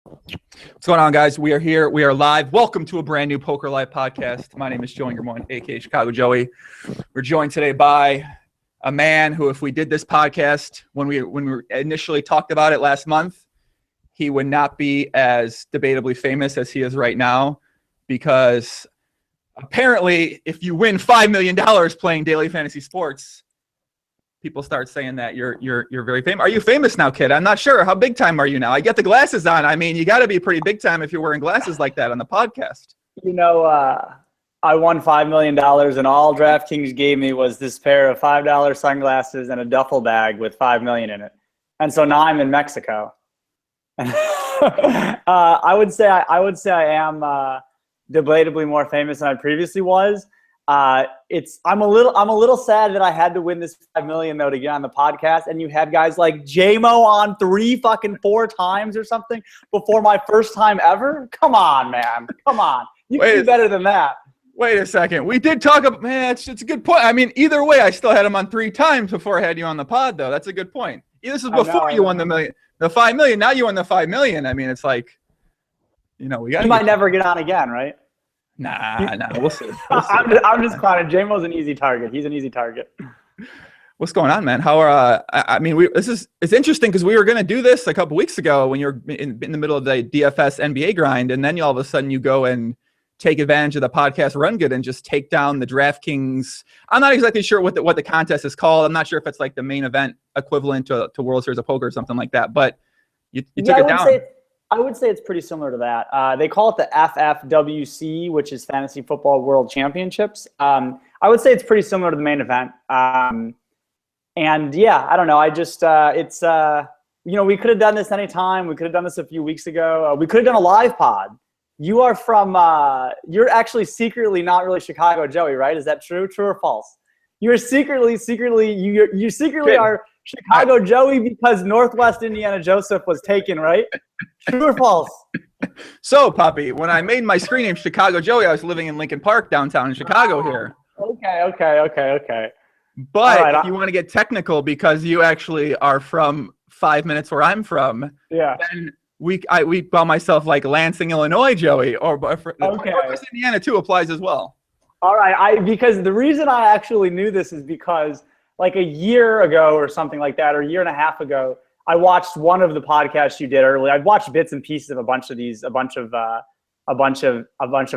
What's going on, guys? We are here. We are live. Welcome to a brand new Poker Live podcast. My name is Joey Germont, aka Chicago Joey. We're joined today by a man who, if we did this podcast when we initially talked about it last month, he would not be as debatably famous as he is right now, because apparently, if you win $5 million playing daily fantasy sports, people start saying that you're very famous. Are you famous now, kid? I'm not sure. How big time are you now? I get the glasses on. I mean, you got to be pretty big time if you're wearing glasses like that on the podcast. You know, I won $5 million, and all DraftKings gave me was this pair of $5 sunglasses and a duffel bag with $5 million in it. And so now I'm in Mexico. I would say I am debatably more famous than I previously was. I'm a little sad that I had to win this $5 million though to get on the podcast, and you had guys like J-Mo on 4 times or something before my first time ever. Come on, man. Come on. You can do better than that. Wait a second. We did talk about, man, it's a good point. I mean, either way, I still had him on 3 times before I had you on the pod, though. That's a good point. This is before you won the $5 million. Now you won the $5 million. I mean, it's like, we got. You might never get on again, right? Nah, we'll see. I'm just clowning. J-Mo's an easy target. He's an easy target. What's going on, man? How are? It's interesting because we were gonna do this a couple weeks ago when you're in the middle of the DFS NBA grind, and then all of a sudden you go and take advantage of the podcast Run Good and just take down the DraftKings. I'm not exactly sure what the contest is called. I'm not sure if it's like the main event equivalent to World Series of Poker or something like that. But you took it down. I would say it's pretty similar to that. They call it the FFWC, which is Fantasy Football World Championships. I would say it's pretty similar to the main event. And yeah, I don't know. I just, we could have done this anytime. We could have done this a few weeks ago. We could have done a live pod. You are from, you're actually secretly not really Chicago Joey, right? Is that true? True or false? You're secretly are Chicago Joey because Northwest Indiana Joseph was taken, right? True or false? So, Poppy, when I made my screen name Chicago Joey, I was living in Lincoln Park, downtown in Chicago here. Okay. But right, if you want to get technical, because you actually are from 5 minutes where I'm from, then we call myself like Lansing, Illinois Joey, or Northwest Indiana too applies as well. All right, because the reason I actually knew this is because like a year ago or something like that, or a year and a half ago, I watched one of the podcasts you did early. I've watched bits and pieces of a bunch of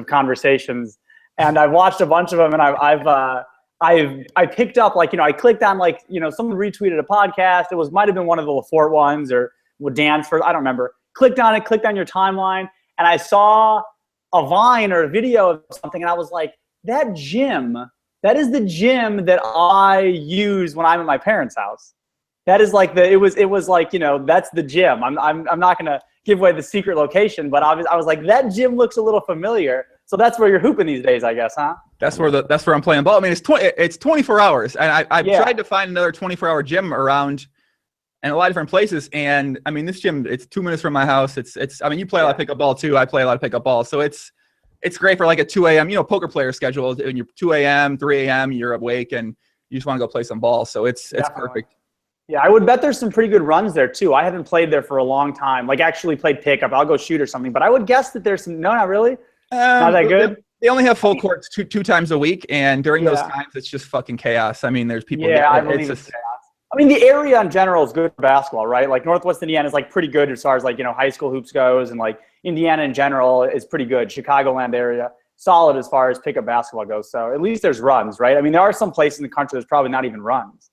conversations, and I've watched a bunch of them, and I picked up I clicked on someone retweeted a podcast. It might have been one of the LaForte ones or Dan's first. I don't remember. Clicked on your timeline, and I saw a Vine or a video of something, and I was like, that is the gym that I use when I'm at my parents' house. That is like that's the gym. I'm not gonna give away the secret location, but I was like, that gym looks a little familiar. So that's where you're hooping these days, I guess, huh? That's where I'm playing ball. I mean, it's 24 hours, and I've tried to find another 24-hour gym around in a lot of different places. And I mean, this gym, it's 2 minutes from my house. I mean, you play a lot of pickup ball too. I play a lot of pickup ball, so it's great for like a 2 a.m. poker player schedule. When you're 2 a.m., 3 a.m., you're awake and you just want to go play some ball. So it's perfect. Yeah, I would bet there's some pretty good runs there too. I haven't played there for a long time. Like actually played pickup. I'll go shoot or something. But I would guess that the's some. No, not really. Not that good. They only have full courts two times a week, and during those times, it's just fucking chaos. I mean, there's people. Yeah, I believe it's chaos. I mean, the area in general is good for basketball, right? Like Northwest Indiana is like pretty good as far as high school hoops goes, and like Indiana in general is pretty good. Chicagoland area, solid as far as pickup basketball goes. So at least there's runs, right? I mean, there are some places in the country there's probably not even runs.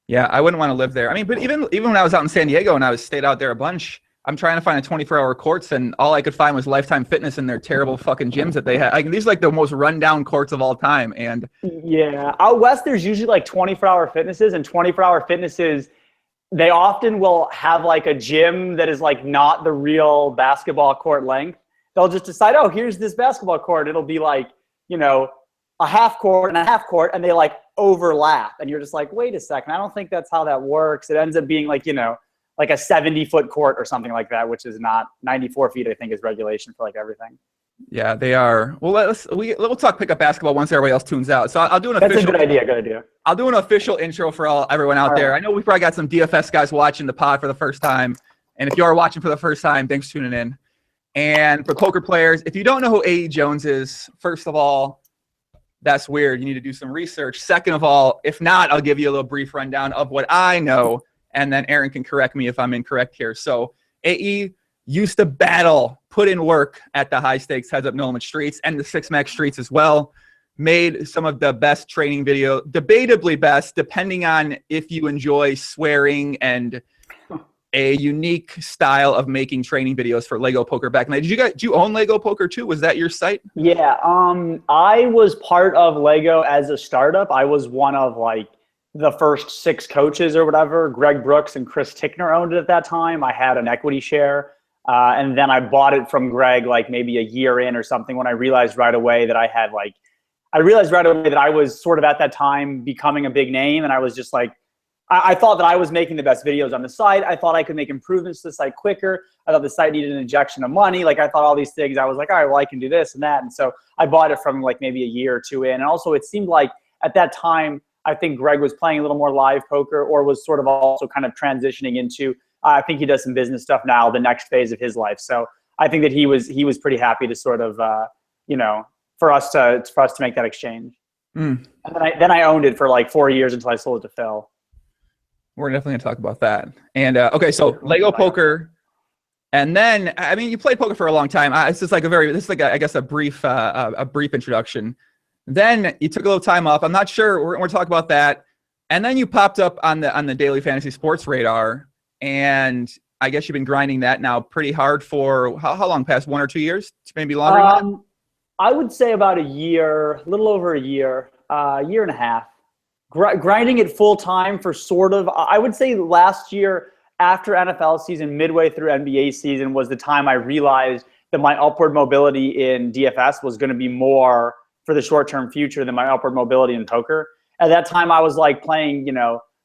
Yeah, I wouldn't want to live there. I mean, but even when I was out in San Diego and I stayed out there a bunch, I'm trying to find a 24-hour courts, and all I could find was Lifetime Fitness and their terrible fucking gyms that they had. These are like the most rundown courts of all time. And yeah, out west there's usually like 24-hour fitnesses, and 24-hour fitnesses, they often will have like a gym that is like not the real basketball court length. They'll just decide, oh, here's this basketball court. It'll be like, a half court and a half court, and they like overlap. And you're just like, wait a second, I don't think that's how that works. It ends up being like, like a 70-foot court or something like that, which is not 94 feet, I think, is regulation for like everything. Yeah, they are. Well, we'll talk pickup basketball once everybody else tunes out. So I'll do an official. That's a good idea. Good idea. I'll do an official intro for everyone out there. Right. I know we probably got some DFS guys watching the pod for the first time, and if you are watching for the first time, thanks for tuning in. And for poker players, if you don't know who AEJones is, first of all, that's weird. You need to do some research. Second of all, if not, I'll give you a little brief rundown of what I know, and then Aaron can correct me if I'm incorrect here. So AE used to battle, put in work at the high stakes heads up no limit streets and the 6max streets as well. Made some of the best training video, debatably best, depending on if you enjoy swearing and a unique style of making training videos for LeggoPoker back in the day. Do you own LeggoPoker too? Was that your site? Yeah, I was part of Lego as a startup. I was one of like the first 6 coaches or whatever. Greg Brooks and Chris Tickner owned it at that time. I had an equity share. And then I bought it from Greg like maybe a year in or something when I realized right away that I was sort of at that time becoming a big name. And I was just like, I thought that I was making the best videos on the site. I thought I could make improvements to the site quicker. I thought the site needed an injection of money. Like I thought all these things. I was like, all right, well, I can do this and that. And so I bought it from like maybe a year or 2 in. And also it seemed like at that time, I think Greg was playing a little more live poker or was sort of also kind of transitioning into, I think he does some business stuff now, the next phase of his life. So I think that he was pretty happy to sort of, for us to make that exchange. And then I owned it for like 4 years until I sold it to Phil. We're definitely gonna talk about that. And okay, so LeggoPoker, and then I mean, you played poker for a long time. It's just like I guess a brief introduction. Then you took a little time off. I'm not sure. We're gonna talk about that. And then you popped up on the daily fantasy sports radar, and I guess you've been grinding that now pretty hard for how long? Past 1 or 2 years? Maybe longer than that? I would say about a year, a little over a year and a half. Grinding it full time for sort of, I would say last year after NFL season, midway through NBA season was the time I realized that my upward mobility in DFS was going to be more for the short-term future than my upward mobility in poker. At that time, I was like playing,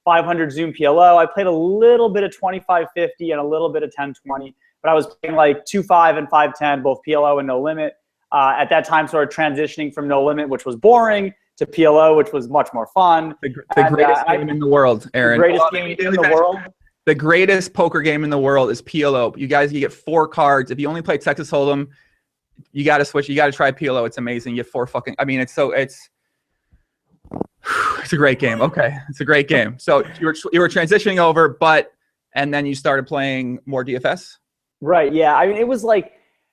500 Zoom PLO. I played a little bit of 25-50 and a little bit of 10-20, but I was playing like 2-5 and 5-10, both PLO and no limit. At that time, sort of transitioning from no limit, which was boring, to PLO, which was much more fun. The greatest game in the world, Aaron. The greatest game in the world. The greatest poker game in the world is PLO. You get 4 cards. If you only play Texas Hold'em, you got to switch. You got to try PLO. It's amazing. You have 4 fucking. I mean, it's a great game. Okay, it's a great game. So you were transitioning over, and then you started playing more DFS. Right. Yeah. I mean, it was like,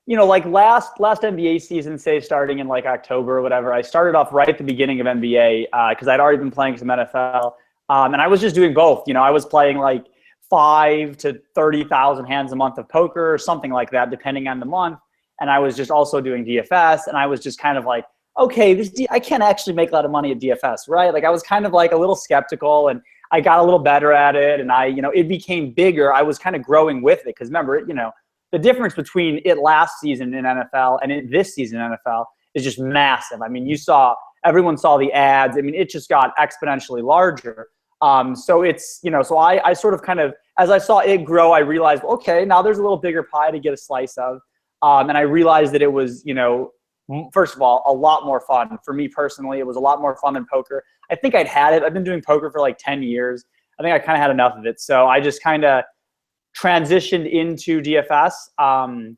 like last NBA season, say starting in like October or whatever, I started off right at the beginning of NBA because I'd already been playing some NFL. And I was just doing both. I was playing like 5 to 30,000 hands a month of poker or something like that, depending on the month. And I was just also doing DFS. And I was just kind of like, okay, I can't actually make a lot of money at DFS, right? Like I was kind of like a little skeptical, and I got a little better at it. And it became bigger. I was kind of growing with it because remember, the difference between it last season in NFL and this season in NFL is just massive. I mean, everyone saw the ads. I mean, it just got exponentially larger. So it's, so I sort of kind of, as I saw it grow, I realized, okay, now there's a little bigger pie to get a slice of. And I realized that it was, first of all, a lot more fun. For me personally, it was a lot more fun than poker. I think I've been doing poker for like 10 years. I think I kind of had enough of it. So I just kind of transitioned into DFS. And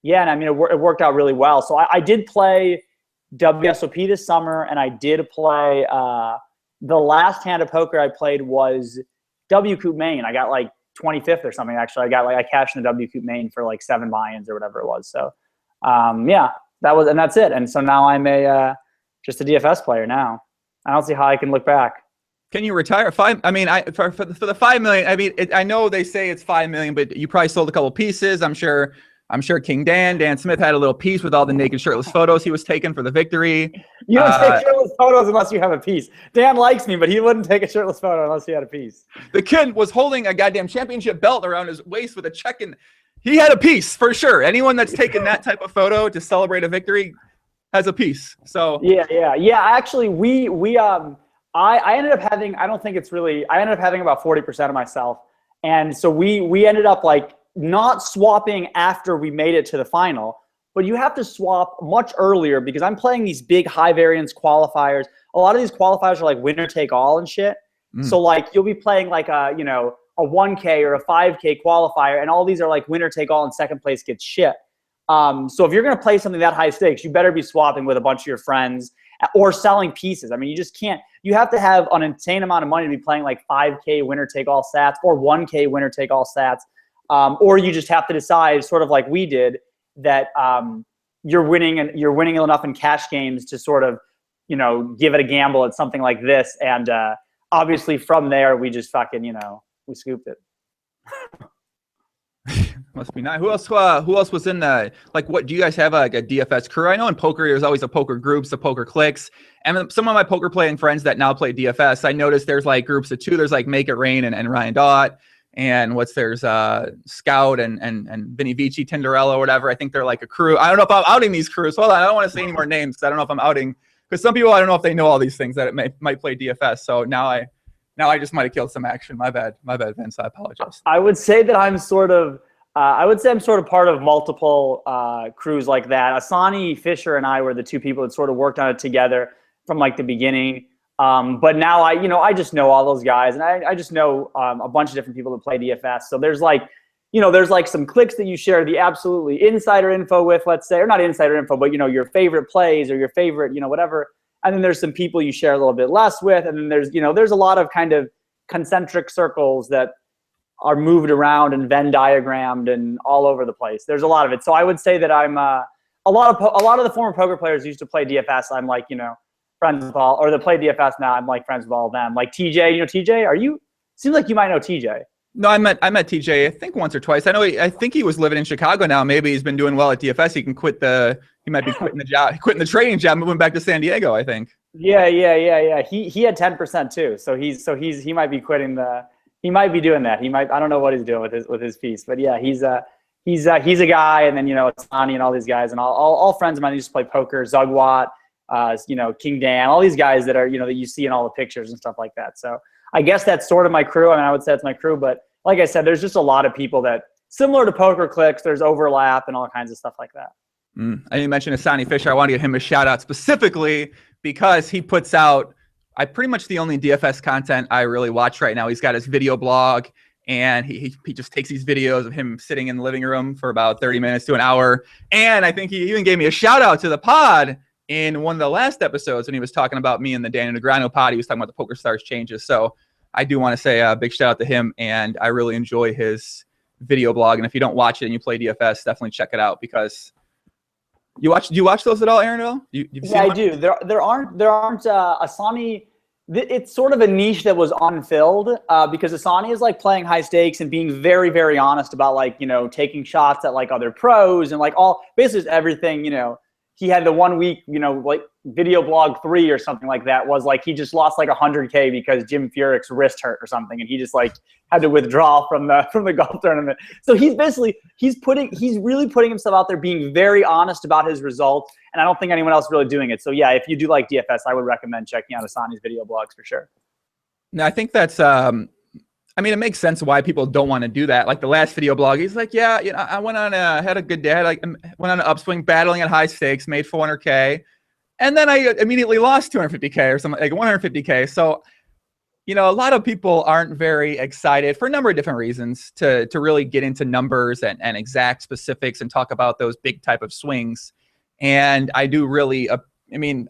I mean, it worked out really well. So I did play WSOP this summer, and I did play, the last hand of poker I played was W Coop Main. I got like 25th or something, actually. I cashed in the W Coop Main for like 7 buy-ins or whatever it was. So that's it. And so now I'm just a DFS player now. I don't see how I can look back. Can you retire? For the 5 million. I mean, I know they say it's 5 million, but you probably sold a couple pieces. I'm sure King Dan Smith had a little piece with all the naked shirtless photos he was taking for the victory. You don't take shirtless photos unless you have a piece. Dan likes me, but he wouldn't take a shirtless photo unless he had a piece. The kid was holding a goddamn championship belt around his waist with a check in. He had a piece for sure. Anyone that's taken that type of photo to celebrate a victory has a piece. So yeah. Actually, I ended up having, I ended up having about 40% of myself. And so we ended up like not swapping after we made it to the final, but you have to swap much earlier because I'm playing these big high variance qualifiers. A lot of these qualifiers are like winner take all and shit. So like you'll be playing like a 1K or a 5K qualifier, and all these are like winner take all and second place gets shit. So if you're going to play something that high stakes, you better be swapping with a bunch of your friends or selling pieces. I mean, you just can't. You have to have an insane amount of money to be playing like 5K winner take all stats or 1K winner take all stats, or you just have to decide, sort of like we did, that you're winning enough in cash games to sort of, you know, give it a gamble at something like this. And obviously from there, we just fucking, you know, we scooped it. Must be nice. Who else was in the, like, what do you guys have, like a DFS crew? I know in poker there's always a poker groups, the poker cliques, and some of my poker playing friends that now play DFS, I noticed there's like groups of two. There's like Make It Rain and Ryan Dott, and there's Scout and Vinny Vici, Tinderella or whatever. I think they're like a crew. I don't know if I'm outing these crews. Hold on, I don't want to say any more names because I don't know if I'm outing, because some people, I don't know if they know all these things that it might play DFS. So now I just might have killed some action. My bad, Vince. I apologize. I would say that I'm sort of part of multiple crews like that. Asani, Fisher, and I were the two people that sort of worked on it together from like the beginning. But now I just know all those guys, and I just know a bunch of different people that play DFS. So there's like some clicks that you share the absolutely insider info with, let's say, or not insider info, but your favorite plays or your favorite, whatever. And then there's some people you share a little bit less with. And then there's a lot of kind of concentric circles that are moved around and Venn diagrammed and all over the place. There's a lot of it. So I would say that I'm a lot of the former poker players used to play DFS. I'm like, friends with all, or they play DFS now. I'm like friends with all of them. Like TJ, TJ, seems like you might know TJ. No, I met TJ, I think once or twice. I think he was living in Chicago now. Maybe he's been doing well at DFS. He might be quitting the job, quitting the trading job, moving back to San Diego, I think. Yeah. He had 10% too. So he might be quitting he might be doing that. I don't know what he's doing with his piece, but yeah, he's a guy. And then, Asani and all these guys and all friends of mine who used to play poker, Zugwat, King Dan, all these guys that are, that you see in all the pictures and stuff like that. So I guess that's sort of my crew. I mean, I would say it's my crew, but like I said, there's just a lot of people that, similar to poker clicks, there's overlap and all kinds of stuff like that. I didn't mention Asani Fisher. I want to give him a shout out specifically because he puts out, pretty much the only DFS content I really watch right now. He's got his video blog, and he just takes these videos of him sitting in the living room for about 30 minutes to an hour. And I think he even gave me a shout out to the pod in one of the last episodes when he was talking about me and the Daniel Negreanu pod. He was talking about the Poker Stars changes. So I do want to say a big shout out to him, and I really enjoy his video blog. And if you don't watch it and you play DFS, definitely check it out, because do you watch those at all, Aaron? Yeah, I do. There aren't Asani. It's sort of a niche that was unfilled because Asani is like playing high stakes and being very, very honest about like, taking shots at like other pros and like basically everything, He had the 1 week, like video blog 3 or something like that was like, he just lost like 100K because Jim Furyk's wrist hurt or something. And he just like had to withdraw from the golf tournament. So he's really putting himself out there, being very honest about his results. And I don't think anyone else really doing it. So yeah, if you do like DFS, I would recommend checking out Asani's video blogs for sure. No, I think that's, it makes sense why people don't want to do that. Like the last video blog, he's like, yeah, I went on had a good day. I went on an upswing battling at high stakes, made 400K. And then I immediately lost 250K or something, like 150K. So, a lot of people aren't very excited for a number of different reasons to really get into numbers and exact specifics and talk about those big type of swings. And I do really, I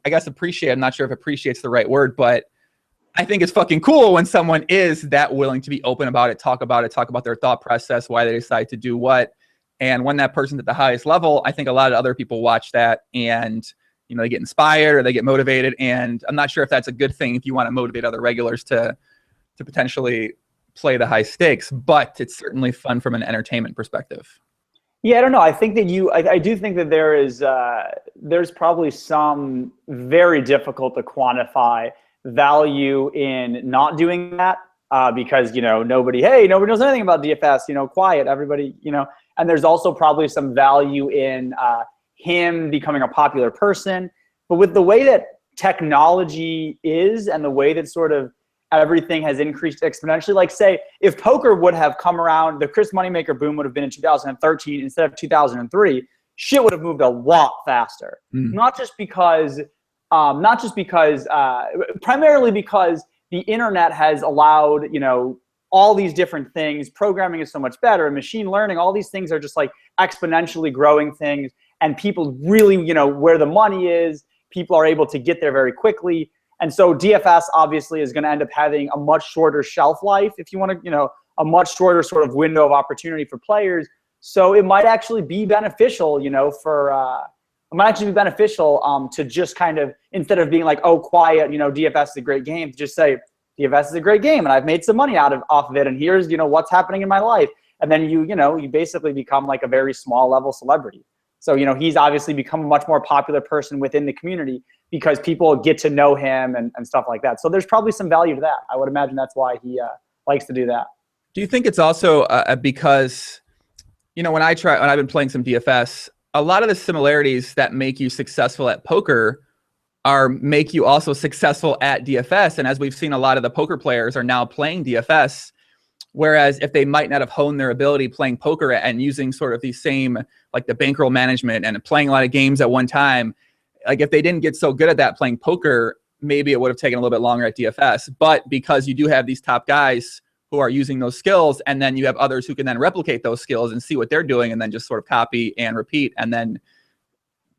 guess appreciate, I'm not sure if appreciate's the right word, but I think it's fucking cool when someone is that willing to be open about it, talk about their thought process, why they decide to do what. And when that person's at the highest level, I think a lot of other people watch that and, they get inspired or they get motivated. And I'm not sure if that's a good thing if you want to motivate other regulars to potentially play the high stakes, but it's certainly fun from an entertainment perspective. Yeah, I don't know. I think that I do think that there's probably some very difficult to quantify value in not doing that because, nobody knows anything about DFS, quiet, everybody, and there's also probably some value in him becoming a popular person. But with the way that technology is and the way that sort of everything has increased exponentially, like say if poker would have come around, the Chris Moneymaker boom would have been in 2013 instead of 2003, shit would have moved a lot faster. Primarily because the internet has allowed, all these different things. Programming is so much better, and machine learning, all these things are just like exponentially growing things. And people really, where the money is, people are able to get there very quickly. And so DFS obviously is going to end up having a much shorter shelf life, if you want to, a much shorter sort of window of opportunity for players. So it might actually be beneficial, to just kind of, instead of being like, oh, quiet, DFS is a great game, to just say DFS is a great game and I've made some money off of it. And here's, what's happening in my life. And then you basically become like a very small level celebrity. So, he's obviously become a much more popular person within the community because people get to know him and stuff like that. So there's probably some value to that. I would imagine that's why he likes to do that. Do you think it's also because, when I've been playing some DFS, a lot of the similarities that make you successful at poker make you also successful at DFS. And as we've seen, a lot of the poker players are now playing DFS. Whereas if they might not have honed their ability playing poker and using sort of these same, like the bankroll management and playing a lot of games at one time, like if they didn't get so good at that playing poker, maybe it would have taken a little bit longer at DFS. But because you do have these top guys who are using those skills, and then you have others who can then replicate those skills and see what they're doing and then just sort of copy and repeat and then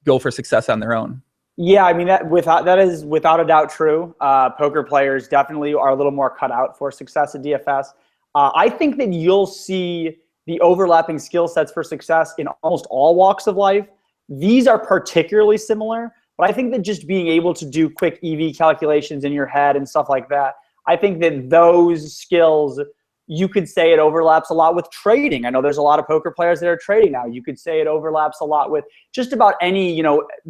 go for success on their own. Yeah, I mean, that is without a doubt true. Poker players definitely are a little more cut out for success at DFS. I think that you'll see the overlapping skill sets for success in almost all walks of life. These are particularly similar, but I think that just being able to do quick EV calculations in your head and stuff like that, I think that those skills, you could say it overlaps a lot with trading. I know there's a lot of poker players that are trading now. You could say it overlaps a lot with just about any,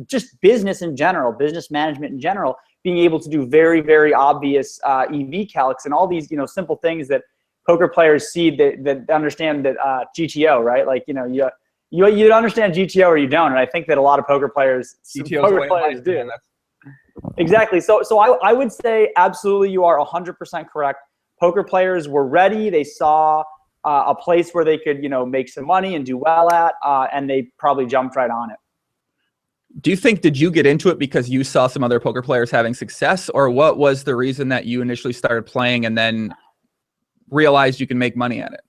just business in general, business management in general, being able to do very, very obvious EV calcs and all these, simple things that poker players see that understand that GTO, right? Like, you understand GTO or you don't. And I think that a lot of poker players do. Exactly. So I would say absolutely you are 100% correct. Poker players were ready. They saw a place where they could, make some money and do well at, and they probably jumped right on it. Did you get into it because you saw some other poker players having success, or what was the reason that you initially started playing and then realized you can make money at it?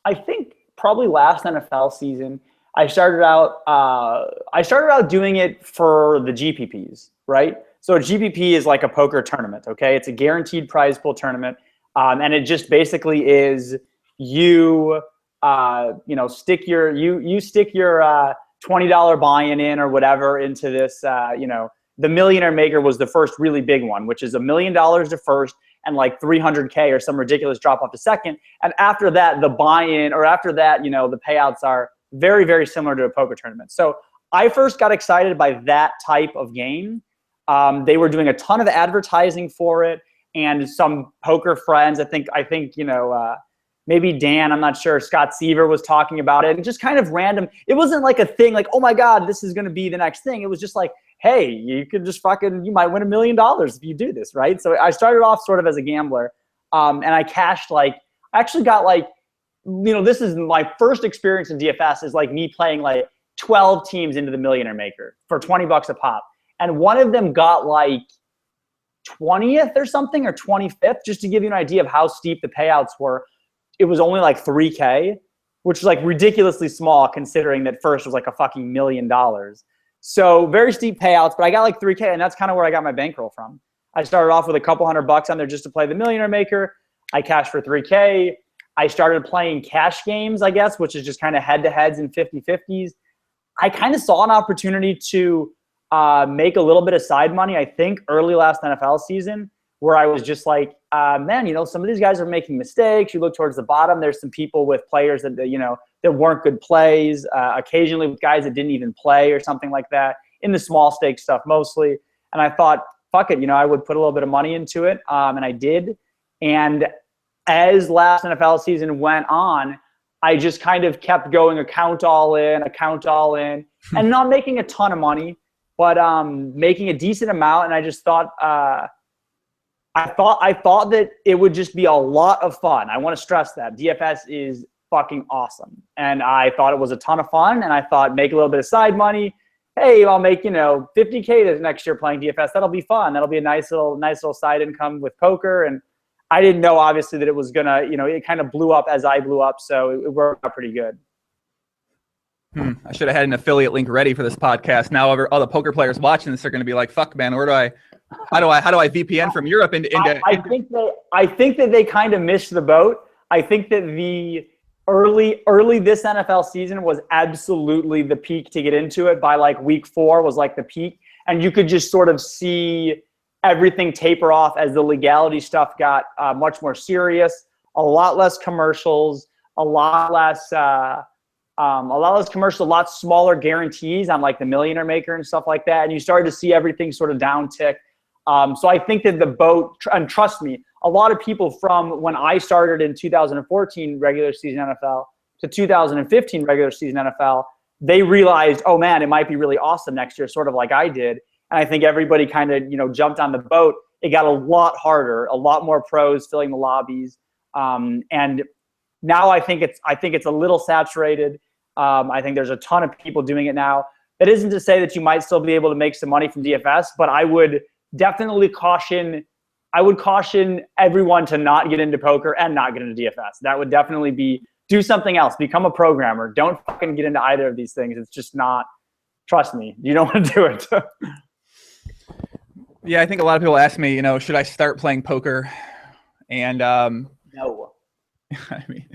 I think probably last NFL season, I started out doing it for the GPPs, right? So a GPP is like a poker tournament, okay? It's a guaranteed prize pool tournament. And it just basically is you stick your $20 buy-in in or whatever into this, the Millionaire Maker was the first really big one, which is $1 million to first and like 300K or some ridiculous drop off to second. And after that, the buy-in or after that, the payouts are very, very similar to a poker tournament. So I first got excited by that type of game. They were doing a ton of advertising for it. And some poker friends, I think, maybe Dan, I'm not sure, Scott Seaver was talking about it, and just kind of random. It wasn't like a thing like, oh my God, this is going to be the next thing. It was just like, hey, you might win $1 million if you do this, right? So I started off sort of as a gambler, and I cashed I actually got this is my first experience in DFS is like me playing like 12 teams into the Millionaire Maker for $20 a pop. And one of them got like 20th or something, or 25th, just to give you an idea of how steep the payouts were. It was only like 3K, which was like ridiculously small considering that first was like a fucking $1 million. So very steep payouts, but I got like 3K, and that's kind of where I got my bankroll from. I started off with a couple $100 on there just to play the Millionaire Maker. I cashed for 3K. I started playing cash games, I guess, which is just kind of head-to-heads and 50-50s. I kind of saw an opportunity to make a little bit of side money, I think, early last NFL season, where I was just like, man, some of these guys are making mistakes. You look towards the bottom, there's some people with players that weren't good plays, occasionally with guys that didn't even play or something like that, in the small stake stuff mostly. And I thought, fuck it, I would put a little bit of money into it, and I did. And as last NFL season went on, I just kind of kept going account all in, and not making a ton of money, but making a decent amount. And I just thought, I thought that it would just be a lot of fun. I want to stress that DFS is fucking awesome, and I thought it was a ton of fun. And I thought, make a little bit of side money. Hey, I'll make 50K this next year playing DFS. That'll be fun. That'll be a nice little side income with poker. And I didn't know obviously that it was gonna, it kind of blew up as I blew up. So it worked out pretty good. I should have had an affiliate link ready for this podcast. Now all the poker players watching this are going to be like, "Fuck, man, how do I VPN from Europe into?" I think that they kind of missed the boat. I think that the early this NFL season was absolutely the peak to get into it. By like week 4 was like the peak, and you could just sort of see everything taper off as the legality stuff got much more serious. A lot less commercials, a lot less commercial, a lot smaller guarantees on like the Millionaire Maker and stuff like that. And you started to see everything sort of downtick. So I think that the boat, and trust me, a lot of people from when I started in 2014 regular season NFL to 2015 regular season NFL, they realized, oh man, it might be really awesome next year, sort of like I did. And I think everybody kind of, jumped on the boat. It got a lot harder, a lot more pros filling the lobbies. And now I think it's a little saturated. I think there's a ton of people doing it now. That isn't to say that you might still be able to make some money from DFS, but I would definitely caution everyone to not get into poker and not get into DFS. That would definitely be, do something else, become a programmer. Don't fucking get into either of these things. It's just not, trust me, you don't want to do it. Yeah, I think a lot of people ask me, should I start playing poker? And no. I mean,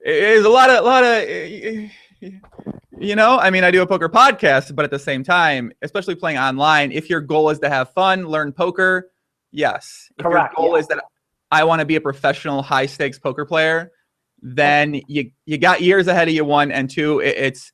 it is a lot of I do a poker podcast, but at the same time, especially playing online, if your goal is to have fun, learn poker, yes. If Correct, your goal is that I want to be a professional high stakes poker player, then you got years ahead of you, 1, and 2, it's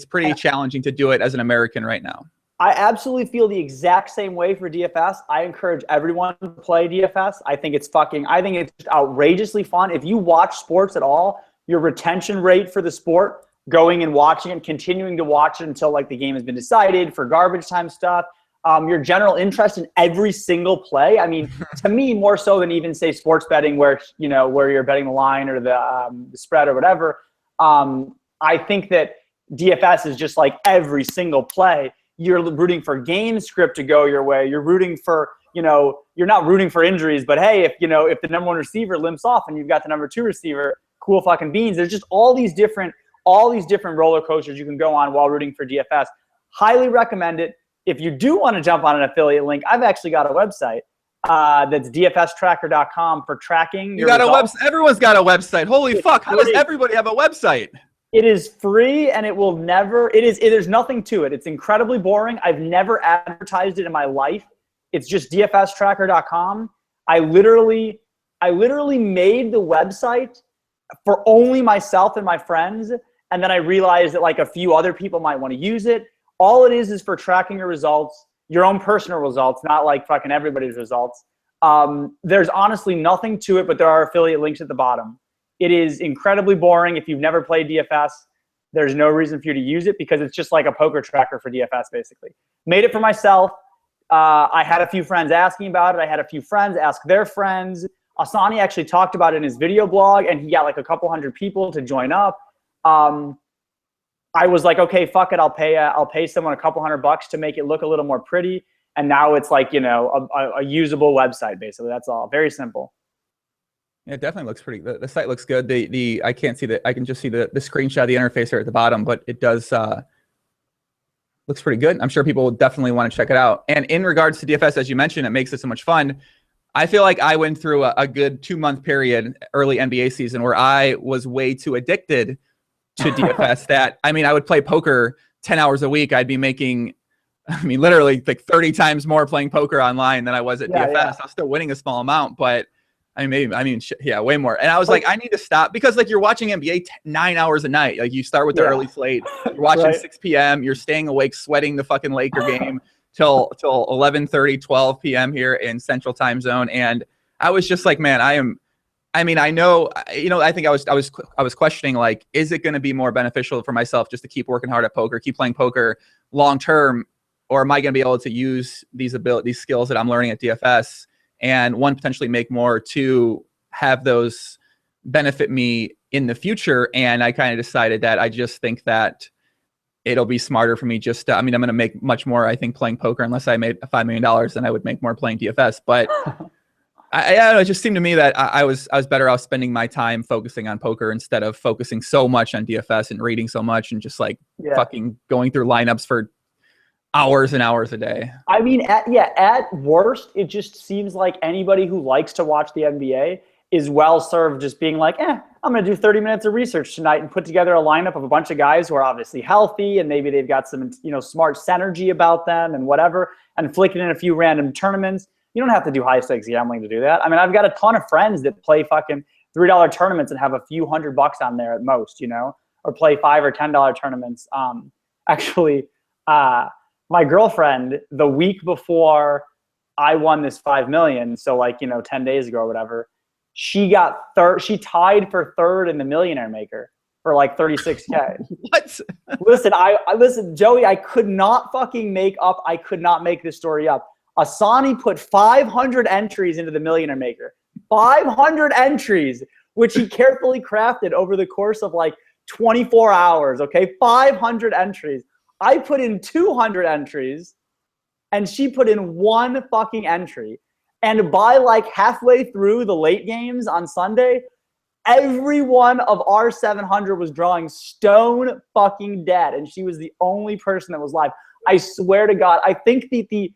pretty challenging to do it as an American right now. I absolutely feel the exact same way for DFS. I encourage everyone to play DFS. I think it's just outrageously fun. If you watch sports at all, your retention rate for the sport, going and watching it, continuing to watch it until like the game has been decided for garbage time stuff, your general interest in every single play. I mean, to me, more so than even say sports betting where you're betting the line or the spread or whatever. I think that DFS is just like every single play. You're rooting for game script to go your way. You're rooting for, you're not rooting for injuries, but hey, if the number 1 receiver limps off and you've got the number 2 receiver, cool fucking beans. There's just all these different roller coasters you can go on while rooting for DFS. Highly recommend it. If you do want to jump on an affiliate link, I've actually got a website that's dfstracker.com for tracking. You got results. A website. Everyone's got a website. Holy fuck. How does everybody have a website? It is free and it will never, there's nothing to it. It's incredibly boring. I've never advertised it in my life. It's just dfstracker.com. I literally made the website for only myself and my friends. And then I realized that like a few other people might want to use it. All it is for tracking your results, your own personal results, not like fucking everybody's results. There's honestly nothing to it, but there are affiliate links at the bottom. It is incredibly boring. If you've never played DFS, there's no reason for you to use it because it's just like a poker tracker for DFS, basically. Made it for myself. I had a few friends asking about it. I had a few friends ask their friends. Asani actually talked about it in his video blog, and he got like a couple hundred people to join up. I was like, okay, fuck it. I'll pay someone a couple $100 to make it look a little more pretty. And now it's like, a usable website, basically. That's all. Very simple. Yeah, it definitely looks pretty. The site looks good. I can't see I can just see the screenshot of the interface there at the bottom, but it does looks pretty good. I'm sure people will definitely want to check it out. And in regards to DFS, as you mentioned, it makes it so much fun. I feel like I went through a good 2-month period, early NBA season, where I was way too addicted to DFS that, I would play poker 10 hours a week. I'd be making, literally like 30 times more playing poker online than I was at DFS. Yeah. I was still winning a small amount, but way more. And I was like, I need to stop because like you're watching NBA 9 hours a night. Like you start with the early slate, you're watching 6 p.m., you're staying awake, sweating the fucking Laker game till 11:30, 12 p.m. here in Central Time Zone. And I was just like, man, I think I was questioning, like, is it going to be more beneficial for myself just to keep working hard at poker, keep playing poker long term, or am I going to be able to use these skills that I'm learning at DFS and one, potentially make more, to have those benefit me in the future? And I kind of decided that I just think that it'll be smarter for me just to, I'm going to make much more, I think, playing poker, unless I made $5 million, then I would make more playing DFS. But I don't know, it just seemed to me that I was better off spending my time focusing on poker instead of focusing so much on DFS and reading so much and just like fucking going through lineups for hours and hours a day. I mean, at worst, it just seems like anybody who likes to watch the NBA is well served just being like, I'm going to do 30 minutes of research tonight and put together a lineup of a bunch of guys who are obviously healthy and maybe they've got some, smart synergy about them and whatever, and flicking in a few random tournaments. You don't have to do high stakes gambling to do that. I mean, I've got a ton of friends that play fucking $3 tournaments and have a few $100 on there at most, or play $5 or $10 tournaments. My girlfriend, the week before I won this $5 million, so 10 days ago or whatever, she got she tied for third in the Millionaire Maker for like $36K. What? Listen, Joey, I could not make this story up. Asani put 500 entries into the Millionaire Maker. 500 entries, which he carefully crafted over the course of 24 hours, okay? 500 entries. I put in 200 entries, and she put in one fucking entry. And by halfway through the late games on Sunday, every one of our 700 was drawing stone fucking dead, and she was the only person that was live. I swear to God, I think the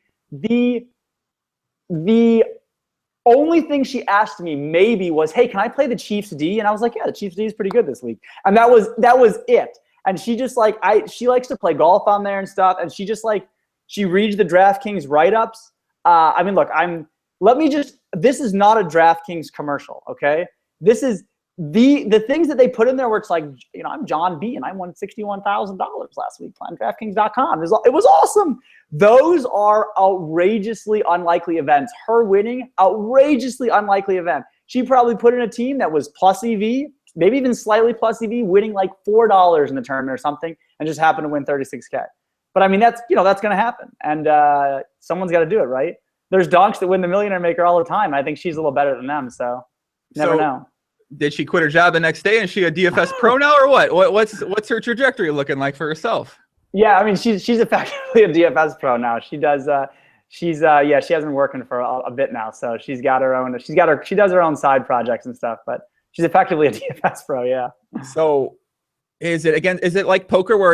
only thing she asked me maybe was, hey, can I play the Chiefs D? And I was like, yeah, the Chiefs D is pretty good this week. And that was it. And she just she likes to play golf on there and stuff. And she just she reads the DraftKings write-ups. I mean, look, this is not a DraftKings commercial, okay? This is the things that they put in there where it's I'm John B and I won $61,000 last week playing DraftKings.com. It was awesome. Those are outrageously unlikely events. Her winning, outrageously unlikely event. She probably put in a team that was plus EV, maybe even slightly plus EV, winning $4 in the tournament or something, and just happened to win 36K. But I mean, that's going to happen, and someone's got to do it, right? There's donks that win the Millionaire Maker all the time. I think she's a little better than them, so never know. Did she quit her job the next day? And she a DFS pro now, or what? What's her trajectory looking like for herself? Yeah, I mean, she's effectively a DFS pro now. She does. She has been working for a bit now, so she does her own side projects and stuff, but she's effectively a DFS pro. Yeah. So is it like poker where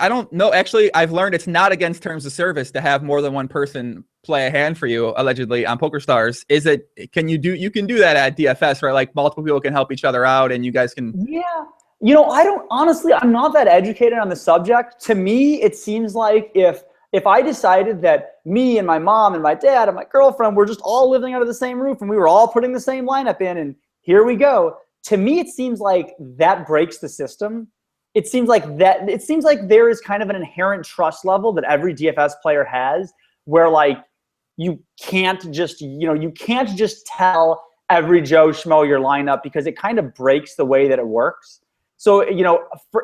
I don't know. Actually, I've learned it's not against terms of service to have more than one person play a hand for you, allegedly, on PokerStars. You can do that at DFS, right? Multiple people can help each other out and you guys can. Yeah. I'm not that educated on the subject. To me, it seems like if I decided that me and my mom and my dad and my girlfriend were just all living under the same roof and we were all putting the same lineup in and here we go. To me, it seems like that breaks the system. It seems like there is kind of an inherent trust level that every DFS player has where you can't just tell every Joe Schmo your lineup because it kind of breaks the way that it works. So,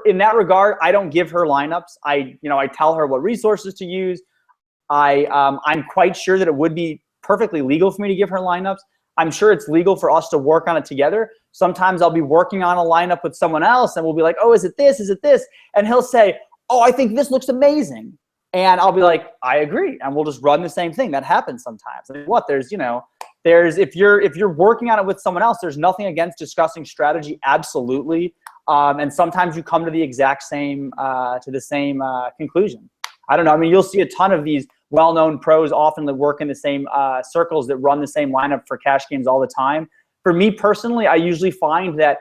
in that regard, I don't give her lineups. I tell her what resources to use. I'm quite sure that it would be perfectly legal for me to give her lineups. I'm sure it's legal for us to work on it together. Sometimes I'll be working on a lineup with someone else and we'll be like, oh, is it this? Is it this? And he'll say, oh, I think this looks amazing. And I'll be like, I agree. And we'll just run the same thing. That happens sometimes. If you're working on it with someone else, there's nothing against discussing strategy. Absolutely. And sometimes you come to the exact same, conclusion. I don't know. I mean, you'll see a ton of these well-known pros often that work in the same circles that run the same lineup for cash games all the time. For me personally, I usually find that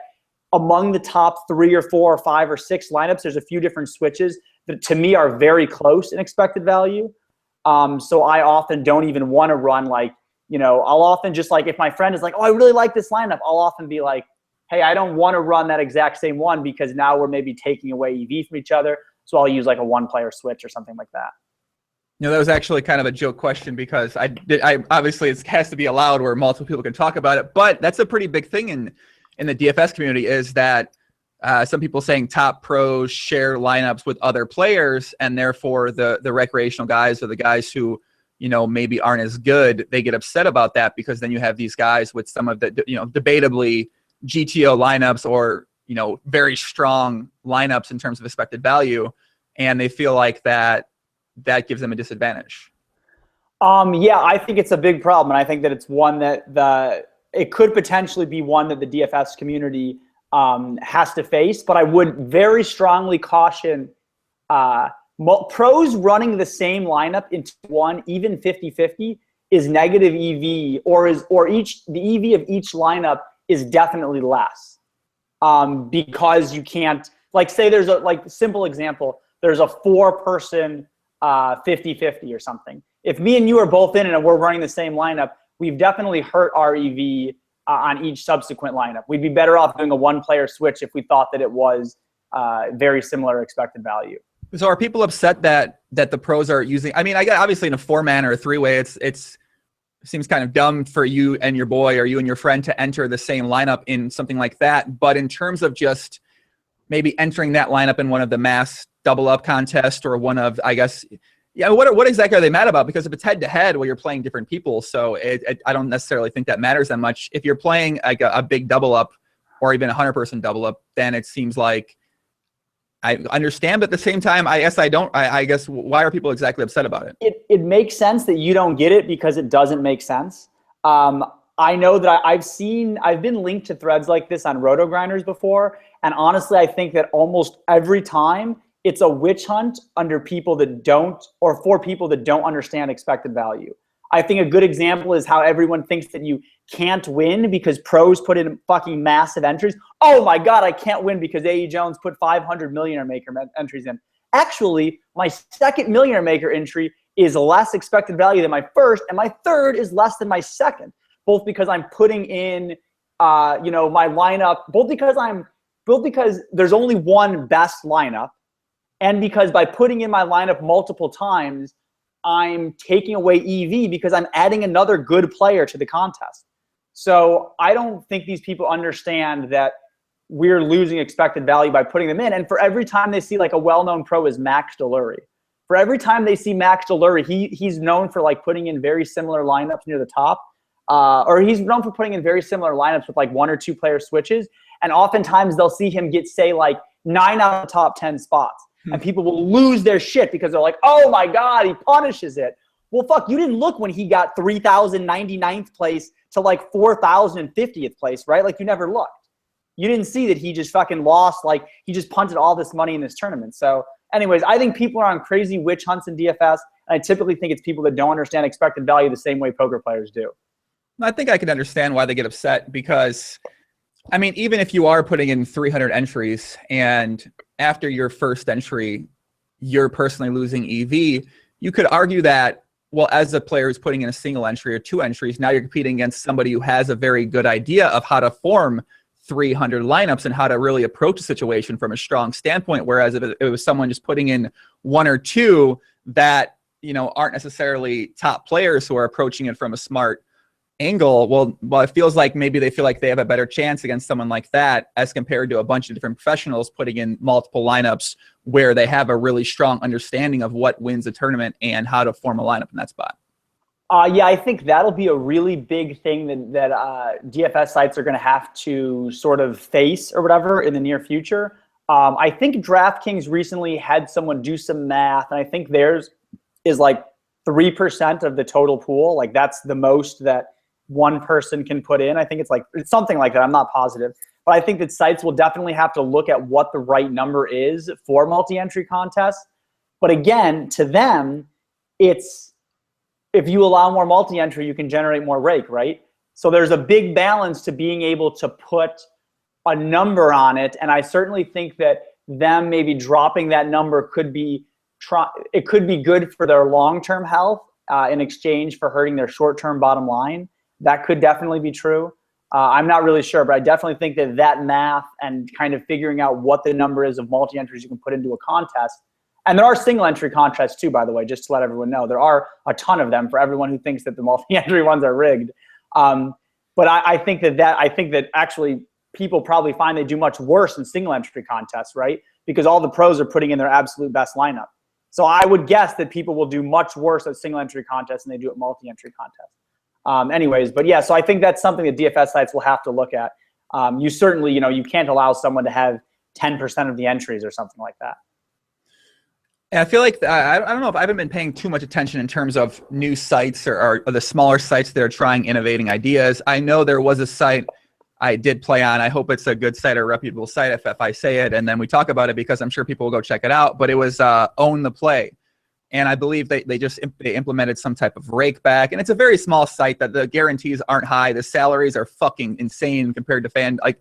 among the top 3 or 4 or 5 or 6 lineups, there's a few different switches that to me are very close in expected value. So I often don't even want to run I'll often just if my friend is like, oh, I really like this lineup, I'll often be like, hey, I don't want to run that exact same one because now we're maybe taking away EV from each other. So I'll use a one-player switch or something like that. That was actually kind of a joke question because I obviously it has to be allowed where multiple people can talk about it, but that's a pretty big thing in the DFS community is that some people saying top pros share lineups with other players and therefore the recreational guys or the guys who, maybe aren't as good, they get upset about that because then you have these guys with some of the, debatably GTO lineups or, very strong lineups in terms of expected value. And they feel like that gives them a disadvantage. Yeah, I think it's a big problem, and I think that it's one that it could potentially be one that the DFS community has to face. But I would very strongly caution pros running the same lineup into one, even 50-50, is negative EV, the EV of each lineup is definitely less, because you can't, like, say there's a simple example, there's a 4-person 50-50 or something. If me and you are both in it and we're running the same lineup, we've definitely hurt our EV on each subsequent lineup. We'd be better off doing a 1-player switch if we thought that it was very similar expected value. So are people upset that the pros are using, I mean, I get obviously in a 4-man or a 3-way, it seems kind of dumb for you and your boy or you and your friend to enter the same lineup in something like that. But in terms of just maybe entering that lineup in one of the mass double up contest or one of, I guess, yeah, what exactly are they mad about? Because if it's head to head, well, you're playing different people. So I don't necessarily think that matters that much. If you're playing like a big double up or even a 100-person double up, then it seems like I understand, but at the same time, I guess I don't. I guess why are people exactly upset about it? It makes sense that you don't get it because it doesn't make sense. I know that I've been linked to threads like this on Roto Grinders before, and honestly, I think that almost every time it's a witch hunt under people that don't, or for people that don't understand expected value. I think a good example is how everyone thinks that you can't win because pros put in fucking massive entries. Oh my God, I can't win because AEJones put 500 millionaire maker entries in. Actually, my second millionaire maker entry is less expected value than my first, and my third is less than my second, both because I'm putting in, my lineup, both because there's only one best lineup, and because by putting in my lineup multiple times, I'm taking away EV because I'm adding another good player to the contest. So I don't think these people understand that we're losing expected value by putting them in. And for every time they see like a well-known pro is Max Delury, for every time they see Max Delury, he's known for like putting in very similar lineups near the top, or he's known for putting in very similar lineups with like 1 or 2 player switches. And oftentimes they'll see him get, say, like 9 out of the top 10 spots. And people will lose their shit because they're like, oh my God, he punishes it. Well, fuck, you didn't look when he got 3,099th place to like 4,050th place, right? Like you never looked. You didn't see that he just fucking lost, like he just punted all this money in this tournament. So anyways, I think people are on crazy witch hunts in DFS. And I typically think it's people that don't understand expected value the same way poker players do. I think I can understand why they get upset because, I mean, even if you are putting in 300 entries and after your first entry, you're personally losing EV, you could argue that, well, as a player who's putting in a single entry or 2 entries, now you're competing against somebody who has a very good idea of how to form 300 lineups and how to really approach a situation from a strong standpoint. Whereas if it was someone just putting in 1 or 2 that, aren't necessarily top players who are approaching it from a smart angle, well, it feels like maybe they feel like they have a better chance against someone like that as compared to a bunch of different professionals putting in multiple lineups where they have a really strong understanding of what wins a tournament and how to form a lineup in that spot. Yeah, I think that'll be a really big thing that DFS sites are going to have to sort of face or whatever in the near future. I think DraftKings recently had someone do some math, and I think theirs is like 3% of the total pool. Like that's the most that one person can put in. I think it's something like that. I'm not positive. But I think that sites will definitely have to look at what the right number is for multi-entry contests. But again, to them, it's if you allow more multi-entry, you can generate more rake, right? So there's a big balance to being able to put a number on it. And I certainly think that them maybe dropping that number could be good for their long-term health in exchange for hurting their short-term bottom line. That could definitely be true. I'm not really sure, but I definitely think that math and kind of figuring out what the number is of multi-entries you can put into a contest. And there are single entry contests too, by the way, just to let everyone know. There are a ton of them for everyone who thinks that the multi-entry ones are rigged. But I think that actually people probably find they do much worse in single entry contests, right? Because all the pros are putting in their absolute best lineup. So I would guess that people will do much worse at single entry contests than they do at multi-entry contests. Anyways, but yeah, so I think that's something that DFS sites will have to look at. You certainly, you can't allow someone to have 10% of the entries or something like that. And I feel like I don't know if I haven't been paying too much attention in terms of new sites or the smaller sites that are trying innovating ideas. I know there was a site I did play on. I hope it's a good site or a reputable site if I say it, and then we talk about it because I'm sure people will go check it out. But it was Own the Play. And I believe they implemented some type of rake back. And it's a very small site that the guarantees aren't high. The salaries are fucking insane compared to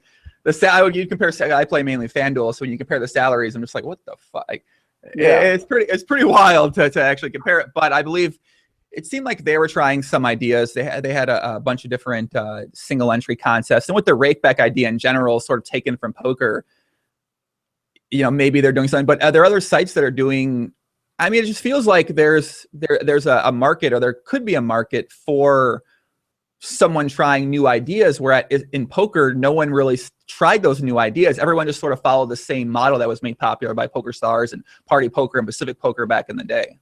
you compare, I play mainly FanDuel, so when you compare the salaries, I'm just like, what the fuck? Yeah. It's pretty wild to actually compare it. But I believe it seemed like they were trying some ideas. They had a bunch of different single entry contests. And with the rake back idea in general, sort of taken from poker, maybe they're doing something. But are there other sites that are doing? I mean, it just feels like there's a market, or there could be a market for someone trying new ideas, where in poker, no one really tried those new ideas. Everyone just sort of followed the same model that was made popular by Poker Stars and Party Poker and Pacific Poker back in the day.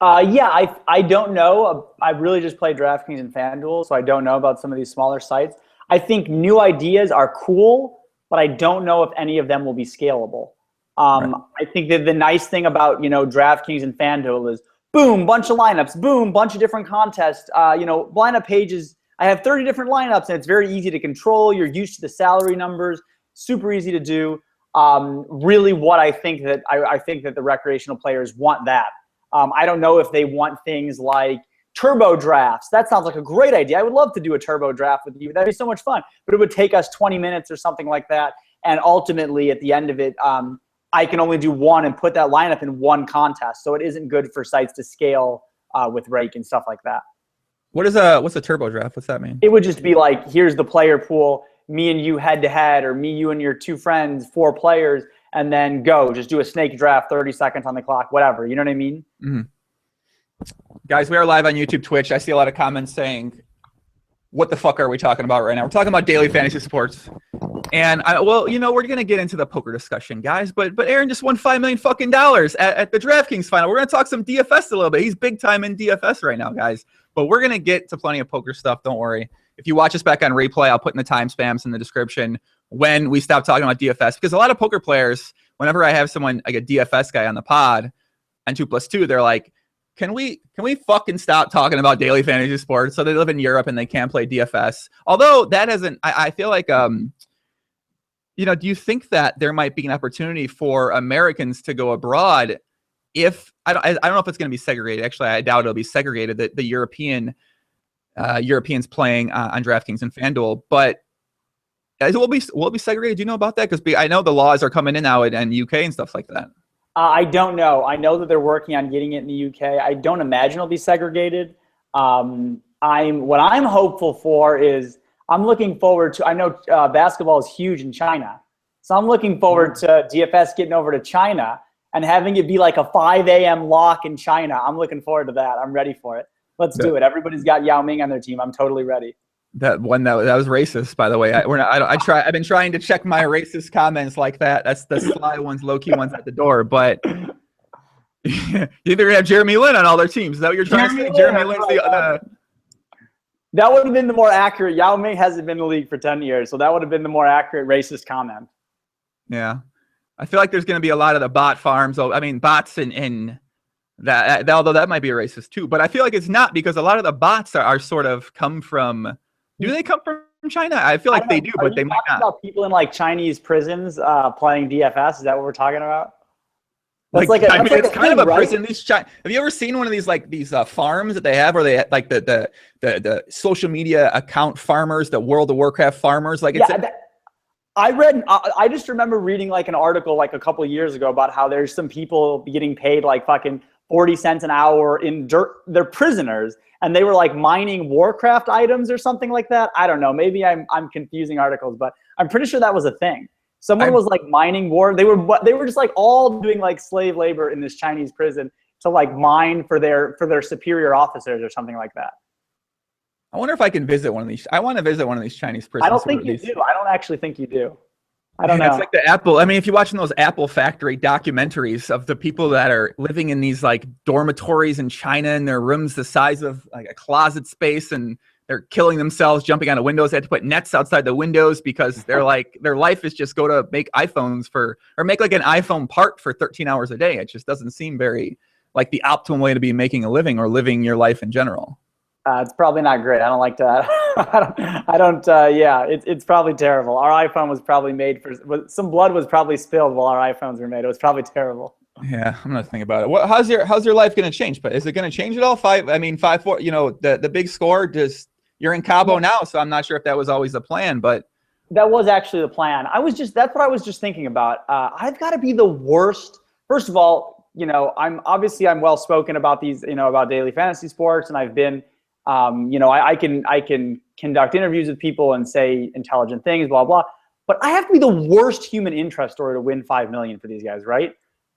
Yeah, I don't know. I really just play DraftKings and FanDuel, so I don't know about some of these smaller sites. I think new ideas are cool, but I don't know if any of them will be scalable. Right. I think that the nice thing about, DraftKings and FanDuel is boom, bunch of lineups, boom, bunch of different contests. Lineup pages, I have 30 different lineups, and it's very easy to control. You're used to the salary numbers, super easy to do. Really what I think that the recreational players want that. I don't know if they want things like turbo drafts. That sounds like a great idea. I would love to do a turbo draft with you. That'd be so much fun, but it would take us 20 minutes or something like that. And ultimately at the end of it, I can only do one and put that lineup in one contest. So it isn't good for sites to scale with rake and stuff like that. What's a turbo draft? What's that mean? It would just be like, here's the player pool, me and you head to head, or me, you and your two friends, 4 players, and then go. Just do a snake draft, 30 seconds on the clock, whatever. You know what I mean? Mm-hmm. Guys, we are live on YouTube, Twitch. I see a lot of comments saying, what the fuck are we talking about right now? We're talking about daily fantasy sports. And we're going to get into the poker discussion, guys. But Aaron just won $5 million fucking at the DraftKings final. We're going to talk some DFS a little bit. He's big time in DFS right now, guys. But we're going to get to plenty of poker stuff. Don't worry. If you watch us back on replay, I'll put in the timestamps in the description when we stop talking about DFS. Because a lot of poker players, whenever I have someone like a DFS guy on the pod on 2+2, they're like, Can we fucking stop talking about daily fantasy sports? So they live in Europe and they can't play DFS. Although that hasn't, I feel like, do you think that there might be an opportunity for Americans to go abroad if, I don't know if it's going to be segregated. Actually, I doubt it'll be segregated, the Europeans playing on DraftKings and FanDuel. But will it be segregated? Do you know about that? Because I know the laws are coming in now in UK and stuff like that. I don't know. I know that they're working on getting it in the UK. I don't imagine it'll be segregated. What I'm hopeful for is I'm looking forward to, I know basketball is huge in China. So I'm looking forward to DFS getting over to China and having it be like a 5 a.m. lock in China. I'm looking forward to that. I'm ready for it. Let's do it. Everybody's got Yao Ming on their team. I'm totally ready. That was racist, by the way. I've been trying to check my racist comments like that. That's the sly ones, low key ones at the door. But you're either gonna have Jeremy Lin on all their teams. Is that what you're trying to say? Jeremy Lin's That would have been the more accurate. Yao Ming hasn't been in the league for 10 years, so that would have been the more accurate racist comment. Yeah, I feel like there's going to be a lot of the bot farms. I mean, bots in that, although that might be a racist too. But I feel like it's not, because a lot of the bots are sort of come from. Do they come from China? I feel like they do, but they might not. About people in like Chinese prisons playing DFS? Is that what we're talking about? That's it's kind of a prison. Have you ever seen one of these farms that they have, where they like the social media account farmers, the World of Warcraft farmers? Like it's. Yeah, I just remember reading like an article like a couple of years ago about how there's some people getting paid like fucking 40 cents an hour in dirt. They're prisoners. And they were like mining Warcraft items or something like that. I don't know. Maybe I'm confusing articles, but I'm pretty sure that was a thing. Someone was like mining war. They were just like all doing like slave labor in this Chinese prison to like mine for their superior officers or something like that. I wonder if I can visit one of these. I want to visit one of these Chinese prisons. I don't think you do. I don't actually think you do. I don't know. It's like the Apple. I mean, if you're watching those Apple factory documentaries of the people that are living in these like dormitories in China, and their rooms the size of like a closet space, and they're killing themselves, jumping out of windows. They had to put nets outside the windows because they're like, their life is just go to make iPhones or make like an iPhone part for 13 hours a day. It just doesn't seem very like the optimal way to be making a living or living your life in general. It's probably not great. I don't like that. Yeah, it's probably terrible. Our iPhone was probably made some blood was probably spilled while our iPhones were made. It was probably terrible. Yeah, I'm not thinking about it. How's your life going to change? But is it going to change at all? 5-4, you know, the big score just, you're in Cabo now, so I'm not sure if that was always the plan, but that was actually the plan. That's what I was just thinking about. I've got to be the worst. First of all, you know, I'm well spoken about these, you know, about daily fantasy sports, and I've been, you know, I can conduct interviews with people and say intelligent things, blah blah. But I have to be the worst human interest story to win $5 million for these guys, right?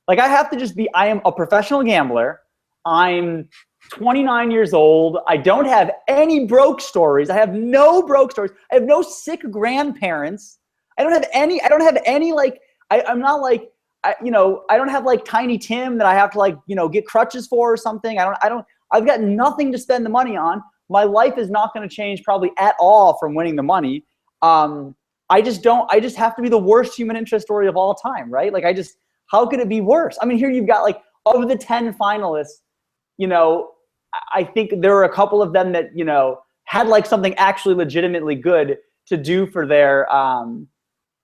Like I have to just be. I am a professional gambler. I'm 29 years old. I don't have any broke stories. I have no broke stories. I have no sick grandparents. I don't have any like, I'm not like, you know, I don't have like Tiny Tim that I have to like, you know, get crutches for or something. I've got nothing to spend the money on. My life is not going to change probably at all from winning the money. I just have to be the worst human interest story of all time, right? Like how could it be worse? I mean, here you've got like, of the 10 finalists, you know, I think there were a couple of them that, you know, had like something actually legitimately good to do for their,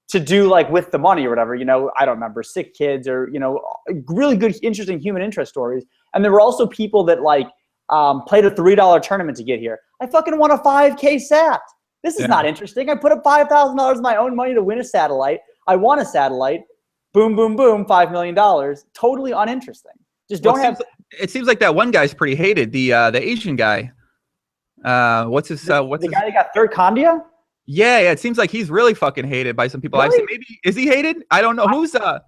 to do like with the money or whatever, you know, I don't remember, sick kids or, you know, really good, interesting human interest stories. And there were also people that like played a $3 tournament to get here. I fucking won a 5K sat. This is not interesting. I put up $5,000 of my own money to win a satellite. I won a satellite. Boom, boom, boom, $5 million. Totally uninteresting. Just don't have. It seems like that one guy's pretty hated. The Asian guy. What's his? Guy that got third Kandia? Yeah. It seems like he's really fucking hated by some people. Really? I've seen. Maybe is he hated? I don't know. Who's I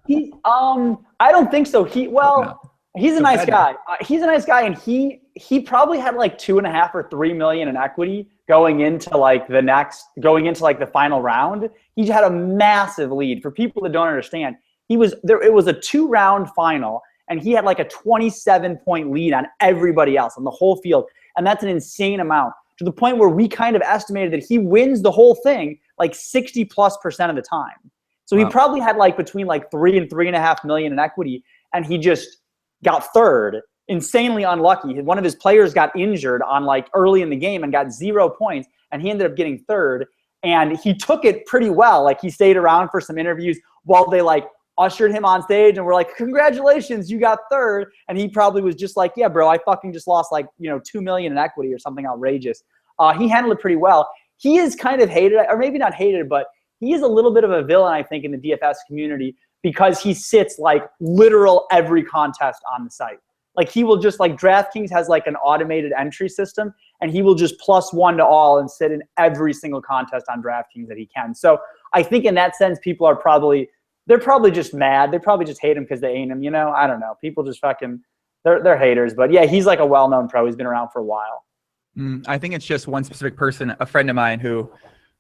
don't think so. He's a nice guy. He's a nice guy, and he probably had like 2.5 or 3 million in equity going into like the final round. He had a massive lead. For people that don't understand, it was a 2-round final, and he had like a 27-point lead on everybody else on the whole field, and that's an insane amount, to the point where we kind of estimated that he wins the whole thing like 60+% of the time. So he probably had like between like 3 and 3.5 million in equity, and he just got third. Insanely unlucky. One of his players got injured on like early in the game and got 0 points, and he ended up getting third. And he took it pretty well. Like he stayed around for some interviews while they like ushered him on stage and were like, "Congratulations, you got third." And he probably was just like, "Yeah, bro, I fucking just lost like, you know, 2 million in equity or something outrageous." He handled it pretty well. He is kind of hated, or maybe not hated, but he is a little bit of a villain, I think, in the DFS community, because he sits like literal every contest on the site. Like he will just like, DraftKings has like an automated entry system, and he will just +1 to all and sit in every single contest on DraftKings that he can. So I think in that sense, people are they're probably just mad. They probably just hate him because they ain't him, you know? I don't know. People just fucking, they're haters. But yeah, he's like a well-known pro. He's been around for a while. I think it's just one specific person, a friend of mine, who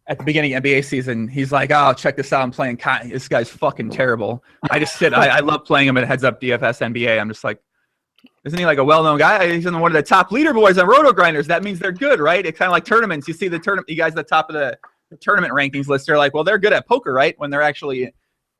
at the beginning of NBA season, he's like, "Oh, check this out. I'm playing. This guy's fucking terrible. I just sit. I love playing him at Heads Up DFS NBA." I'm just like, isn't he like a well-known guy? He's in one of the top leaderboards on Roto Grinders. That means they're good, right? It's kind of like tournaments. You see the tournament, you guys at the top of the tournament rankings list. They're like, well, they're good at poker, right? When they're actually,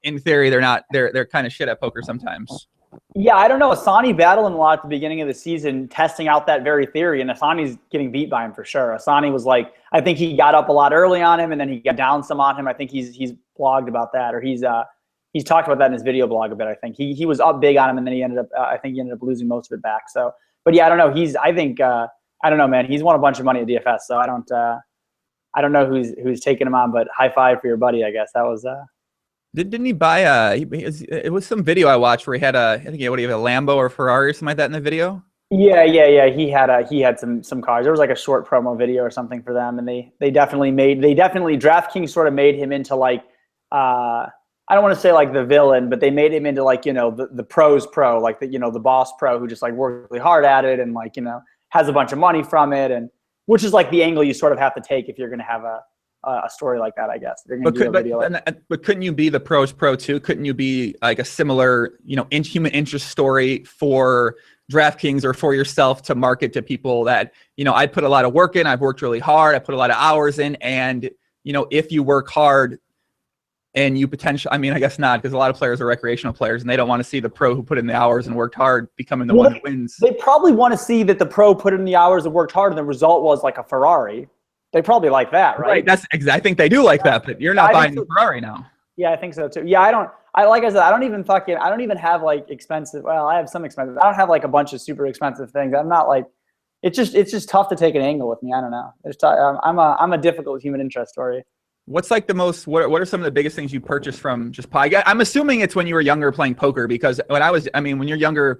in theory, they're not. They're kind of shit at poker sometimes. Yeah, I don't know. Asani battled him a lot at the beginning of the season, testing out that very theory, and Asani's getting beat by him for sure. Asani was like, I think he got up a lot early on him, and then he got down some on him. I think he's blogged about that, or he's talked about that in his video blog a bit. I think he was up big on him, and then he ended up losing most of it back. So, but yeah, I don't know. I don't know, man. He's won a bunch of money at DFS, so I don't know who's taking him on, but high five for your buddy, I guess. That was Didn't he buy it was some video I watched where he had a Lambo or Ferrari or something like that in the video? Yeah. He had some cars. There was like a short promo video or something for them, and they definitely DraftKings sort of made him into like I don't want to say like the villain, but they made him into like, you know, the pros pro, like the, you know, the boss pro who just like worked really hard at it and like, you know, has a bunch of money from it, and which is like the angle you sort of have to take if you're going to have a story like that, I guess. They're going to do a video but couldn't you be the pros pro too? Couldn't you be like a similar, human interest story for DraftKings or for yourself to market to people that, I put a lot of work in, I've worked really hard, I put a lot of hours in, and, if you work hard and you potentially, I guess not, because a lot of players are recreational players and they don't want to see the pro who put in the hours and worked hard becoming the one who wins. They probably want to see that the pro put in the hours and worked hard and the result was like a Ferrari. They probably like that, right? I think they do like that, but you're not buying the Ferrari now. Yeah, I think so too. Yeah, like I said, I don't even have like expensive, well, I have some expensive. I don't have like a bunch of super expensive things. I'm not like, it's just tough to take an angle with me. I don't know. I'm a difficult human interest story. What's like the most, what are some of the biggest things you purchased from just I'm assuming it's when you were younger playing poker, because when you're younger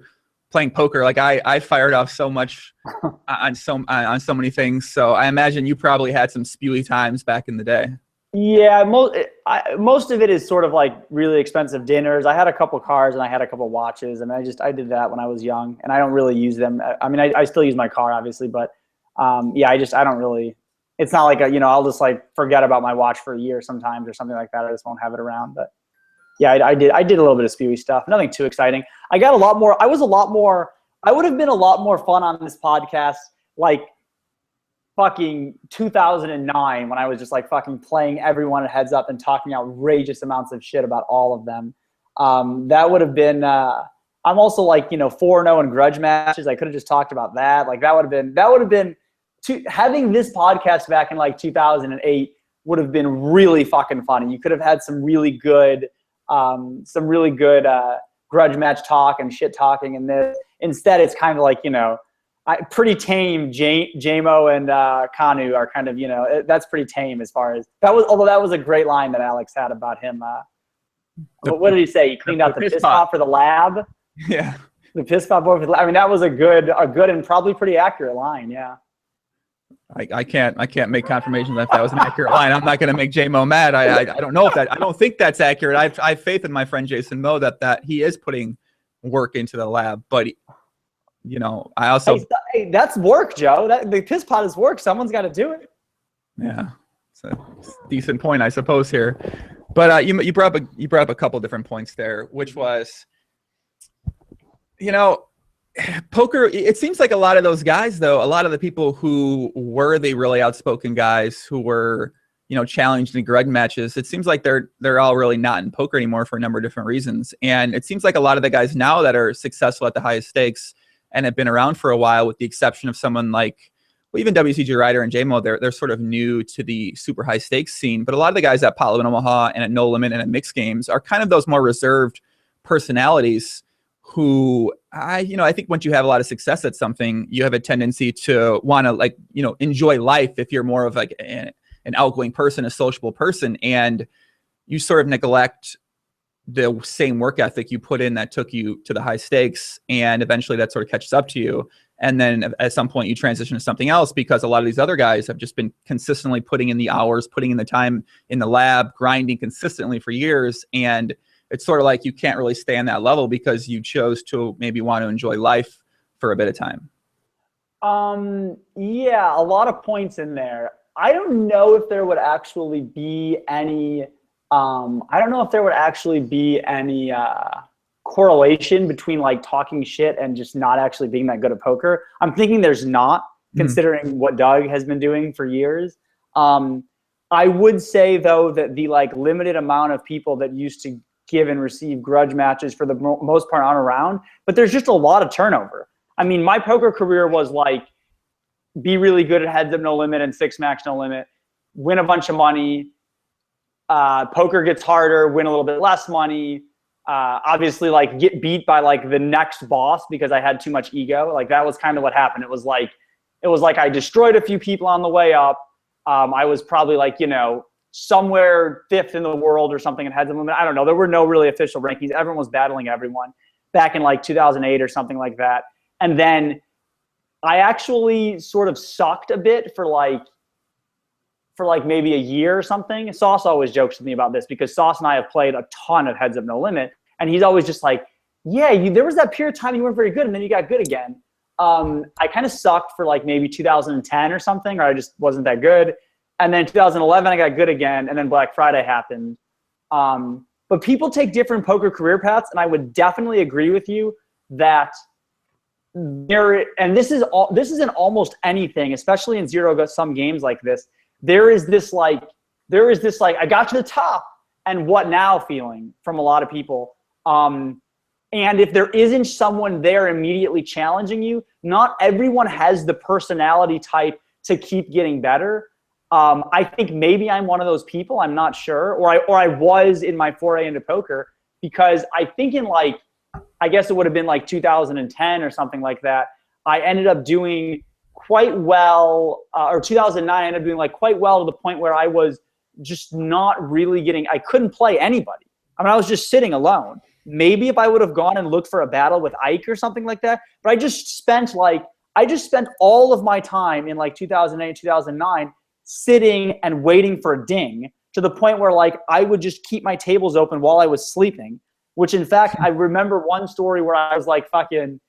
playing poker, like I fired off so much on so many things. So I imagine you probably had some spewy times back in the day. Yeah, most of it is sort of like really expensive dinners. I had a couple cars and I had a couple watches. I did that when I was young, and I don't really use them. I still use my car obviously, but I don't really. It's not like I'll just like forget about my watch for a year sometimes or something like that. I just won't have it around. But yeah, I did a little bit of spewy stuff. Nothing too exciting. I got a lot more. I would have been a lot more fun on this podcast like fucking 2009 when I was just like fucking playing everyone at Heads Up and talking outrageous amounts of shit about all of them. That would have been. I'm also like 4-0 in grudge matches. I could have just talked about that. Like that would have been. Having this podcast back in like 2008 would have been really fucking funny. You could have had some really good grudge match talk and shit talking in this. Instead, it's kind of like, pretty tame. JMO and Kanu are kind of, that's pretty tame as far as that was. Although that was a great line that Alex had about him. What did he say? He cleaned out the piss pot for the lab. Yeah, the piss pot boy for the lab. That was a good and probably pretty accurate line. Yeah. I can't make confirmations that was an accurate line. I'm not going to make JMO mad. I don't know I don't think that's accurate. I have faith in my friend Jason Moe that he is putting work into the lab, but I also that's work, Joe. The piss pot is work. Someone's got to do it. Yeah, it's a decent point, I suppose here. But you brought up a couple different points there, which was poker, it seems like a lot of those guys, though, a lot of the people who were the really outspoken guys who were, challenged in grudge matches, it seems like they're all really not in poker anymore for a number of different reasons. And it seems like a lot of the guys now that are successful at the highest stakes and have been around for a while, with the exception of someone like, well, even WCG Ryder and JMO, they're sort of new to the super high stakes scene. But a lot of the guys at Palo and Omaha and at No Limit and at mixed games are kind of those more reserved personalities who I think once you have a lot of success at something, you have a tendency to want to enjoy life if you're more of like an outgoing person, a sociable person, and you sort of neglect the same work ethic you put in that took you to the high stakes, and eventually that sort of catches up to you. And then at some point you transition to something else because a lot of these other guys have just been consistently putting in the hours, putting in the time in the lab, grinding consistently for years. And it's sort of like you can't really stay on that level because you chose to maybe want to enjoy life for a bit of time. Yeah, a lot of points in there. I don't know if there would actually be any correlation between like talking shit and just not actually being that good at poker. I'm thinking there's not, considering what Doug has been doing for years. I would say though that the like limited amount of people that used to give and receive grudge matches for the most part aren't around, but there's just a lot of turnover. I mean, my poker career was like, be really good at Heads Up No Limit and Six Max No Limit, win a bunch of money. Poker gets harder, win a little bit less money. Obviously, like get beat by like the next boss because I had too much ego. Like that was kind of what happened. It was like I destroyed a few people on the way up. I was probably like, somewhere 5th in the world or something in Heads Up Limit. I don't know. There were no really official rankings. Everyone was battling everyone back in like 2008 or something like that. And then I actually sort of sucked a bit for like maybe a year or something. Sauce always jokes with me about this because Sauce and I have played a ton of Heads Up No Limit. And he's always just like, yeah, there was that period of time you weren't very good and then you got good again. I kind of sucked for like maybe 2010 or something, or I just wasn't that good. And then 2011, I got good again. And then Black Friday happened. But people take different poker career paths. And I would definitely agree with you that and this is in almost anything, especially in zero-sum games like this. There is this like, I got to the top and what now feeling from a lot of people. And if there isn't someone there immediately challenging you, not everyone has the personality type to keep getting better. I think maybe I'm one of those people. I'm not sure. Or I was in my foray into poker, because I think in like, I guess it would have been like 2010 or something like that, I ended up doing quite well, or 2009, I ended up doing like quite well to the point where I was just not really I couldn't play anybody. I mean, I was just sitting alone. Maybe if I would have gone and looked for a battle with Ike or something like that, but I just spent all of my time in like 2008, 2009 sitting and waiting for a ding, to the point where like I would just keep my tables open while I was sleeping, which in fact, I remember one story where I was like fucking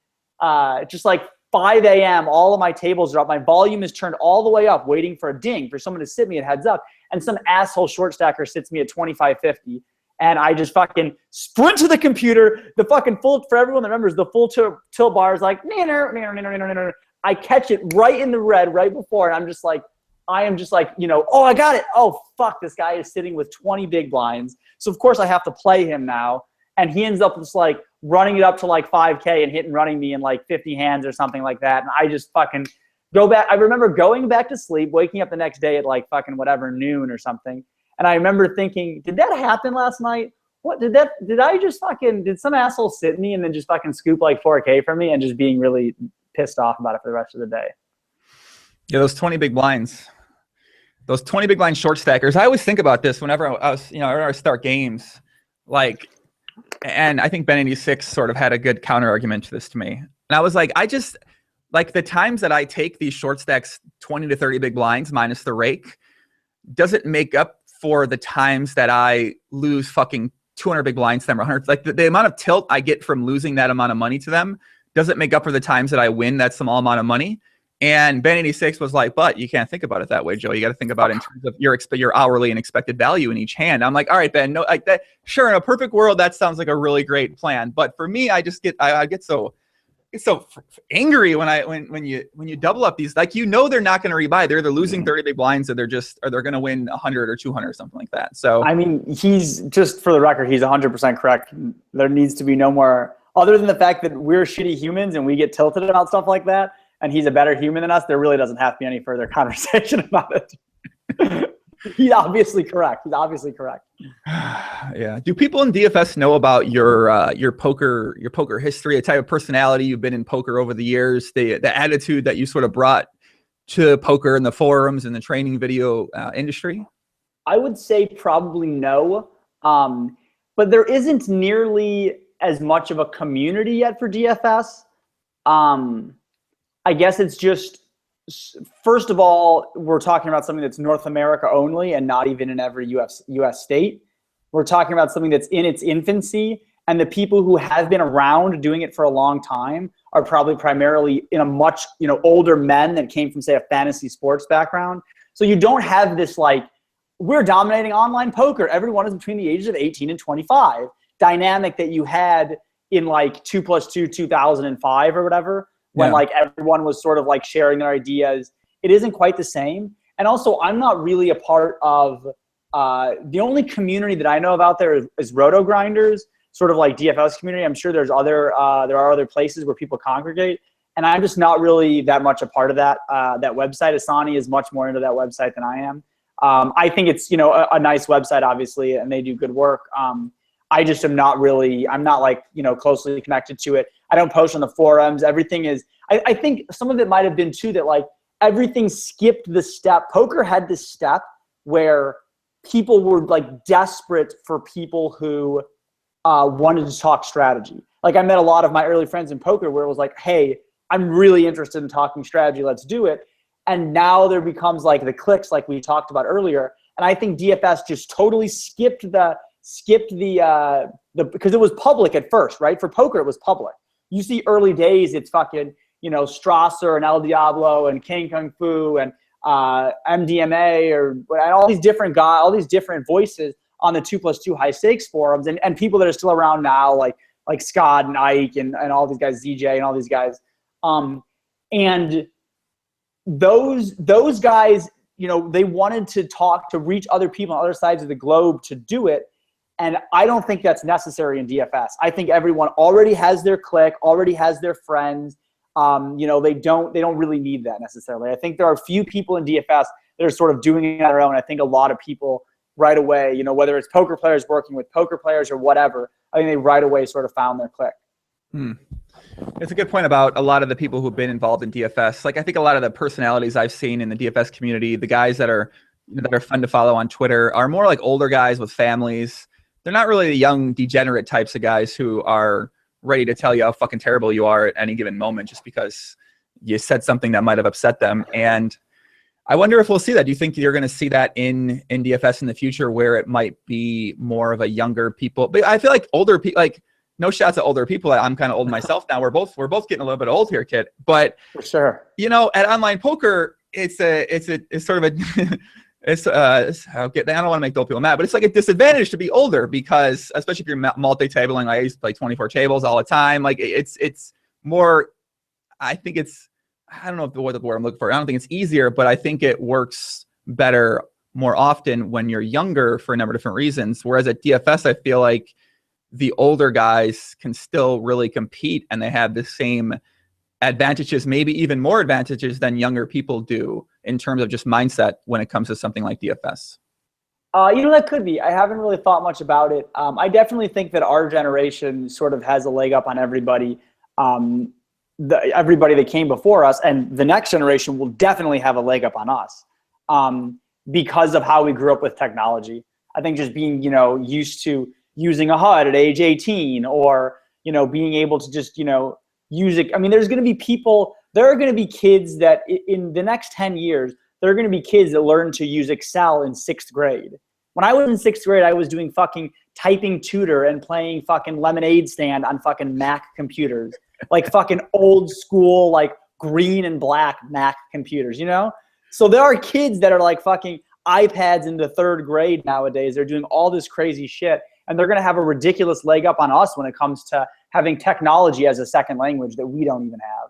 just like 5 a.m. all of my tables are up. My volume is turned all the way up waiting for a ding, for someone to sit me at heads up. And some asshole short stacker sits me at 25.50. And I just fucking sprint to the computer. The fucking full, for everyone that remembers, the full tilt bar is like, I catch it right in the red right before. And I am just like, oh, I got it. Oh, fuck, this guy is sitting with 20 big blinds. So, of course, I have to play him now. And he ends up just like running it up to like 5K and hit and running me in like 50 hands or something like that. And I just fucking go back. I remember going back to sleep, waking up the next day at like fucking whatever, noon or something. And I remember thinking, did that happen last night? What did some asshole sit me and then just fucking scoop like 4K from me, and just being really pissed off about it for the rest of the day? Yeah, those 20 big blinds. Those 20 big blind short stackers. I always think about this whenever whenever I start games. Like, and I think Ben 86 sort of had a good counter argument to this to me. And I was like, I just, like, the times that I take these short stacks 20 to 30 big blinds minus the rake doesn't make up for the times that I lose fucking 200 big blinds to them, or 100. Like, the amount of tilt I get from losing that amount of money to them doesn't make up for the times that I win that small amount of money. And Ben 86 was like, but you can't think about it that way, Joe. You got to think about it in terms of your hourly and expected value in each hand. I'm like, all right, Ben, no, like that. Sure, in a perfect world, that sounds like a really great plan. But for me, I just I get so angry when you double up these, like, they're not going to rebuy. They're either losing 30 big blinds, or they're going to win 100 or 200 or something like that. So I mean, he's, just for the record, he's 100% correct. There needs to be no more, other than the fact that we're shitty humans and we get tilted about stuff like that, and he's a better human than us, there really doesn't have to be any further conversation about it. He's obviously correct. Yeah. Do people in DFS know about your poker history, a type of personality you've been in poker over the years, the attitude that you sort of brought to poker in the forums and the training video industry? I would say probably no. But there isn't nearly as much of a community yet for DFS. I guess it's just, first of all, we're talking about something that's North America only and not even in every US state. We're talking about something that's in its infancy, and the people who have been around doing it for a long time are probably primarily in a much, older men that came from, say, a fantasy sports background. So you don't have this like, we're dominating online poker, everyone is between the ages of 18 and 25 dynamic that you had in like 2+2 2005 or whatever, when like everyone was sort of like sharing their ideas. It isn't quite the same. And also, I'm not really a part of the only community that I know of out there is Roto Grinders, sort of like DFS community. I'm sure there are other places where people congregate, and I'm just not really that much a part of that website. Asani is much more into that website than I am. I think it's a nice website, obviously, and they do good work. I just am not really, I'm not like, closely connected to it. I don't post on the forums. Everything is, I think some of it might have been too that like everything skipped the step. Poker had this step where people were like desperate for people who wanted to talk strategy. Like, I met a lot of my early friends in poker where it was like, hey, I'm really interested in talking strategy. Let's do it. And now there becomes like the clicks like we talked about earlier. And I think DFS just totally skipped the because it was public at first, right? For poker, it was public. You see early days, it's fucking, Strasser and El Diablo and King Kung Fu and MDMA and all these different guys, all these different voices on the 2+2 high stakes forums, and people that are still around now, like Scott and Ike and all these guys, ZJ and all these guys. And those guys, they wanted to reach other people on other sides of the globe to do it. And I don't think that's necessary in DFS. I think everyone already has their clique, already has their friends. They don't really need that necessarily. I think there are a few people in DFS that are sort of doing it on their own. I think a lot of people right away, whether it's poker players working with poker players or whatever, I think they right away sort of found their clique. It's a good point about a lot of the people who've been involved in DFS. Like, I think a lot of the personalities I've seen in the DFS community, the guys that are fun to follow on Twitter, are more like older guys with families. They're not really the young degenerate types of guys who are ready to tell you how fucking terrible you are at any given moment just because you said something that might have upset them. And I wonder if we'll see that. Do you think you're going to see that in DFS in the future, where it might be more of a younger people? But I feel like older people, like, no shots at older people. I'm kind of old myself now. We're both getting a little bit old here, kid. But for sure, at online poker, it's sort of a I don't want to make old people mad, but it's like a disadvantage to be older, because especially if you're multi-tabling. I used to play 24 tables all the time. Like, it's more, I think I don't know if the word I'm looking for. I don't think it's easier, but I think it works better more often when you're younger for a number of different reasons. Whereas at DFS, I feel like the older guys can still really compete, and they have the same advantages, maybe even more advantages than younger people do in terms of just mindset when it comes to something like DFS. That could be. I haven't really thought much about it. I definitely think that our generation sort of has a leg up on everybody. Everybody that came before us, and the next generation will definitely have a leg up on us because of how we grew up with technology. I think just being, used to using a HUD at age 18, or, being able to just, use it. I mean, there are going to be kids that in the next 10 years, there are going to be kids that learn to use Excel in 6th grade. When I was in 6th grade, I was doing fucking typing tutor and playing fucking lemonade stand on fucking Mac computers, like fucking old school, like green and black Mac computers, So there are kids that are like fucking iPads into 3rd grade nowadays. They're doing all this crazy shit, and they're going to have a ridiculous leg up on us when it comes to having technology as a second language that we don't even have.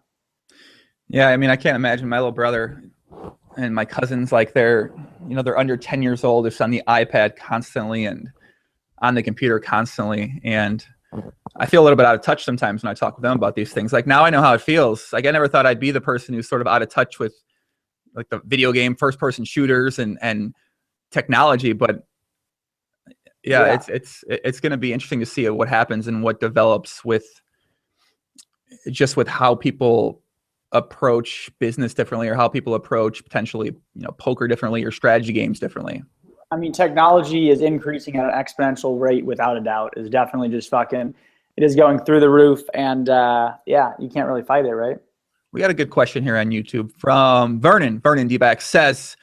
Yeah, I mean, I can't imagine my little brother and my cousins, like, they're under 10 years old. They're on the iPad constantly and on the computer constantly. And I feel a little bit out of touch sometimes when I talk with them about these things. Like, now I know how it feels. Like, I never thought I'd be the person who's sort of out of touch with, like, the video game first-person shooters and technology. But yeah. It's going to be interesting to see what happens and what develops with how people approach business differently, or how people approach potentially, poker differently, or strategy games differently. I mean, technology is increasing at an exponential rate without a doubt. It's definitely just it is going through the roof, and you can't really fight it, right? We got a good question here on YouTube from Vernon. Vernon D-back says,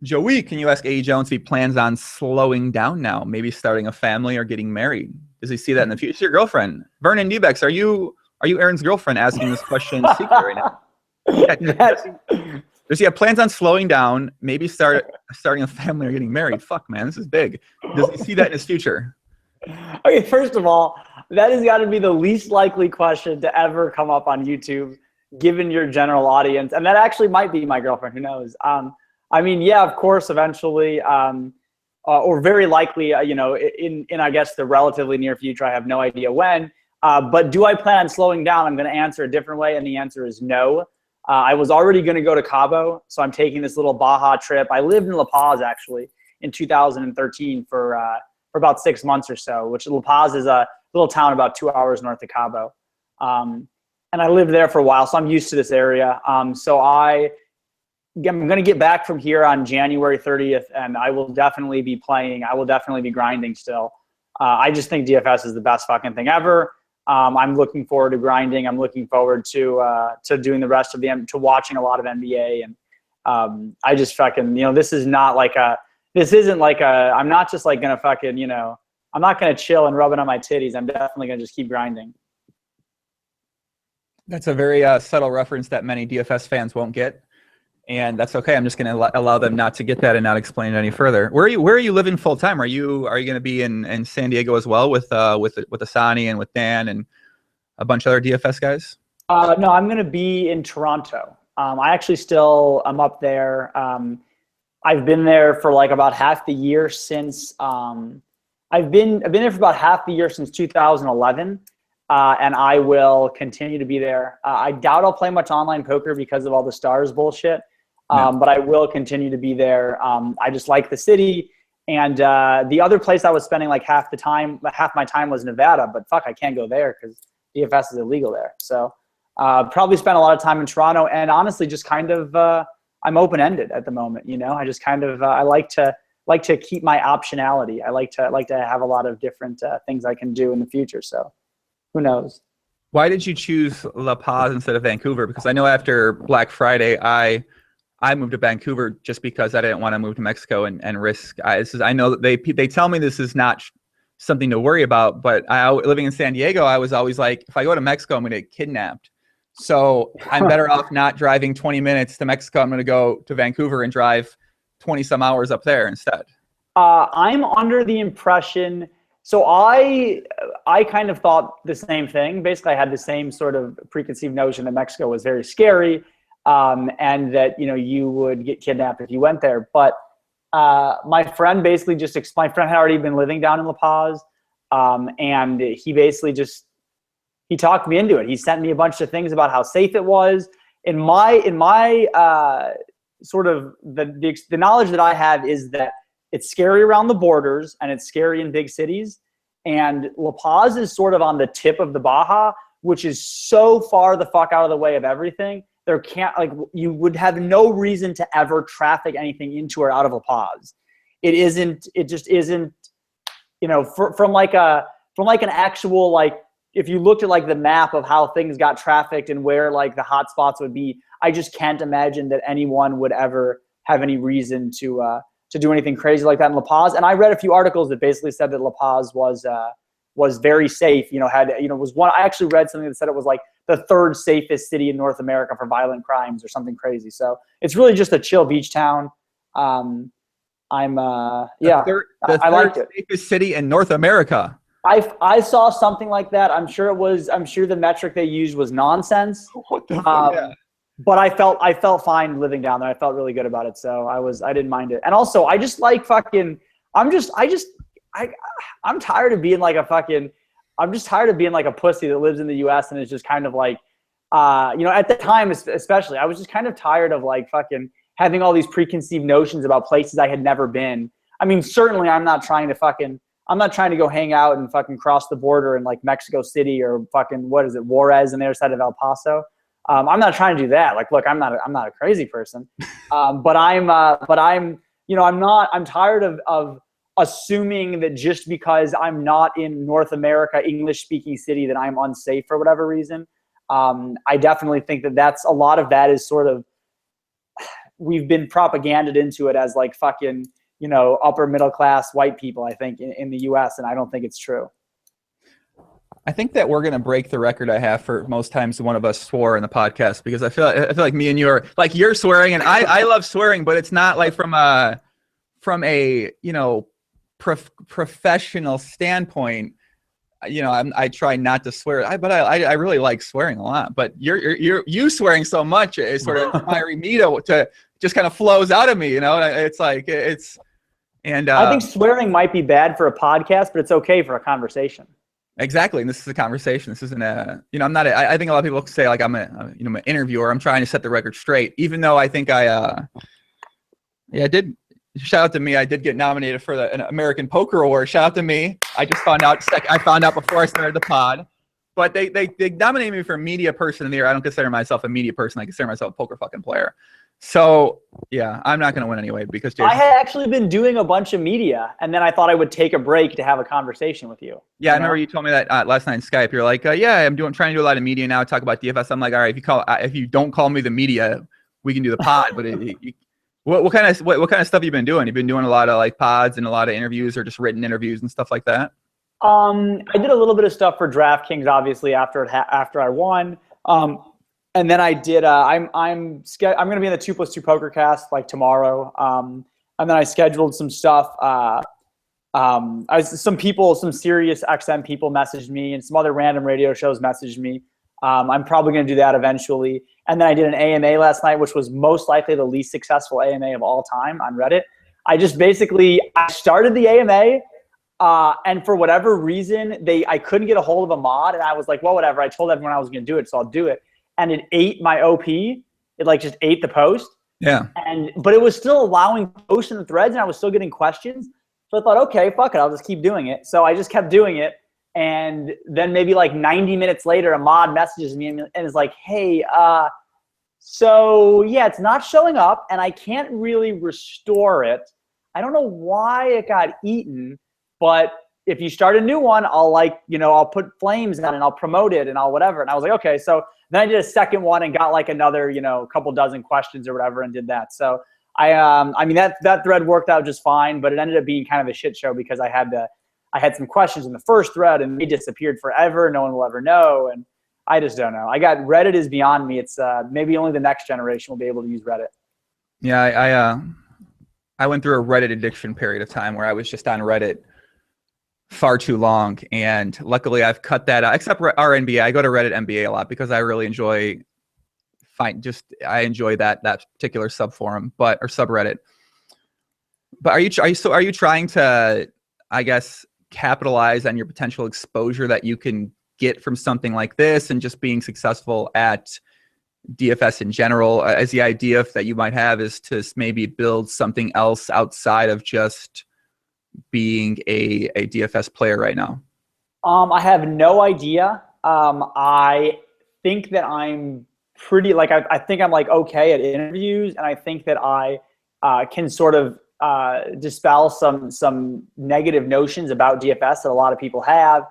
Joey, can you ask AEJones if he plans on slowing down now, maybe starting a family or getting married? Does he see that in the future? Your girlfriend, Vernon D-back, are you Aaron's girlfriend asking this question secret right now? Yeah, does he have plans on slowing down, maybe starting a family or getting married? Fuck, man, this is big. Does he see that in his future? Okay, first of all, that has got to be the least likely question to ever come up on YouTube, given your general audience. And that actually might be my girlfriend, who knows? I mean, yeah, of course, eventually, or very likely, in I guess the relatively near future. I have no idea when. But do I plan on slowing down? I'm going to answer a different way, and the answer is no. I was already going to go to Cabo, so I'm taking this little Baja trip. I lived in La Paz, actually, in 2013 for about 6 months or so, which La Paz is a little town about 2 hours north of Cabo. And I lived there for a while, so I'm used to this area. So I'm going to get back from here on January 30th, and I will definitely be playing. I will definitely be grinding still. I just think DFS is the best fucking thing ever. I'm looking forward to grinding. I'm looking forward to doing the rest of to watching a lot of NBA. And I just fucking, this isn't like I'm not just like going to fucking, I'm not going to chill and rub it on my titties. I'm definitely going to just keep grinding. That's a very subtle reference that many DFS fans won't get. and that's okay. I'm just going to allow them not to get that and not explain it any further. Where are you living full time? Are you going to be in San Diego as well with Asani and with Dan and a bunch of other DFS guys? No, I'm going to be in Toronto. I actually I'm up there. I've been there for like about half the year since I've been there for about half the year since 2011, and I will continue to be there. I doubt I'll play much online poker because of all the stars bullshit, but I will continue to be there. I just like the city, and the other place I was spending like half my time was Nevada, but fuck, I can't go there because DFS is illegal there. So probably spent a lot of time in Toronto, and honestly, just kind of I'm open-ended at the moment. You know, I just kind of I like to keep my optionality. I like to have a lot of different things I can do in the future. So who knows? Why did you choose La Paz instead of Vancouver? Because I know after Black Friday, I moved to Vancouver just because I didn't want to move to Mexico and risk. I know that they tell me this is not something to worry about, but living in San Diego, I was always like, if I go to Mexico, I'm going to get kidnapped. So I'm better off not driving 20 minutes to Mexico. I'm going to go to Vancouver and drive 20 some hours up there instead. I'm under the impression, so I kind of thought the same thing. Basically, I had the same sort of preconceived notion that Mexico was very scary, and that, you know, you would get kidnapped if you went there. But my friend basically just explained, my friend had already been living down in La Paz, and he basically he talked me into it. He sent me a bunch of things about how safe it was. In my sort of the knowledge that I have is that it's scary around the borders and it's scary in big cities. And La Paz is sort of on the tip of the Baja, which is so far the fuck out of the way of everything. You would have no reason to ever traffic anything into or out of La Paz. It just isn't, you know, from like an actual, like, if you looked at like the map of how things got trafficked and where like the hot spots would be, I just can't imagine that anyone would ever have any reason to do anything crazy like that in La Paz. And I read a few articles that basically said that La Paz was very safe. You know, I actually read something that said it was like the third safest city in North America for violent crimes or something crazy. So it's really just a chill beach town. The third safest city in North America. I saw something like that. I'm sure the metric they used was nonsense. What the fuck? Yeah. But I felt fine living down there. I felt really good about it. So I didn't mind it. And also I just like fucking, I'm tired of being like a pussy that lives in the US and is just kind of like, you know, at the time especially, I was just kind of tired of like fucking having all these preconceived notions about places I had never been. I mean, certainly I'm not trying to go hang out and fucking cross the border in like Mexico City or fucking, what is it, Juarez on the other side of El Paso. I'm not trying to do that. Like, look, I'm not a crazy person, but I'm tired of assuming that just because I'm not in North America, English speaking city, that I'm unsafe for whatever reason. I definitely think that's a lot of that is sort of, we've been propaganded into it as like fucking, you know, upper middle class white people, I think, in the US, and I don't think it's true. I think that we're going to break the record I have for most times one of us swore in the podcast, because I feel like me and you are like, you're swearing and I love swearing, but it's not like from a you know, professional standpoint. You know, I try not to swear, but I really like swearing a lot. But you swearing so much is sort of inspiring me to just kind of flows out of me. You know, it's like and I think swearing might be bad for a podcast, but it's okay for a conversation. Exactly, and this is a conversation. This isn't you know, I'm not. I think a lot of people say like I'm I'm an interviewer. I'm trying to set the record straight, even though I think I did. Shout out to me. I did get nominated for an American Poker Award. Shout out to me. I just found out. I found out before I started the pod. But they nominated me for Media Person of the Year. I don't consider myself a media person. I consider myself a poker fucking player. So yeah, I'm not going to win anyway because Jason, I had actually been doing a bunch of media, and then I thought I would take a break to have a conversation with you. Yeah, I remember you told me that last night in Skype. You're like, yeah, trying to do a lot of media now. Talk about DFS. I'm like, all right, if you don't call me the media, we can do the pod. But what kind of stuff you been doing? You've been doing a lot of like pods and a lot of interviews, or just written interviews and stuff like that. I did a little bit of stuff for DraftKings, obviously after I won. And then I did. I'm going to be in the 2+2 Poker Cast like tomorrow. And then I scheduled some stuff. Some Sirius XM people messaged me, and some other random radio shows messaged me. I'm probably going to do that eventually. And then I did an AMA last night, which was most likely the least successful AMA of all time on Reddit. I started the AMA, and for whatever reason, I couldn't get a hold of a mod, and I was like, well, whatever. I told everyone I was going to do it, so I'll do it. And it ate my OP. It like just ate the post. Yeah. But it was still allowing posts in the threads, and I was still getting questions. So I thought, okay, fuck it, I'll just keep doing it. So I just kept doing it. And then maybe like 90 minutes later, a mod messages me and is like, hey, so yeah, it's not showing up and I can't really restore it. I don't know why it got eaten, but if you start a new one, I'll put flames on it and I'll promote it and I'll whatever. And I was like, okay. So then I did a second one and got like another, couple dozen questions or whatever and did that. So that thread worked out just fine, but it ended up being kind of a shit show because I had some questions in the first thread and they disappeared forever. No one will ever know. And I just don't know. Reddit is beyond me. It's maybe only the next generation will be able to use Reddit. Yeah. I went through a Reddit addiction period of time where I was just on Reddit far too long. And luckily I've cut that out, except our NBA. I go to Reddit NBA a lot because I really enjoy that particular subforum, or subreddit. But are you trying to, I guess, capitalize on your potential exposure that you can get from something like this and just being successful at DFS in general, as the idea that you might have is to maybe build something else outside of just being a DFS player right now? I have no idea. I think that I'm pretty, I think I'm okay at interviews, and I think that I can sort of dispel some negative notions about DFS that a lot of people have.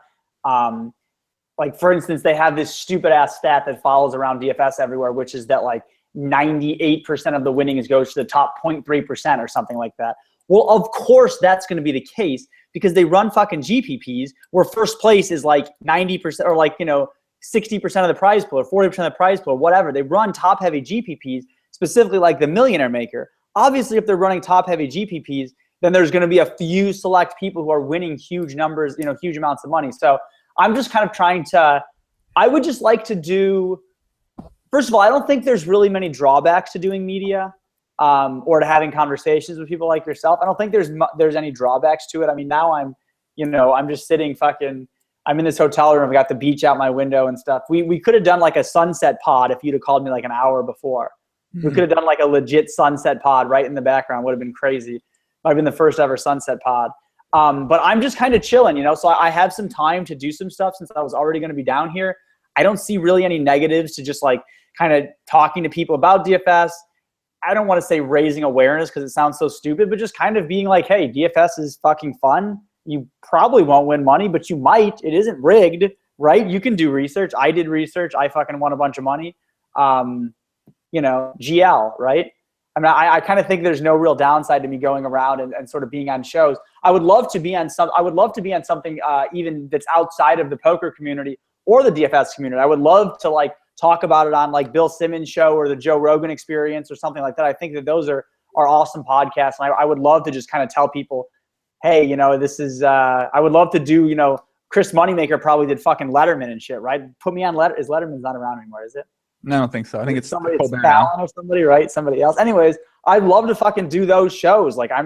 For instance, they have this stupid ass stat that follows around DFS everywhere, which is that 98% of the winnings goes to the top 0.3% or something like that. Well, of course that's going to be the case because they run fucking GPPs where first place is 90% or 60% of the prize pool or 40% of the prize pool or whatever. They run top heavy GPPs, specifically like the Millionaire Maker. Obviously, if they're running top heavy GPPs, then there's going to be a few select people who are winning huge numbers, huge amounts of money. So I'm just kind of I would just like to do, first of all, I don't think there's really many drawbacks to doing media or to having conversations with people like yourself. I don't think there's any drawbacks to it. I mean, now I'm just sitting I'm in this hotel room. I've got the beach out my window and stuff. We could have done a sunset pod if you'd have called me an hour before. We could have done a legit sunset pod right in the background. Would have been crazy. Might have been the first ever sunset pod. But I'm just kind of chilling, so I have some time to do some stuff since I was already going to be down here. I don't see really any negatives to just kind of talking to people about DFS. I don't want to say raising awareness because it sounds so stupid, but just kind of being hey, DFS is fucking fun. You probably won't win money, but you might. It isn't rigged, right? You can do research. I did research. I fucking won a bunch of money. GL, right? I mean, I kind of think there's no real downside to me going around and sort of being on shows. I would love to be on something even that's outside of the poker community or the DFS community. I would love to talk about it on Bill Simmons' show or the Joe Rogan Experience or something like that. I think that those are awesome podcasts. And I would love to just kind of tell people, hey, this is, I would love to do, Chris Moneymaker probably did fucking Letterman and shit, right? Put me on Letterman's not around anymore, is it? No, I don't think so. I think it's somebody, Fallon or somebody, right? Somebody else. Anyways, I'd love to fucking do those shows. I'll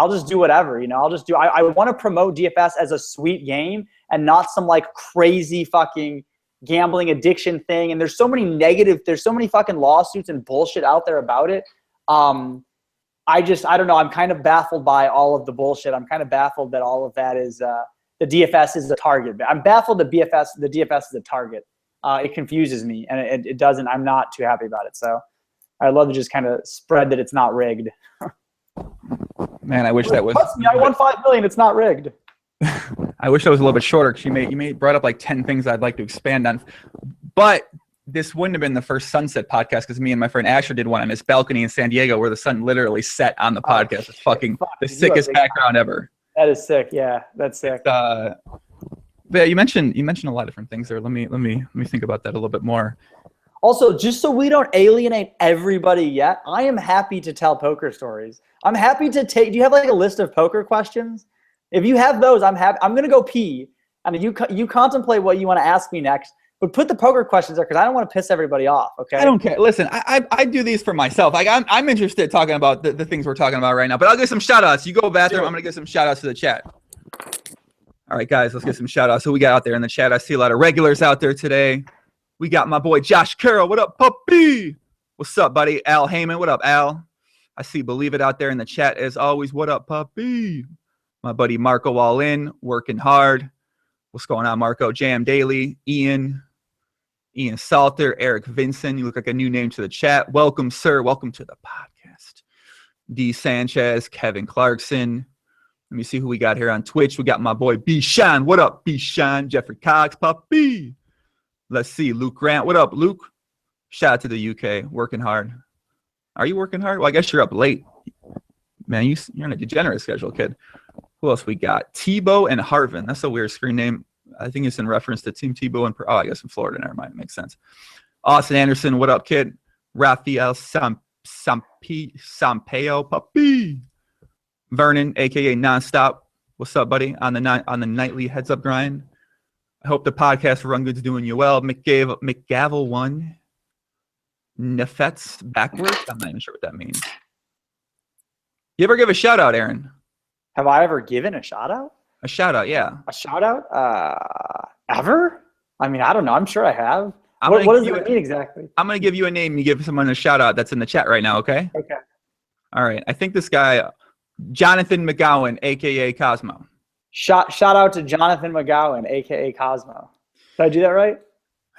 just do whatever, I want to promote DFS as a sweet game and not some crazy fucking gambling addiction thing. And there's so many fucking lawsuits and bullshit out there about it. I don't know. I'm kind of baffled by all of the bullshit. I'm kind of baffled that all of that is, the DFS is a target. I'm baffled that the DFS is a target. It confuses me, and it doesn't. I'm not too happy about it. So I'd love to just kind of spread that it's not rigged. Man, I wish that was. Trust me, I won $5 million. It's not rigged. I wish that was a little bit shorter because you brought up 10 things I'd like to expand on, but this wouldn't have been the first sunset podcast because me and my friend Asher did one on this balcony in San Diego where the sun literally set on the podcast. It's fucking the sickest background ever. That is sick. Yeah, that's sick. But yeah, you mentioned a lot of different things there. Let me think about that a little bit more. Also, just so we don't alienate everybody yet, I am happy to tell poker stories. I'm happy to take. Do you have like a list of poker questions? If you have those, I'm happy. I'm gonna go pee, and you contemplate what you want to ask me next. But put the poker questions there because I don't want to piss everybody off. Okay. I don't care. Listen, I do these for myself. Like I'm interested talking about the things we're talking about right now. But I'll give some shout outs. You go bathroom. I'm gonna give some shout outs to the chat. All right, guys, let's get some shout outs. So we got out there in the chat. I see a lot of regulars out there today. We got my boy Josh Carroll. What up, puppy? What's up, buddy? Al Heyman. What up, Al? I see Believe It out there in the chat as always. What up, puppy? My buddy Marco All In, working hard. What's going on, Marco? Jam Daily, Ian Salter, Eric Vincent. You look like a new name to the chat. Welcome, sir. Welcome to the podcast. D. Sanchez, Kevin Clarkson. Let me see who we got here on Twitch. We got my boy B-Shine. What up, B-Shine? Jeffrey Cox, puppy. Let's see. Luke Grant. What up, Luke? Shout out to the UK. Working hard. Are you working hard? Well, I guess you're up late. Man, you're on a degenerate schedule, kid. Who else we got? Tebow and Harvin. That's a weird screen name. I think it's in reference to Team Tebow and I guess in Florida. Never mind. It makes sense. Austin Anderson. What up, kid? Rafael Sampaio, puppy. Vernon, a.k.a. Nonstop. What's up, buddy? On the nightly heads up grind. I hope the podcast Run Good's doing you well. McGavel 1. Nefets backwards. I'm not even sure what that means. You ever give a shout out, Aaron? Have I ever given a shout out? A shout out, yeah. A shout out? Ever? I mean, I don't know. I'm sure I have. What does it mean exactly? I'm going to give you a name. You give someone a shout out that's in the chat right now, okay? Okay. All right. I think this guy, Jonathan McGowan, a.k.a. Cosmo. Shout out to Jonathan McGowan, a.k.a. Cosmo. Did I do that right?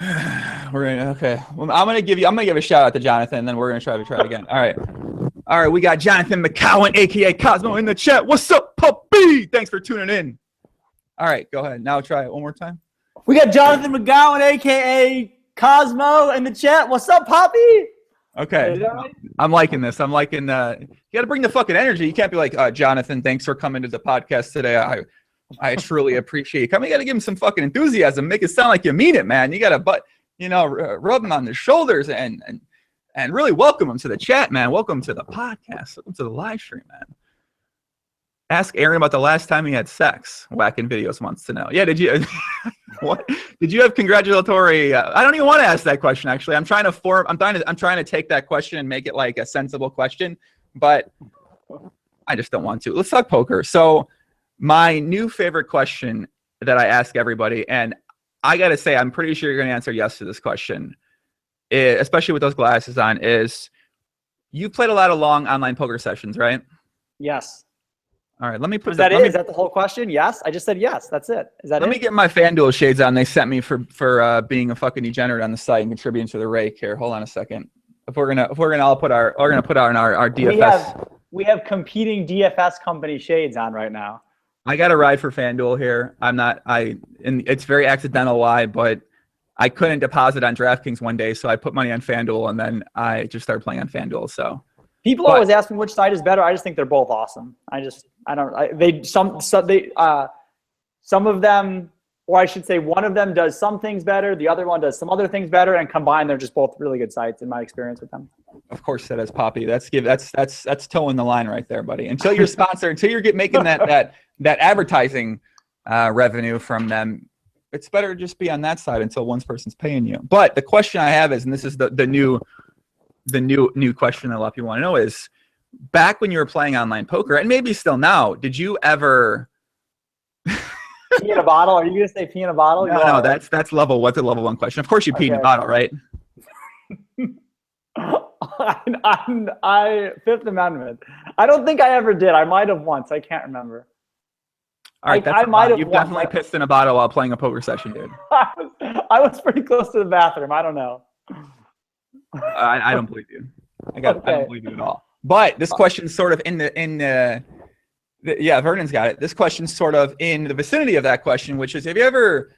Okay. Well, I'm gonna give a shout out to Jonathan, and then we're gonna try it again. All right. We got Jonathan McCowan, aka Cosmo, in the chat. What's up, puppy? Thanks for tuning in. All right, go ahead. Now try it one more time. We got Jonathan McGowan, aka Cosmo, in the chat. What's up, puppy? Okay. Right? I'm liking this. I'm liking. You got to bring the fucking energy. You can't be like, Jonathan, thanks for coming to the podcast today. I truly appreciate you coming. You got to give him some fucking enthusiasm. Make it sound like you mean it, man. You got to, rub him on the shoulders and really welcome him to the chat, man. Welcome to the podcast. Welcome to the live stream, man. Ask Aaron about the last time he had sex. Whacking Videos wants to know. Yeah, did you? What did you have congratulatory? I don't even want to ask that question. Actually, I'm trying to take that question and make it like a sensible question, but I just don't want to. Let's talk poker. So. My new favorite question that I ask everybody, and I got to say, I'm pretty sure you're going to answer yes to this question, especially with those glasses on, is you played a lot of long online poker sessions, right? Yes. All right, let me put Is that the whole question? Yes? I just said yes. That's it. Is that Let me get my FanDuel shades on. They sent me for being a fucking degenerate on the site and contributing to the rake here. Hold on a second. If we're gonna all put our DFS. We have competing DFS company shades on right now. I got a ride for FanDuel here. And it's very accidental why, but I couldn't deposit on DraftKings one day, so I put money on FanDuel, and then I just started playing on FanDuel. So people always ask me which side is better. I just think they're both awesome. Some of them, or I should say one of them does some things better, the other one does some other things better, and combined they're just both really good sites in my experience with them. Of course that is, Poppy. That's towing the line right there, buddy. Until you're sponsored, until you're making that advertising revenue from them, it's better to just be on that side until one person's paying you. But the question I have is, and this is the new question that a lot of people want to know is, back when you were playing online poker, and maybe still now, did you ever pee in a bottle? Are you gonna say pee in a bottle? No, that's level. What's a level 1 question? Of course you pee in a bottle, right? I Fifth Amendment. I don't think I ever did. I might have once. I can't remember. All right, I might have. You've definitely pissed in a bottle while playing a poker session, dude. I was pretty close to the bathroom. I don't know. I don't believe you. I don't believe you at all. But this question's sort of yeah, Vernon's got it. This question's sort of in the vicinity of that question, which is, have you ever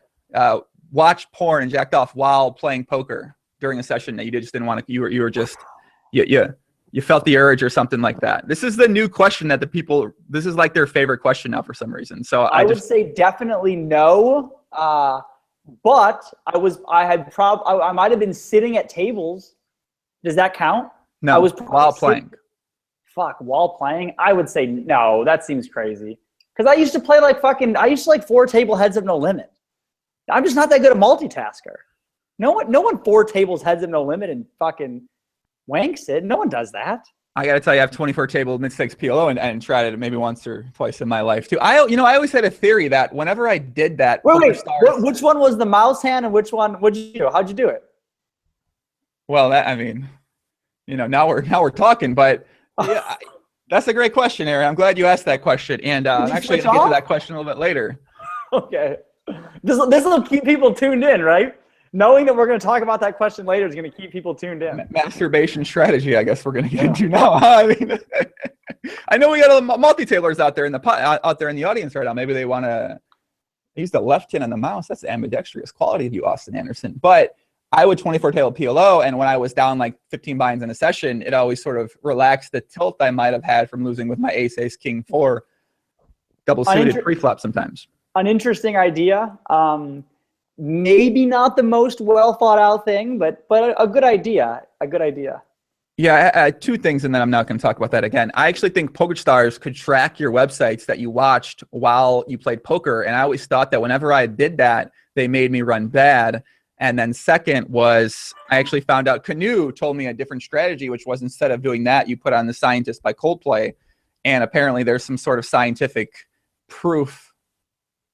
watched porn and jacked off while playing poker during a session that you just didn't want to? You were just you felt the urge or something like that. This is the new question that this is like their favorite question now for some reason. So I would say definitely no. But I might have been sitting at tables. Does that count? No, I was while playing. While playing? I would say no. That seems crazy. Because I used to play I used to 4-table heads up no limit. I'm just not that good a multitasker. No one 4 tables heads up no limit and fucking wanks it. No one does that. I got to tell you, I have 24-table mid-stakes PLO and tried it maybe once or twice in my life too. I always had a theory that whenever I did that, wait, which one was the mouse hand and which one? What'd you do? How'd you do it? Well, now we're talking, but yeah, that's a great question, Aaron. I'm glad you asked that question, and I'm actually going to get to that question a little bit later. Okay, this will keep people tuned in, right? Knowing that we're going to talk about that question later is going to keep people tuned in. Masturbation strategy, I guess we're going to get into now. I mean, I know we got a multi-tailors out there in the audience right now. Maybe they want to use the left hand on the mouse. That's the ambidextrous quality of you, Austin Anderson. But I would 24-table PLO, and when I was down like 15 buy-ins in a session, it always sort of relaxed the tilt I might have had from losing with my ace, king, 4 double suited pre-flop sometimes. An interesting idea. Maybe not the most well thought out thing, but a good idea. A good idea. Yeah, 2 things, and then I'm not going to talk about that again. I actually think PokerStars could track your websites that you watched while you played poker, and I always thought that whenever I did that, they made me run bad. And then second was I actually found out Canoe told me a different strategy, which was instead of doing that, you put on The Scientist by Coldplay, and apparently there's some sort of scientific proof.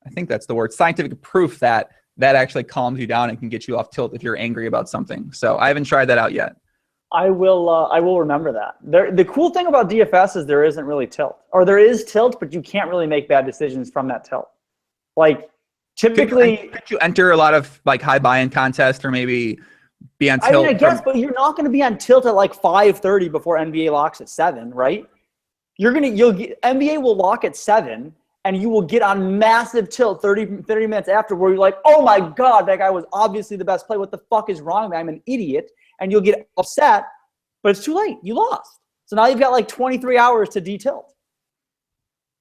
I think that's the word, scientific proof that actually calms you down and can get you off tilt if you're angry about something. So I haven't tried that out yet. I will remember that. The cool thing about DFS is there isn't really tilt. Or there is tilt, but you can't really make bad decisions from that tilt. Like typically could you enter a lot of like high buy-in contests or maybe be on tilt? I guess, but you're not going to be on tilt at like 5:30 before NBA locks at 7, right? NBA will lock at 7. And you will get on massive tilt 30 minutes after where you're like, oh my God, that guy was obviously the best play. What the fuck is wrong with me? I'm an idiot. And you'll get upset, but it's too late. You lost. So now you've got like 23 hours to de-tilt.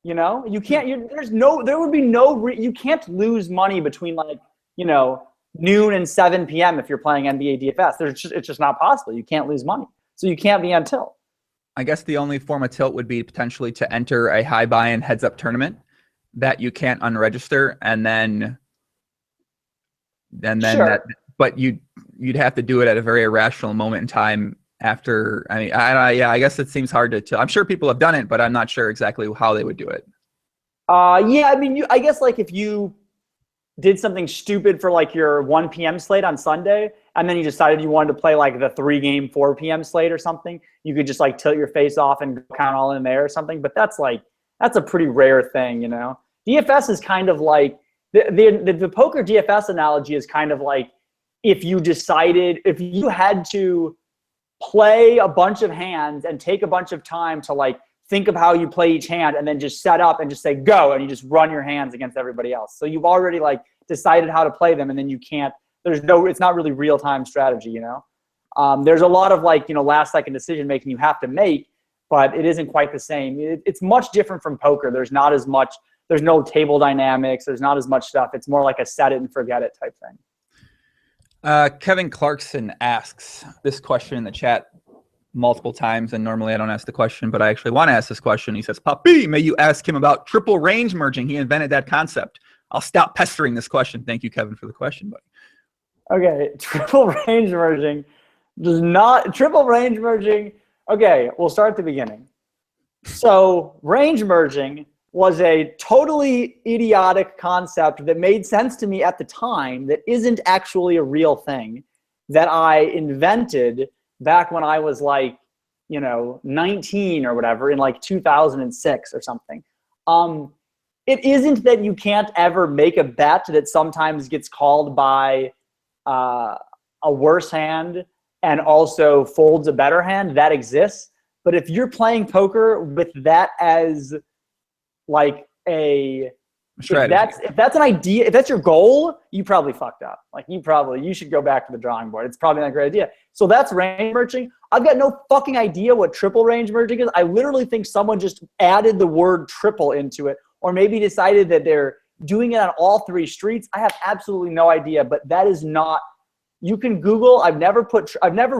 You know, you can't, you can't lose money between noon and 7 p.m. if you're playing NBA DFS. It's just not possible. You can't lose money. So you can't be on tilt. I guess the only form of tilt would be potentially to enter a high buy-in heads-up tournament that you can't unregister, and then sure. But you'd have to do it at a very irrational moment in time after. I guess it seems hard to. I'm sure people have done it, but I'm not sure exactly how they would do it. I guess like if you did something stupid for like your 1 p.m. slate on Sunday, and then you decided you wanted to play like the 3-game 4 p.m. slate or something, you could just like tilt your face off and count all in there or something. But that's a pretty rare thing, you know. DFS is kind of like the poker DFS analogy is kind of like if you had to play a bunch of hands and take a bunch of time to like think of how you play each hand and then just set up and just say go, and you just run your hands against everybody else. So you've already like decided how to play them, and then you can't. It's not really real-time strategy, you know. There's a lot of like, last-second decision making you have to make, but it isn't quite the same. It's much different from poker. There's no table dynamics. There's not as much stuff. It's more like a set it and forget it type thing. Kevin Clarkson asks this question in the chat multiple times, and normally I don't ask the question, but I actually want to ask this question. He says, Papi, may you ask him about triple range merging? He invented that concept. I'll stop pestering this question. Thank you, Kevin, for the question, buddy. Okay, triple range merging. Okay, we'll start at the beginning. So range merging was a totally idiotic concept that made sense to me at the time that isn't actually a real thing that I invented back when I was like, 19 or whatever in like 2006 or something. It isn't that you can't ever make a bet that sometimes gets called by a worse hand and also folds a better hand. That exists. But if you're playing poker with that as like a strategy, if that's an idea, if that's your goal, you probably fucked up. Like you should go back to the drawing board. It's probably not a great idea. So that's range merging. I've got no fucking idea what triple range merging is. I literally think someone just added the word triple into it, or maybe decided that doing it on all 3 streets, I have absolutely no idea, but that is not, you can Google, I've never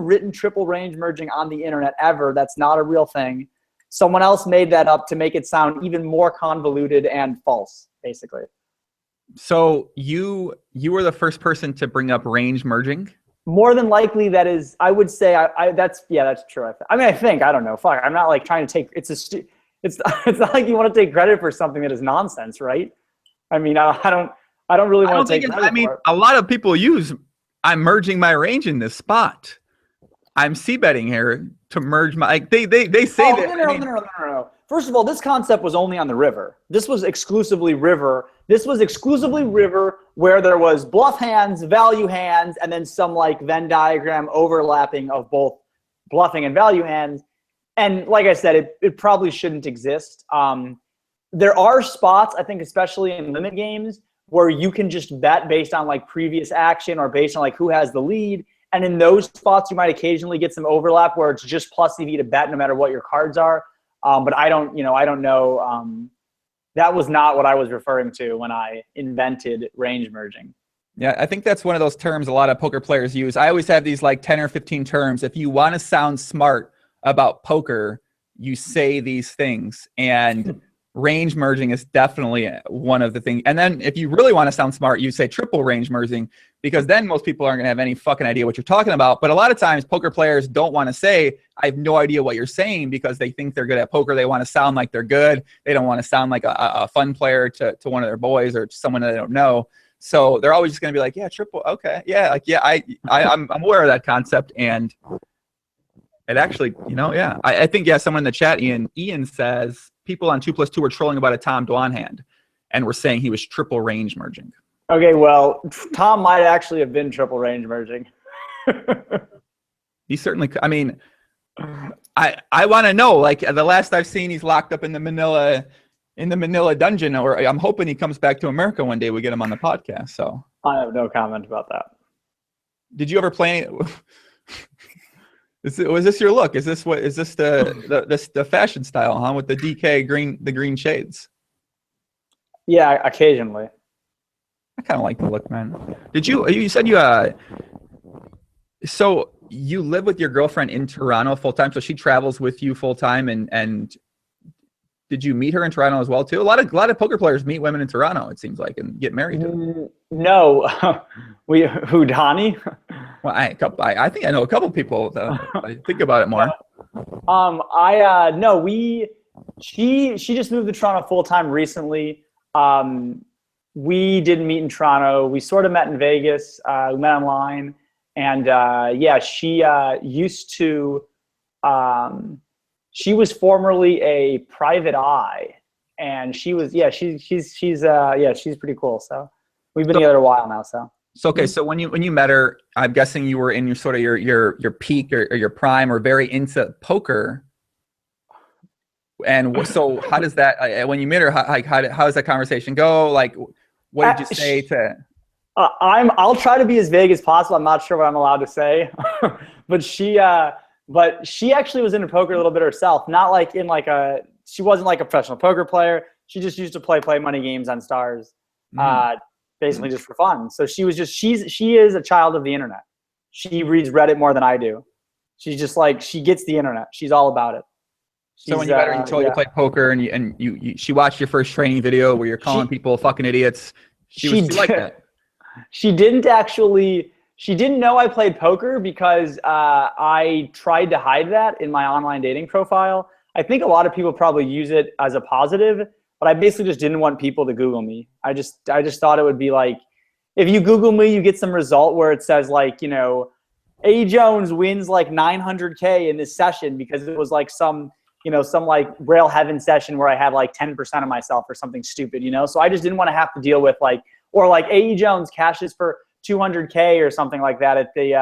written triple range merging on the internet ever. That's not a real thing. Someone else made that up to make it sound even more convoluted and false, basically. So you were the first person to bring up range merging? More than likely, that is, I would say, that's true. I think, I don't know. Fuck, I'm not like trying to take, it's not like you want to take credit for something that is nonsense, right? I mean, I don't really want to take credit for it. A lot of people use, I'm merging my range in this spot. I'm c-betting here to merge my, like, they say that. No. First of all, this concept was only on the river. This was exclusively river. Where there was bluff hands, value hands, and then some like Venn diagram overlapping of both bluffing and value hands. And like I said, it probably shouldn't exist. There are spots, I think, especially in limit games, where you can just bet based on like previous action or based on like who has the lead. And in those spots, you might occasionally get some overlap where it's just plus EV to bet no matter what your cards are. But I don't know. That was not what I was referring to when I invented range merging. Yeah, I think that's one of those terms a lot of poker players use. I always have these like 10 or 15 terms. If you want to sound smart about poker, you say these things. And range merging is definitely one of the things. And then if you really want to sound smart, you say triple range merging, because then most people aren't going to have any fucking idea what you're talking about. But a lot of times poker players don't want to say, I have no idea what you're saying, because they think they're good at poker. They want to sound like they're good. They don't want to sound like a fun player to one of their boys or someone that they don't know. So they're always just going to be like, yeah, triple. Okay. Yeah. Like, yeah, I'm aware of that concept. And it actually, yeah, I think, yeah, someone in the chat, Ian says, people on 2+2 were trolling about a Tom Dwan hand and were saying he was triple range merging. Okay, well, Tom might actually have been triple range merging. He certainly, I mean, I want to know, like, the last I've seen, he's locked up in the Manila dungeon, or I'm hoping he comes back to America one day. We get him on the podcast. So I have no comment about that. Did you ever play any, was this your look? Is this the fashion style, huh? With the DK green shades. Yeah, occasionally. I kind of like the look, man. You said so you live with your girlfriend in Toronto full time, so she travels with you full time, and did you meet her in Toronto as well too? A lot of poker players meet women in Toronto, it seems like, and get married to them. No, Donnie? Well, I think I know a couple people. I think about it more. She just moved to Toronto full time recently. We didn't meet in Toronto. We sort of met in Vegas. We met online, and she used to. She was formerly a private eye, and she was she's pretty cool. So we've been together a while now. So okay, so when you met her, I'm guessing you were in your sort of your peak or your prime, or very into poker. And so how does that, when you met her, how does that conversation go? Like, what did you say to? I'll try to be as vague as possible. I'm not sure what I'm allowed to say, but she actually was into poker a little bit herself. Not like she wasn't like a professional poker player. She just used to play money games on Stars, basically just for fun. So she is a child of the internet. She reads Reddit more than I do. She's just like, she gets the internet. She's all about it. So when you met her, you told her you played poker, and she watched your first training video where you're calling people fucking idiots. She liked that. She didn't know I played poker because I tried to hide that in my online dating profile. I think a lot of people probably use it as a positive, but I basically just didn't want people to Google me. I just thought it would be like, if you Google me, you get some result where it says like, AEJones wins like 900K in this session because it was like some like rail heaven session where I had like 10% of myself or something stupid, So I just didn't want to have to deal with or AEJones cashes for 200K or something like that at the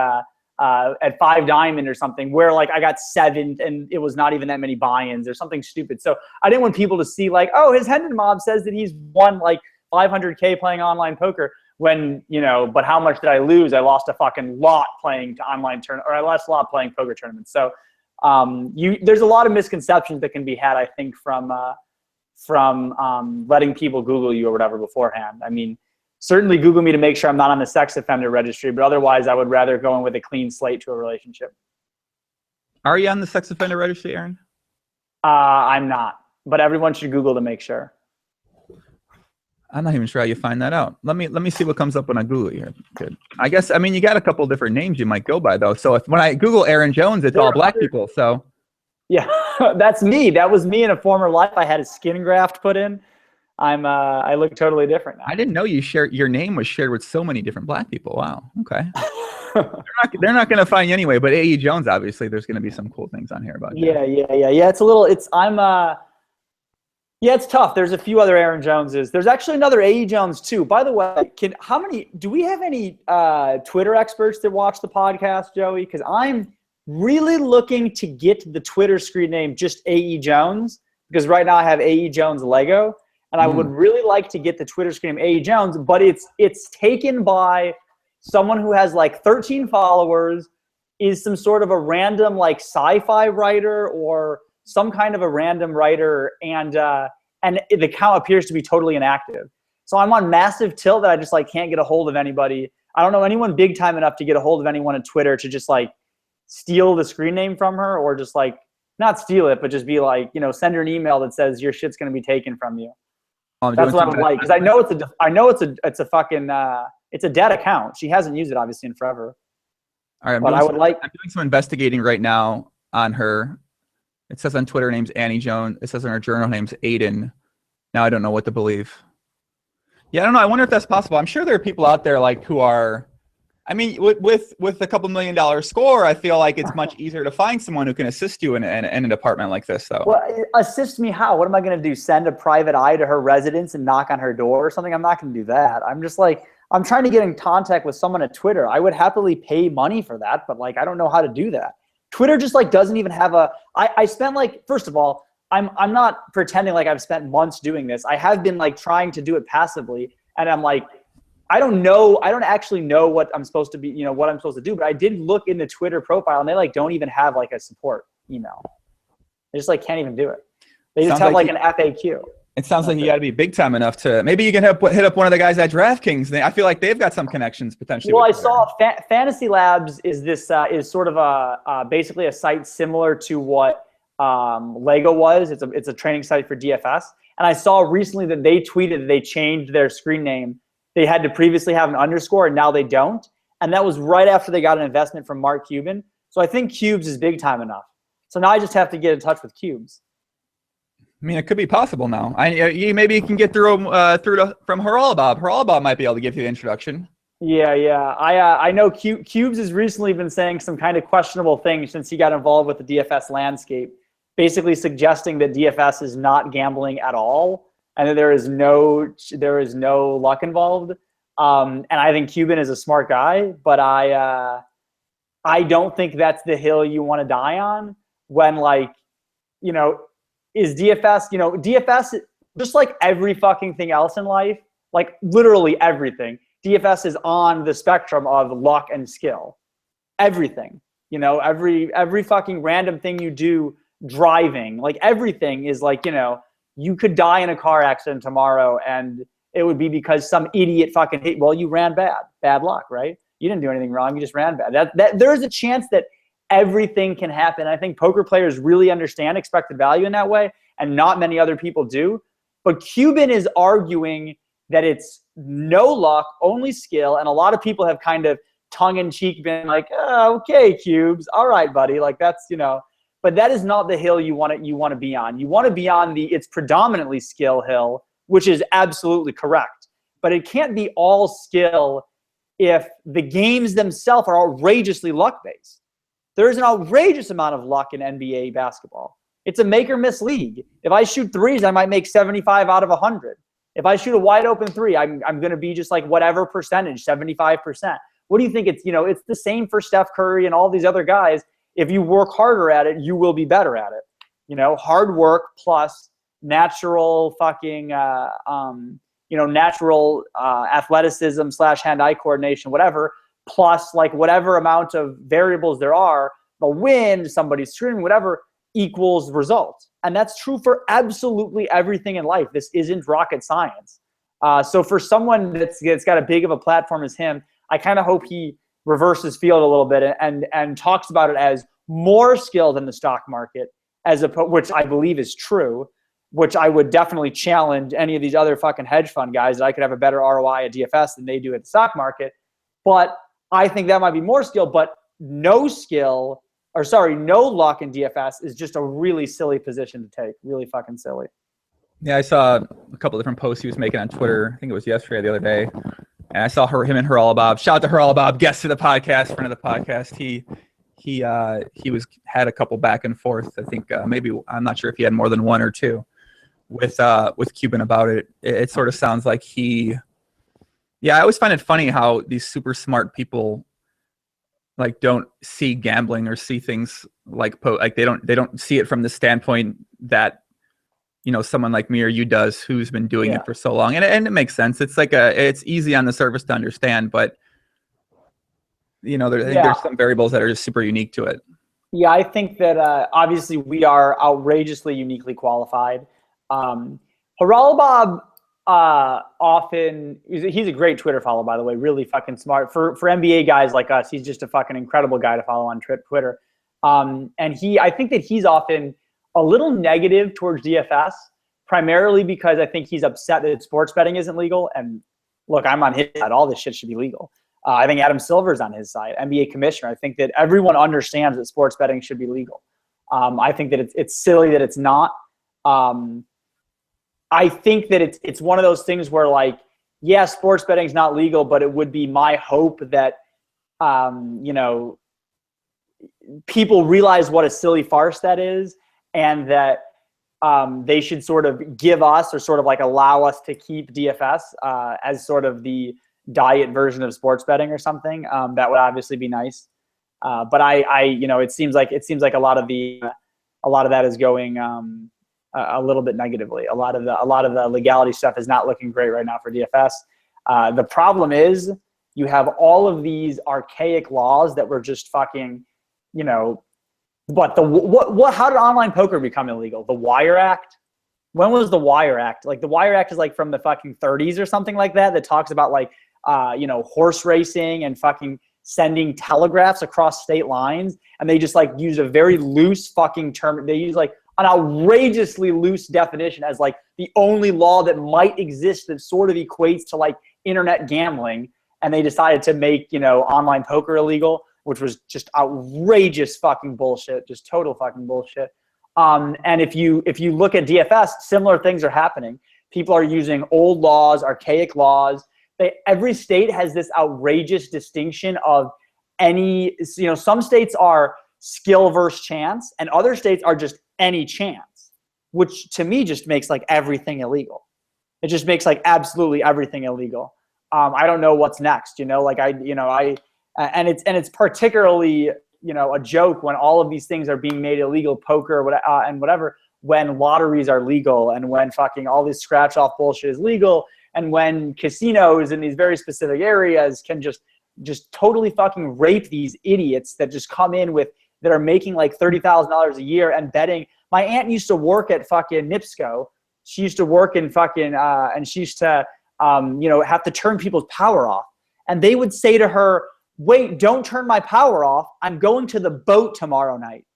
at 5 Diamond or something, where like I got 7 and it was not even that many buy-ins or something stupid. So I didn't want people to see like, oh, his Hendon mob says that he's won like 500K playing online poker, when but how much did I lose? I lost a fucking lot playing to online or I lost a lot playing poker tournaments. So there's a lot of misconceptions that can be had, I think, from from letting people Google you or whatever beforehand. I mean, certainly Google me to make sure I'm not on the sex offender registry, but otherwise I would rather go in with a clean slate to a relationship. Are you on the sex offender registry, Aaron? I'm not, but everyone should Google to make sure. I'm not even sure how you find that out. Let me see what comes up when I Google you. Good. I guess, I mean, you got a couple different names you might go by though. So when I Google AEJones, it's all black people. So yeah, that's me. That was me in a former life. I had a skin graft put in. I look totally different now. I didn't know your name was shared with so many different black people. Wow. Okay. they're not going to find you anyway, but AEJones, obviously there's going to be some cool things on here about you. Yeah, it's tough. There's a few other Aaron Joneses. There's actually another AEJones too. By the way, do we have any Twitter experts that watch the podcast, Joey? Because I'm really looking to get the Twitter screen name just AEJones, because right now I have AEJones Lego, and I would really like to get the Twitter screen name AEJones, but it's taken by someone who has like 13 followers, is some sort of a random like sci-fi writer or some kind of a random writer, and the account appears to be totally inactive. So I'm on massive tilt that I just like can't get a hold of anybody. I don't know anyone big time enough to get a hold of anyone on Twitter to just like steal the screen name from her, or just like not steal it, but just be like, send her an email that says your shit's gonna be taken from you. That's what I would like, because I know it's a fucking it's a dead account. She hasn't used it obviously in forever. All right, I'm doing some investigating right now on her. It says on Twitter name's AEJones. It says on her journal name's Aiden. Now I don't know what to believe. Yeah, I don't know. I wonder if that's possible. I'm sure there are people out there like who are, I mean, with a couple $1 million score, I feel like it's much easier to find someone who can assist you in an department like this, though. Well, assist me how? What am I going to do? Send a private eye to her residence and knock on her door or something? I'm not going to do that. I'm just like, I'm trying to get in contact with someone at Twitter. I would happily pay money for that, but like, I don't know how to do that. Twitter just like doesn't even have I spent like, first of all, I'm not pretending like I've spent months doing this. I have been like trying to do it passively, and I'm like, I don't actually know what I'm supposed to be, what I'm supposed to do, but I did look in the Twitter profile and they like don't even have like a support email. They just like can't even do it. They just have like an FAQ. It sounds like you got to be big time enough to, maybe you can hit up one of the guys at DraftKings. I feel like they've got some connections potentially. Well, I saw Fantasy Labs is sort of basically a site similar to what Lego was. It's a training site for DFS. And I saw recently that they tweeted that they changed their screen name. They had to previously have an underscore and now they don't. And that was right after they got an investment from Mark Cuban. So I think Cubes is big time enough. So now I just have to get in touch with Cubes. I mean, it could be possible now. Maybe you can get through from Haralabob. Haralabob might be able to give you the introduction. Yeah. I know Cubes has recently been saying some kind of questionable things since he got involved with the DFS landscape, basically suggesting that DFS is not gambling at all and that there is no luck involved. And I think Cuban is a smart guy, but I don't think that's the hill you want to die on when is DFS, DFS, just like every fucking thing else in life, like literally everything, DFS is on the spectrum of luck and skill. Everything, every fucking random thing you do, driving, like everything is like, you could die in a car accident tomorrow and it would be because some idiot fucking hit. Well, you ran bad luck, right? You didn't do anything wrong. You just ran bad. That there's a chance that everything can happen. I think poker players really understand expected value in that way, and not many other people do. But Cuban is arguing that it's no luck, only skill, and a lot of people have kind of tongue-in-cheek been like, oh, okay, Cubes, all right, buddy, like that's, but that is not the hill you want to be on. You want to be on it's predominantly skill hill, which is absolutely correct. But it can't be all skill if the games themselves are outrageously luck-based. There's an outrageous amount of luck in NBA basketball. It's a make or miss league. If I shoot threes, I might make 75 out of 100. If I shoot a wide open three, I'm going to be just like whatever percentage, 75%. What do you think? It's the same for Steph Curry and all these other guys. If you work harder at it, you will be better at it. Hard work plus natural fucking, natural athleticism / hand-eye coordination, whatever, plus like whatever amount of variables there are, the wind, somebody's screaming, whatever, equals results. And that's true for absolutely everything in life. This isn't rocket science. So for someone that's got a big of a platform as him, I kind of hope he reverses field a little bit and talks about it as more skill than the stock market, which I believe is true, which I would definitely challenge any of these other fucking hedge fund guys that I could have a better ROI at DFS than they do at the stock market. But I think that might be more skill, but no luck in DFS is just a really silly position to take. Really fucking silly. Yeah, I saw a couple different posts he was making on Twitter. I think it was yesterday or the other day. And I saw him and Haralabob. Shout out to Haralabob, guest of the podcast, friend of the podcast. He had a couple back and forth. I think maybe, I'm not sure if he had more than one or two with Cuban about it. It sort of sounds like I always find it funny how these super smart people like don't see gambling or see things like they don't see it from the standpoint that, you know, someone like me or you does, who's been doing it for so long. And it makes sense. It's like it's easy on the surface to understand, but you know, I think there's some variables that are just super unique to it. Yeah, I think that obviously we are outrageously uniquely qualified. Haralabob he's a great Twitter follow, by the way, really fucking smart. For NBA guys like us, he's just a fucking incredible guy to follow on Twitter. And I think that he's often a little negative towards DFS, primarily because I think he's upset that sports betting isn't legal. And look, I'm on his side. All this shit should be legal. I think Adam Silver's on his side, NBA commissioner. I think that everyone understands that sports betting should be legal. I think that it's silly that it's not. I think that it's one of those things where, like, yeah, sports betting is not legal, but it would be my hope that, you know, people realize what a silly farce that is, and that they should sort of give us, or sort of like allow us to keep DFS as sort of the diet version of sports betting or something. That would obviously be nice. But I you know, it seems like a lot of that is going a little bit negatively. A lot of the legality stuff is not looking great right now for DFS. The problem is you have all of these archaic laws that were just fucking, you know, but how did online poker become illegal? The Wire Act? When was the Wire Act? Like, the Wire Act is like from the fucking 30s or something like that talks about like, you know, horse racing and fucking sending telegraphs across state lines. And they just like use a very loose fucking term. They use like an outrageously loose definition as like the only law that might exist that sort of equates to like internet gambling. And they decided to make, you know, online poker illegal, which was just outrageous fucking bullshit, just total fucking bullshit. And if you look at DFS, similar things are happening. People are using old laws, archaic laws. Every state has this outrageous distinction of any, you know, some states are skill versus chance, and other states are just any chance, which to me just makes like everything illegal. It just makes like absolutely everything illegal. I don't know what's next, you know, like and it's particularly, you know, a joke when all of these things are being made illegal, poker and whatever, when lotteries are legal, and when fucking all this scratch off bullshit is legal, and when casinos in these very specific areas can just totally fucking rape these idiots that just come in that are making like $30,000 a year and betting. My aunt used to work at fucking NIPSCO. She used to work in fucking, and she used to, you know, have to turn people's power off. And they would say to her, wait, don't turn my power off. I'm going to the boat tomorrow night.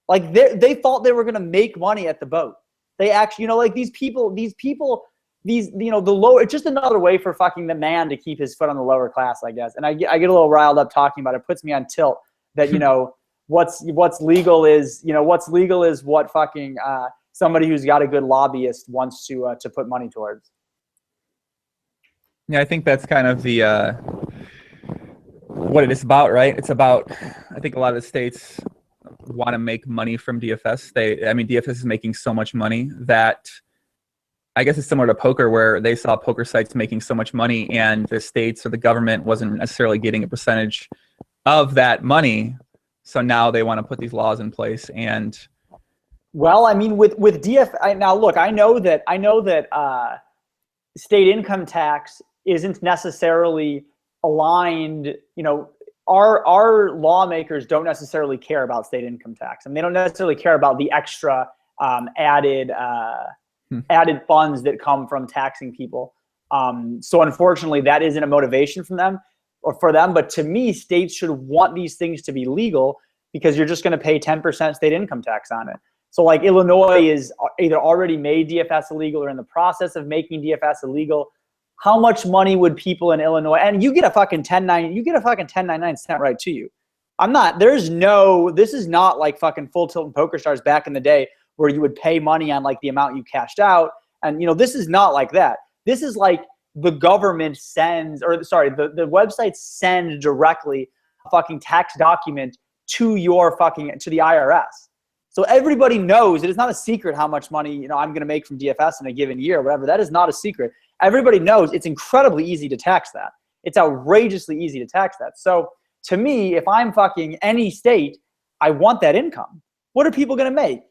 Like they thought they were going to make money at the boat. They actually, you know, like these people, you know, the lower, it's just another way for fucking the man to keep his foot on the lower class, I guess. And I get a little riled up talking about it. It puts me on tilt that, you know, what's legal is, you know, what's legal is what fucking somebody who's got a good lobbyist wants to put money towards. Yeah, I think that's kind of the what it is about, right? It's about, I think a lot of the states want to make money from DFS. DFS is making so much money that I guess it's similar to poker, where they saw poker sites making so much money and the states or the government wasn't necessarily getting a percentage of that money. So now they want to put these laws in place. And well, I mean, with DFS, now look, I know that state income tax isn't necessarily aligned, you know, our lawmakers don't necessarily care about state income tax, and they don't necessarily care about the extra added funds that come from taxing people. So unfortunately, that isn't a motivation for them. But to me, states should want these things to be legal because you're just going to pay 10% state income tax on it. So like Illinois is either already made DFS illegal or in the process of making DFS illegal. How much money would people in Illinois, and you get a fucking 1099 sent right to you. This is not like fucking Full Tilt and Poker Stars back in the day where you would pay money on like the amount you cashed out. And this is not like that. This is like the government the websites send directly a fucking tax document to the IRS. So everybody knows it is not a secret how much money, I'm going to make from DFS in a given year or whatever. That is not a secret. Everybody knows it's incredibly easy to tax that. It's outrageously easy to tax that. So to me, if I'm fucking any state, I want that income. What are people going to make?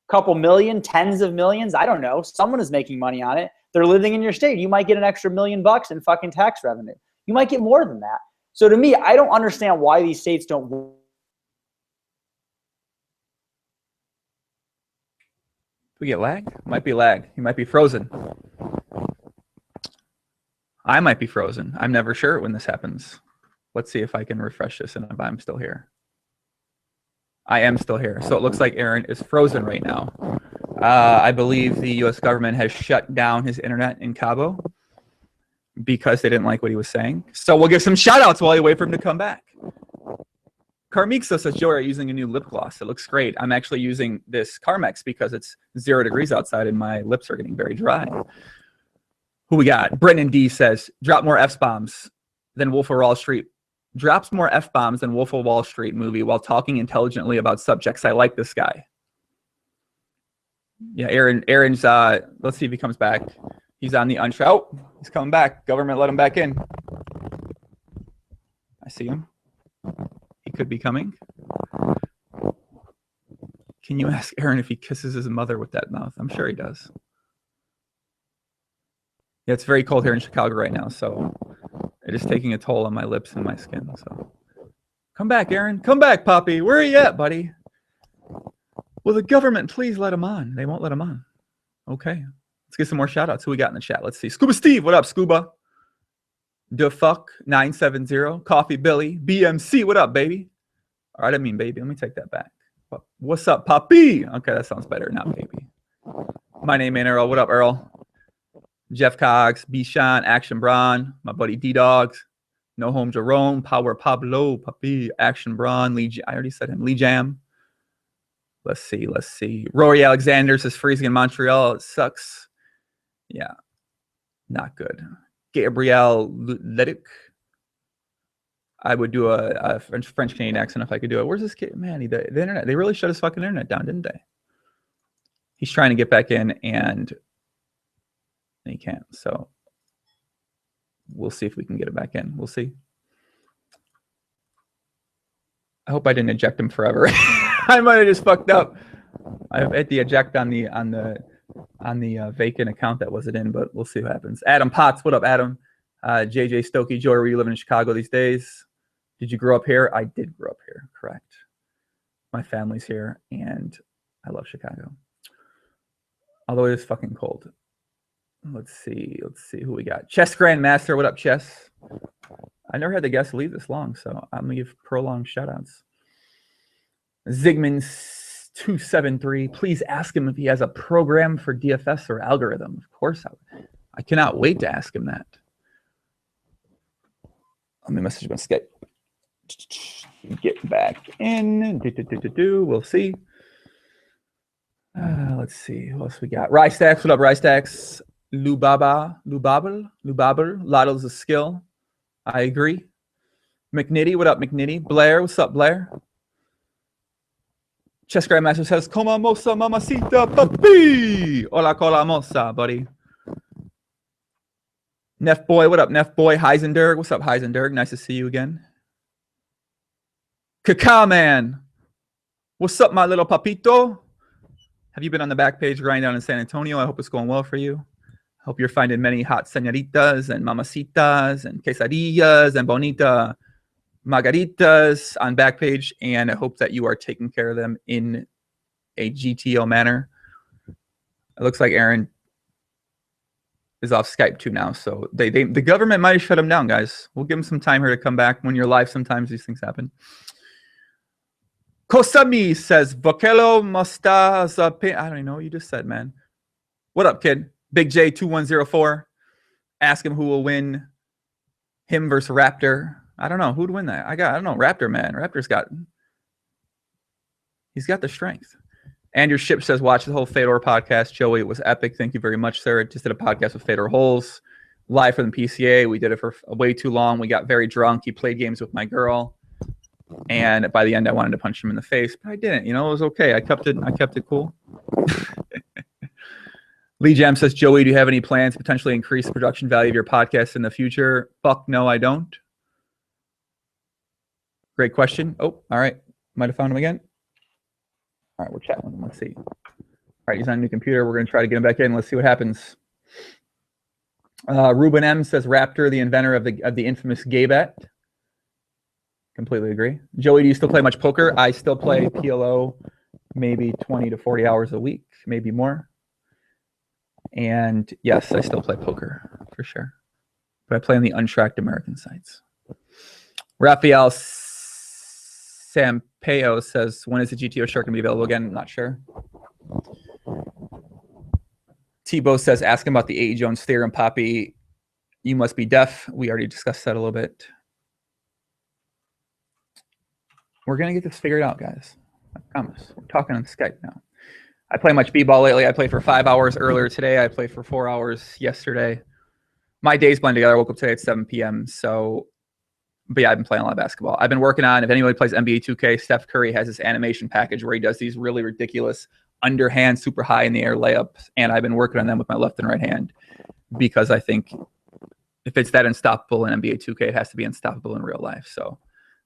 Couple million, tens of millions? I don't know. Someone is making money on it. They're living in your state. You might get an extra $1 million in fucking tax revenue. You might get more than that. So to me, I don't understand why these states don't. We get lag? Might be lag. You might be frozen. I might be frozen. I'm never sure when this happens. Let's see if I can refresh this and if I'm still here. I am still here. So it looks like Aaron is frozen right now. I believe the U.S. government has shut down his internet in Cabo because they didn't like what he was saying. So we'll give some shout outs while you wait for him to come back. Carmixo says, Joey, are you using a new lip gloss? It looks great. I'm actually using this Carmex because it's 0 degrees outside and my lips are getting very dry. Who we got? Brendan D says, drop more F-bombs than Wolf of Wall Street. Drops more F-bombs than Wolf of Wall Street movie while talking intelligently about subjects. I like this guy. Yeah, Aaron's, let's see if he comes back. He's on the unshow. Oh, he's coming back. Government let him back in. I see him. He could be coming. Can you ask Aaron if he kisses his mother with that mouth? I'm sure he does. Yeah, it's very cold here in Chicago right now, so it is taking a toll on my lips and my skin. So come back, Aaron. Come back, Poppy. Where are you at, buddy? Will the government please let him on? They won't let him on. Okay. Let's get some more shout outs. Who we got in the chat? Let's see. Scuba Steve. What up, Scuba? DeFuck 970. Coffee Billy. BMC. What up, baby? All right, I mean, baby. Let me take that back. What's up, Poppy? Okay, that sounds better. Not baby. My name ain't Earl. What up, Earl? Jeff Cogs, Bishan, Action Braun, my buddy D-Dogs, No Home Jerome, Power Pablo, Papi, Action Braun, Lee, I already said him, Lee Jam. Let's see. Rory Alexander says freezing in Montreal. It sucks. Yeah, not good. Gabrielle Ledick. I would do a French Canadian accent if I could do it. Where's this kid? Man, the internet. They really shut his fucking internet down, didn't they? He's trying to get back in and he can't. So we'll see if we can get it back in. We'll see. I hope I didn't eject him forever. I might have just fucked up. I hit the eject on the vacant account that wasn't in, but we'll see what happens. Adam Potts, what up, Adam? JJ Stokey, Joy, were you living in Chicago these days? Did you grow up here? I did grow up here, correct. My family's here, and I love Chicago. Although it is fucking cold. Let's see who we got. Chess Grandmaster, what up, Chess? I never had the guests leave this long, so I'm going to give prolonged shout-outs. Zigman273, please ask him if he has a program for DFS or algorithm. Of course, I cannot wait to ask him that. Let me message him on Skype. Get back in. We'll see. Let's see. Who else we got? Rystacks. What up, Rystacks? Lubabel. Lotto's a skill. I agree. McNitty. What up, McNitty? Blair. What's up, Blair? Chess Grandmaster says, Como mosa mamacita papi. Hola, cola mosa, buddy. Neff Boy. What up, Neff Boy? Heisenberg. What's up, Heisenberg? Nice to see you again. Kaka Man. What's up, my little papito? Have you been on the back page grind down in San Antonio? I hope it's going well for you. Hope you're finding many hot senoritas and mamacitas and quesadillas and bonita margaritas on Backpage, and I hope that you are taking care of them in a GTO manner. It looks like Aaron is off Skype too now, so the government might have shut him down, guys. We'll give him some time here to come back. When you're live, sometimes these things happen. Kosami says, Vokelo Mostaza. I don't even know what you just said, man. What up, kid? Big J 2104. Ask him who will win. Him versus Raptor. I don't know who'd win that. I don't know. Raptor, man. He's got the strength. Andrew Ship says, watch the whole Fedor podcast. Joey, it was epic. Thank you very much, sir. Just did a podcast with Fedor Holes live from the PCA. We did it for way too long. We got very drunk. He played games with my girl. And by the end, I wanted to punch him in the face, but I didn't. It was okay. I kept it cool. Lee Jam says, Joey, do you have any plans to potentially increase the production value of your podcast in the future? Fuck no, I don't. Great question. Oh, all right. Might have found him again. All right, we're chatting with him. Let's see. All right, he's on a new computer. We're going to try to get him back in. Let's see what happens. Ruben M says, Raptor, the inventor of the infamous gay bet. Completely agree. Joey, do you still play much poker? I still play PLO maybe 20 to 40 hours a week, maybe more. And yes, I still play poker for sure. But I play on the untracked American sites. Rafael Sampaio says, when is the GTO shirt going to be available again? I'm not sure. Tebow says, ask him about the AEJones theorem, Poppy. You must be deaf. We already discussed that a little bit. We're going to get this figured out, guys. I promise. We're talking on Skype now. I play much b-ball lately. I played for 5 hours earlier today. I played for 4 hours yesterday. My days blend together. I woke up today at 7 p.m. So, but yeah, I've been playing a lot of basketball. I've been working on, if anybody plays NBA 2K, Steph Curry has this animation package where he does these really ridiculous underhand, super high in the air layups. And I've been working on them with my left and right hand because I think if it's that unstoppable in NBA 2K, it has to be unstoppable in real life. So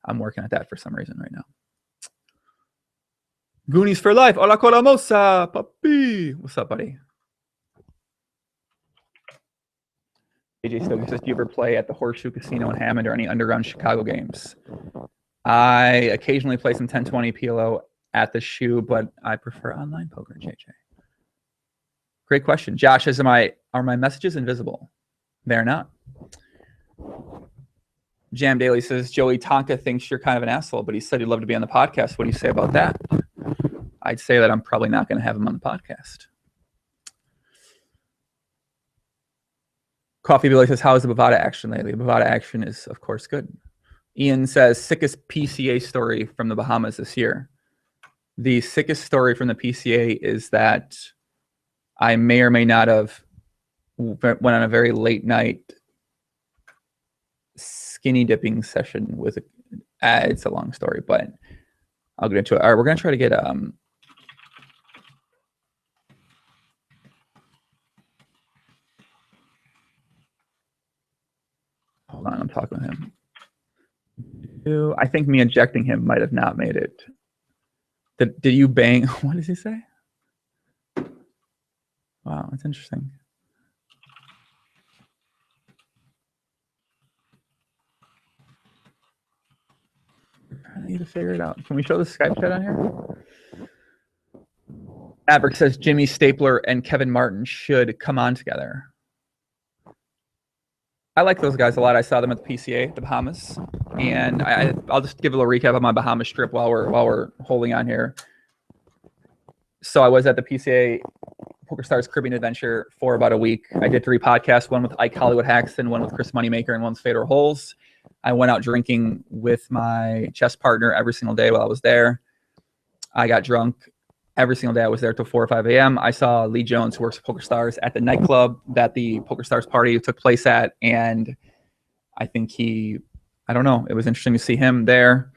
I'm working at that for some reason right now. Goonies for life. Hola, Colamosa, papi. What's up, buddy? AJ Stoker says, do you ever play at the Horseshoe Casino in Hammond or any underground Chicago games? I occasionally play some 1020 PLO at the Shoe, but I prefer online poker, JJ. Great question. Josh says, are my messages invisible? They're not. Jam Daily says, Joey Tonka thinks you're kind of an asshole, but he said he'd love to be on the podcast. What do you say about that? I'd say that I'm probably not going to have him on the podcast. Coffee Billy says, how is the Bovada action lately? The Bovada action is, of course, good. Ian says, sickest PCA story from the Bahamas this year. The sickest story from the PCA is that I may or may not have went on a very late night skinny dipping session with it's a long story, but I'll get into it. All right, we're going to try to get hold on, I'm talking with him. I think me ejecting him might have not made it. Did you bang? What does he say? Wow, that's interesting. I need to figure it out. Can we show the Skype chat on here? Maverick says Jimmy Stapler and Kevin Martin should come on together. I like those guys a lot. I saw them at the PCA, the Bahamas, and I'll just give a little recap of my Bahamas trip while we're holding on here. So I was at the PCA PokerStars Caribbean Adventure for about a week. I did 3 podcasts, one with Ike Hollywood Haxton, one with Chris Moneymaker, and one with Fedor Holes. I went out drinking with my chess partner every single day while I was there. I got drunk every single day. I was there till 4 or 5 a.m. I saw Lee Jones, who works at PokerStars, at the nightclub that the PokerStars party took place at. And I think I don't know, it was interesting to see him there.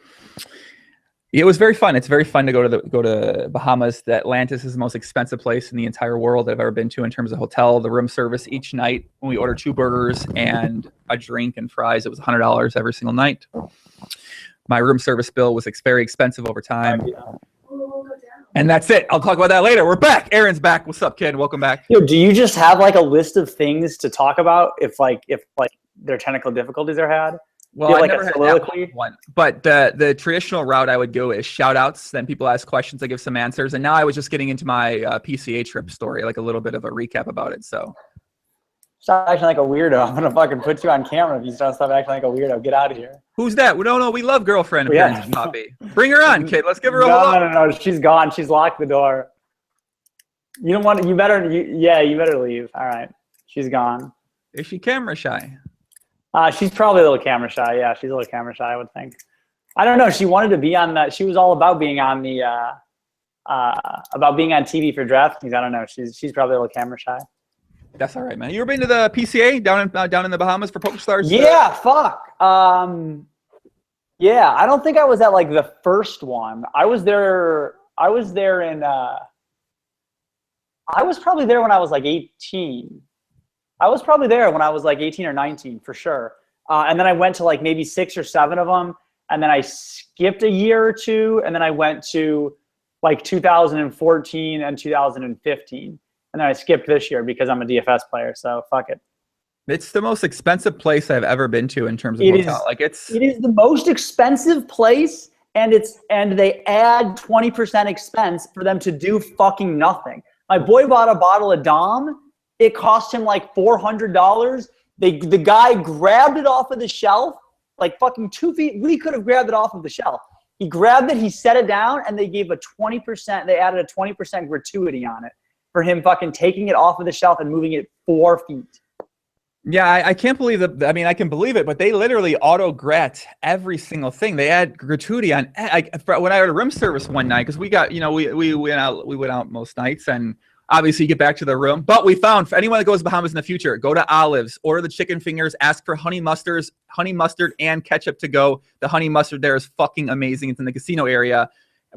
It was very fun. It's very fun to go to Bahamas. The Atlantis is the most expensive place in the entire world that I've ever been to in terms of hotel. The room service each night, when we ordered 2 burgers and a drink and fries, it was $100 every single night. My room service bill was very expensive over time. And that's it. I'll talk about that later. We're back. Aaron's back. What's up, kid? Welcome back. Yo, do you just have like a list of things to talk about if there are technical difficulties are had? Well, you have I like never a had soliloquy? that one, but the traditional route I would go is shout outs. Then people ask questions, I give some answers. And now I was just getting into my PCA trip story, like a little bit of a recap about it. So Stop acting like a weirdo. I'm gonna fucking put you on camera if you stop acting like a weirdo. Get out of here. who's that? No, we love girlfriend appearances, Yeah. Poppy. Bring her on, kid. Let's give her a No, hello. no. She's gone. She's locked the door. You don't want. You better. You better leave. All right. She's gone. Is she camera shy? She's probably a little camera shy. Yeah, she's a little camera shy, I would think. I don't know. She wanted to be on she was all about being on the about being on TV for DraftKings. I don't know. She's probably a little camera shy. That's all right, man. You ever been to the PCA down in the Bahamas for PokerStars? Yeah, fuck. Yeah, I don't think I was at like the first one. I was there in I was probably there when I was like 18. I was probably there when I was like 18 or 19 for sure. And then I went to like maybe 6 or 7 of them. And then I skipped a year or two. And then I went to like 2014 and 2015. And then I skipped this year because I'm a DFS player. So fuck it. It's the most expensive place I've ever been to in terms of hotel. It is the most expensive place. And they add 20% expense for them to do fucking nothing. My boy bought a bottle of Dom. It cost him like $400. The guy grabbed it off of the shelf, like fucking 2 feet. We could have grabbed it off of the shelf. He grabbed it, he set it down, and they gave they added a 20% gratuity on it for him fucking taking it off of the shelf and moving it 4 feet. Yeah, I can't believe that. I mean, I can believe it, but they literally auto-grat every single thing. They add gratuity on. When I had a room service one night, because we got, we went out most nights, and obviously you get back to the room. But we found, for anyone that goes to Bahamas in the future, go to Olives, order the chicken fingers, ask for honey mustard and ketchup to go. The honey mustard there is fucking amazing. It's in the casino area.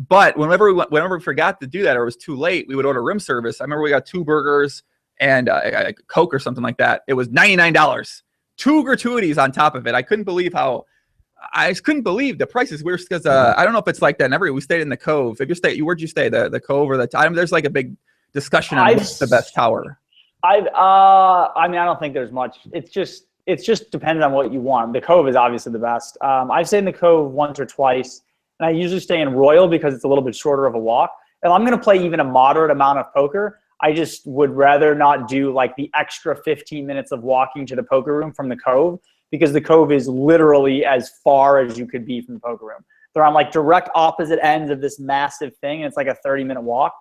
But whenever we forgot to do that or it was too late, we would order room service. I remember we got 2 burgers and a Coke or something like that. It was $99. 2 gratuities on top of it. I just couldn't believe the prices. We're because I don't know if it's like that. We stayed in the Cove. Where'd you stay? The Cove or the time? There's like a big discussion on what's the best tower. I mean, I don't think there's much. It's just dependent on what you want. The Cove is obviously the best. I've stayed in the Cove once or twice, and I usually stay in Royal because it's a little bit shorter of a walk. If I'm going to play even a moderate amount of poker, I just would rather not do like the extra 15 minutes of walking to the poker room from the Cove, because the Cove is literally as far as you could be from the poker room. They're on like direct opposite ends of this massive thing, and it's like a 30-minute walk.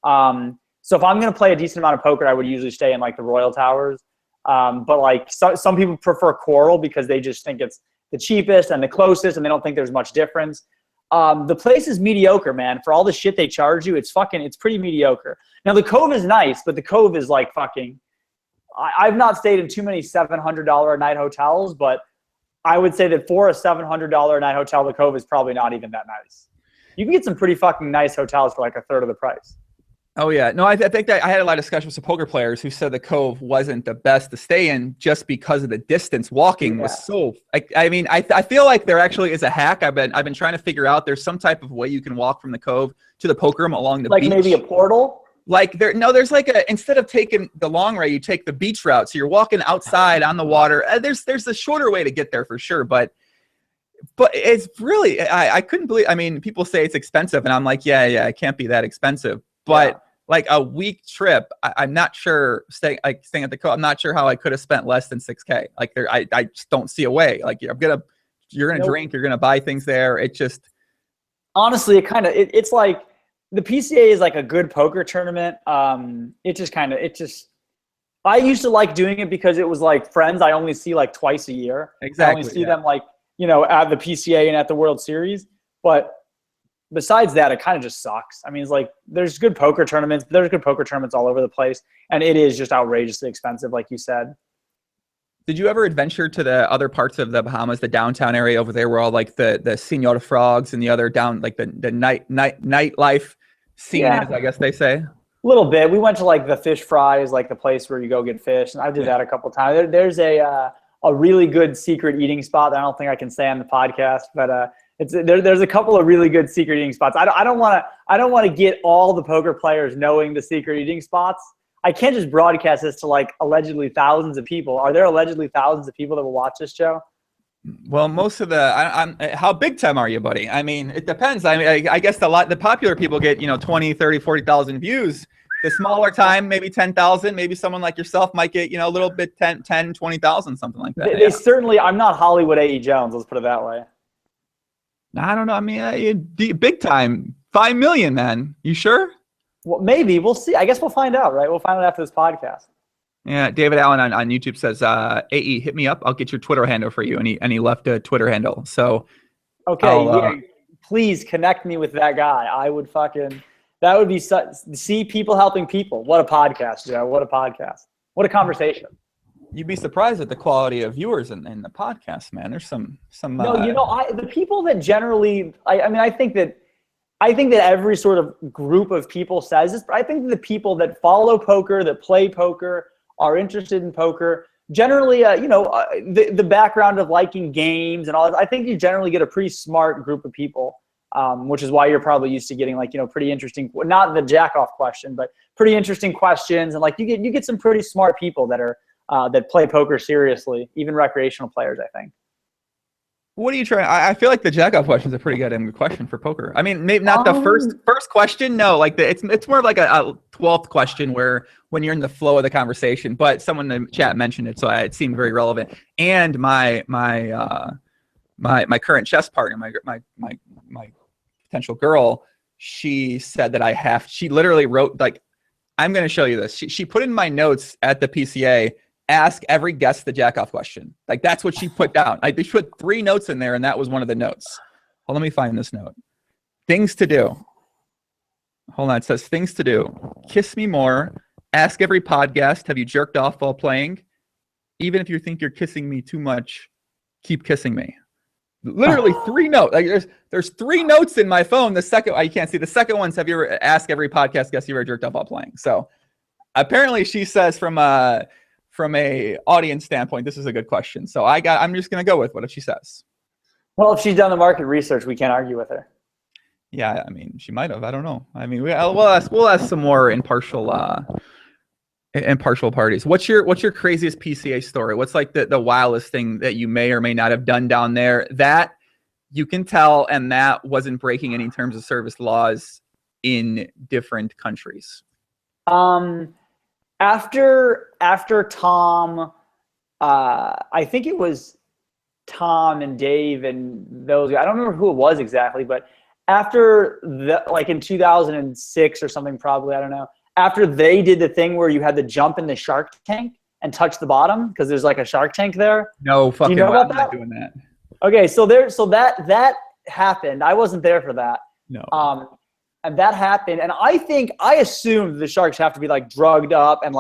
So if I'm going to play a decent amount of poker, I would usually stay in like the Royal Towers. But like some people prefer Coral because they just think it's the cheapest and the closest, and they don't think there's much difference. The place is mediocre, man. For all the shit they charge you, it's pretty mediocre. Now the Cove is nice, but the Cove is like fucking. I've not stayed in too many $700 a night hotels, but I would say that for a $700 a night hotel, the Cove is probably not even that nice. You can get some pretty fucking nice hotels for like a third of the price. Oh yeah, no, I think that I had a lot of discussion with some poker players who said the Cove wasn't the best to stay in just because of the distance. Walking was so. I mean, I feel like there actually is a hack. I've been trying to figure out. There's some type of way you can walk from the Cove to the poker room along the beach. Like maybe a portal. Like there's like instead of taking the long way, you take the beach route. So you're walking outside on the water. There's a shorter way to get there for sure, but it's really I couldn't believe. I mean, people say it's expensive, and I'm like, yeah, it can't be that expensive, but. Yeah. Like a week trip, I'm not sure staying at the Cove. I'm not sure how I could have spent less than $6,000. Like I just don't see a way. Like you're gonna drink, you're gonna buy things there. It just honestly, it's like the PCA is like a good poker tournament. I used to like doing it because it was like friends I only see like twice a year. Exactly. I only see them like at the PCA and at the World Series, but. Besides that, it kind of just sucks. I mean, it's like there's good poker tournaments. There's good poker tournaments all over the place, and it is just outrageously expensive, like you said. Did you ever adventure to the other parts of the Bahamas, the downtown area over there, where all like the Senora Frogs and the other down like the nightlife scene is, I guess they say? A little bit. We went to like the Fish Fries, like the place where you go get fish, and I did that a couple times. There's a really good secret eating spot that I don't think I can say on the podcast, but there's a couple of really good secret eating spots. I don't want to get all the poker players knowing the secret eating spots. I can't just broadcast this to like allegedly thousands of people. Are there allegedly thousands of people that will watch this show? Well, most of how big time are you, buddy? I mean, it depends. I mean, I guess the popular people get, 20, 30, 40,000 views. The smaller time, maybe 10,000, maybe someone like yourself might get, a little bit 10, 20,000, something like that. They certainly, I'm not Hollywood AEJones, let's put it that way. I don't know. I mean, big time, 5 million, man. You sure? Well, maybe. We'll see. I guess we'll find out, right? We'll find out after this podcast. Yeah, David Allen on YouTube says, AE, hit me up. I'll get your Twitter handle for you. And he left a Twitter handle. So, okay, please connect me with that guy. I would that would be see people helping people. What a podcast, Joe. What a podcast. What a conversation. You'd be surprised at the quality of viewers in the podcast, man. There's some. No, the people that generally, I think that every sort of group of people says this, but I think that the people that follow poker, that play poker, are interested in poker, generally, the background of liking games and all that, I think you generally get a pretty smart group of people, which is why you're probably used to getting pretty interesting, not the jack off question, but pretty interesting questions. And you get some pretty smart people that are, that play poker seriously, even recreational players, I think. What are you trying? I feel like the jack-off question is a pretty good question for poker. I mean, maybe not the first question. No, it's more of like a 12th question where when you're in the flow of the conversation. But someone in the chat mentioned it, so it seemed very relevant. And my current chess partner, my potential girl, she said that she literally wrote I'm going to show you this. She put in my notes at the PCA. Ask every guest the jack-off question. That's what she put down. They put 3 notes in there, and that was one of the notes. Well, let me find this note. Things to do. Hold on. It says things to do. Kiss me more. Ask every podcast. Have you jerked off while playing? Even if you think you're kissing me too much, keep kissing me. Literally 3 notes. There's 3 notes in my phone. The second, I can't see. The second one's, have you ever asked every podcast guest you ever jerked off while playing? So apparently she says from a audience standpoint, this is a good question. So I'm just going to go with what if she says. Well, if she's done the market research, we can't argue with her. Yeah, I mean, she might have. I don't know. I mean, we'll ask some more impartial parties. What's your craziest PCA story? What's the wildest thing that you may or may not have done down there that you can tell and that wasn't breaking any terms of service laws in different countries? After Tom, I think it was Tom and Dave and those guys. I don't remember who it was exactly, but after in 2006 or something, probably, I don't know. After they did the thing where you had to jump in the shark tank and touch the bottom because there's a shark tank there. No fucking. Do you know about I'm that? not doing that. Okay, so that happened. I wasn't there for that. No. And that happened, and I assumed the sharks have to be drugged up and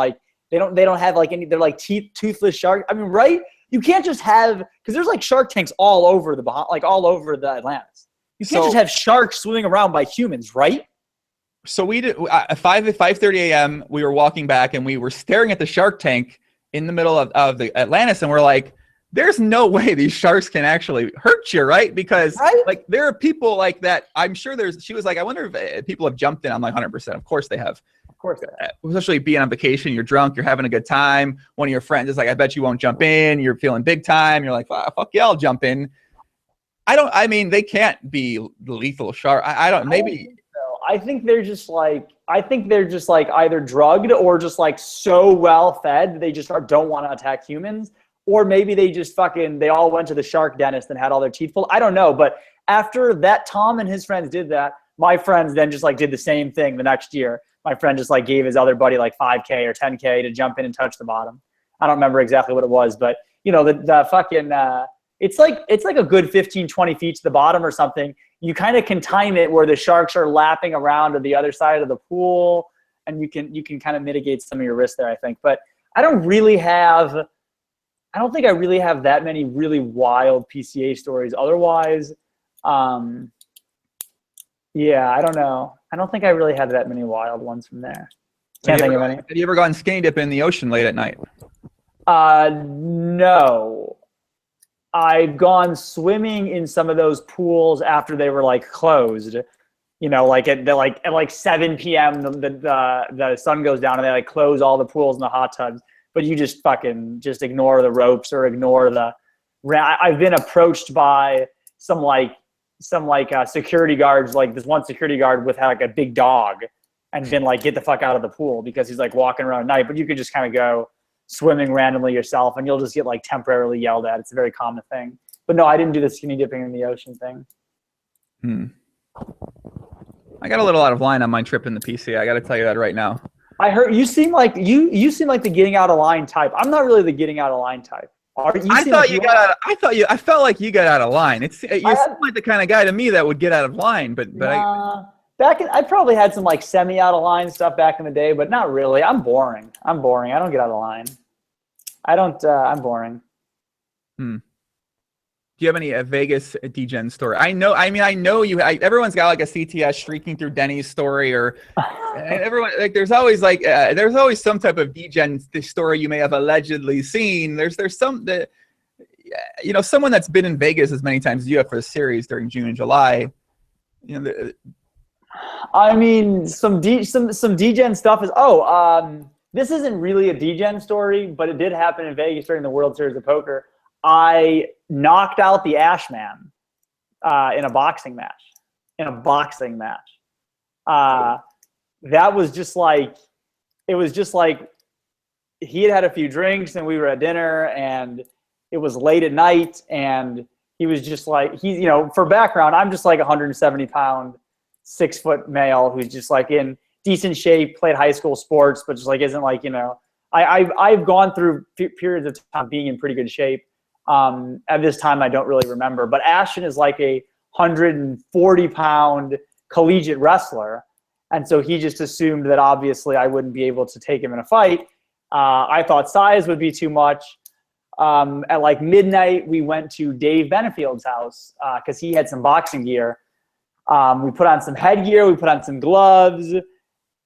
they don't have any. They're toothless sharks. I mean, right? You can't just have, because there's shark tanks all over all over the Atlantis. You can't just have sharks swimming around by humans, right? So we did at 5:30 a.m. We were walking back and we were staring at the shark tank in the middle of the Atlantis, and we're like, there's no way these sharks can actually hurt you, right? Because there are people like that. I'm sure she was like, I wonder if people have jumped in. I'm like 100%. Of course they have. Of course they have. Especially being on vacation, you're drunk, you're having a good time. One of your friends is like, I bet you won't jump in. You're feeling big time. You're like, fuck yeah, I'll jump in. They can't be lethal shark. Maybe. I think they're just either drugged or just so well fed they just don't want to attack humans. Or maybe they just they all went to the shark dentist and had all their teeth pulled. I don't know. But after that, Tom and his friends did that. My friends then just did the same thing the next year. My friend just gave his other buddy $5K or $10K to jump in and touch the bottom. I don't remember exactly what it was, but the fucking, it's a good 15, 20 feet to the bottom or something. You kind of can time it where the sharks are lapping around to the other side of the pool, and you can kind of mitigate some of your risk there, I think. But I don't think I really have that many really wild PCA stories. Otherwise, yeah, I don't know. I don't think I really have that many wild ones from there. Can't think of any. Have you ever gone skinny dipping in the ocean late at night? No. I've gone swimming in some of those pools after they were closed. At 7 p.m. the sun goes down and they close all the pools and the hot tubs. But you just ignore the ropes or ignore the I've been approached by some security guards, like this one security guard with like a big dog, and been like, get the fuck out of the pool, because he's like walking around at night. But you could just kind of go swimming randomly yourself, and you'll just get like temporarily yelled at. It's a very common thing. But no, I didn't do the skinny dipping in the ocean thing. I got a little out of line on my trip in the PC. I got to tell you that right now. I heard you seem like you seem like the getting out of line type. I'm not really the getting out of line type. I felt like you got out of line. You seem like the kind of guy to me that would get out of line, but I probably had some like semi out of line stuff back in the day, but not really. I'm boring. I don't get out of line. I'm boring. Do you have any Vegas DGen story? I know you. Everyone's got like a CTS streaking through Denny's story, or everyone like. There's always some type of DGen story you may have allegedly seen. There's some that, someone that's been in Vegas as many times as you have for a series during June and July. Some DGen stuff is. This isn't really a DGen story, but it did happen in Vegas during the World Series of Poker. I knocked out the Ash Man in a boxing match. That was just like, it was just like he had a few drinks and we were at dinner and it was late at night, and he was just like, for background, I'm just like 170-pound, 6-foot male who's just like in decent shape, played high school sports, but just like isn't like, I've gone through periods of time being in pretty good shape. At this time, I don't really remember. But Ashton is like a 140-pound collegiate wrestler. And so he just assumed that obviously I wouldn't be able to take him in a fight. I thought size would be too much. At like midnight, we went to Dave Benefield's house because he had some boxing gear. We put on some headgear. We put on some gloves.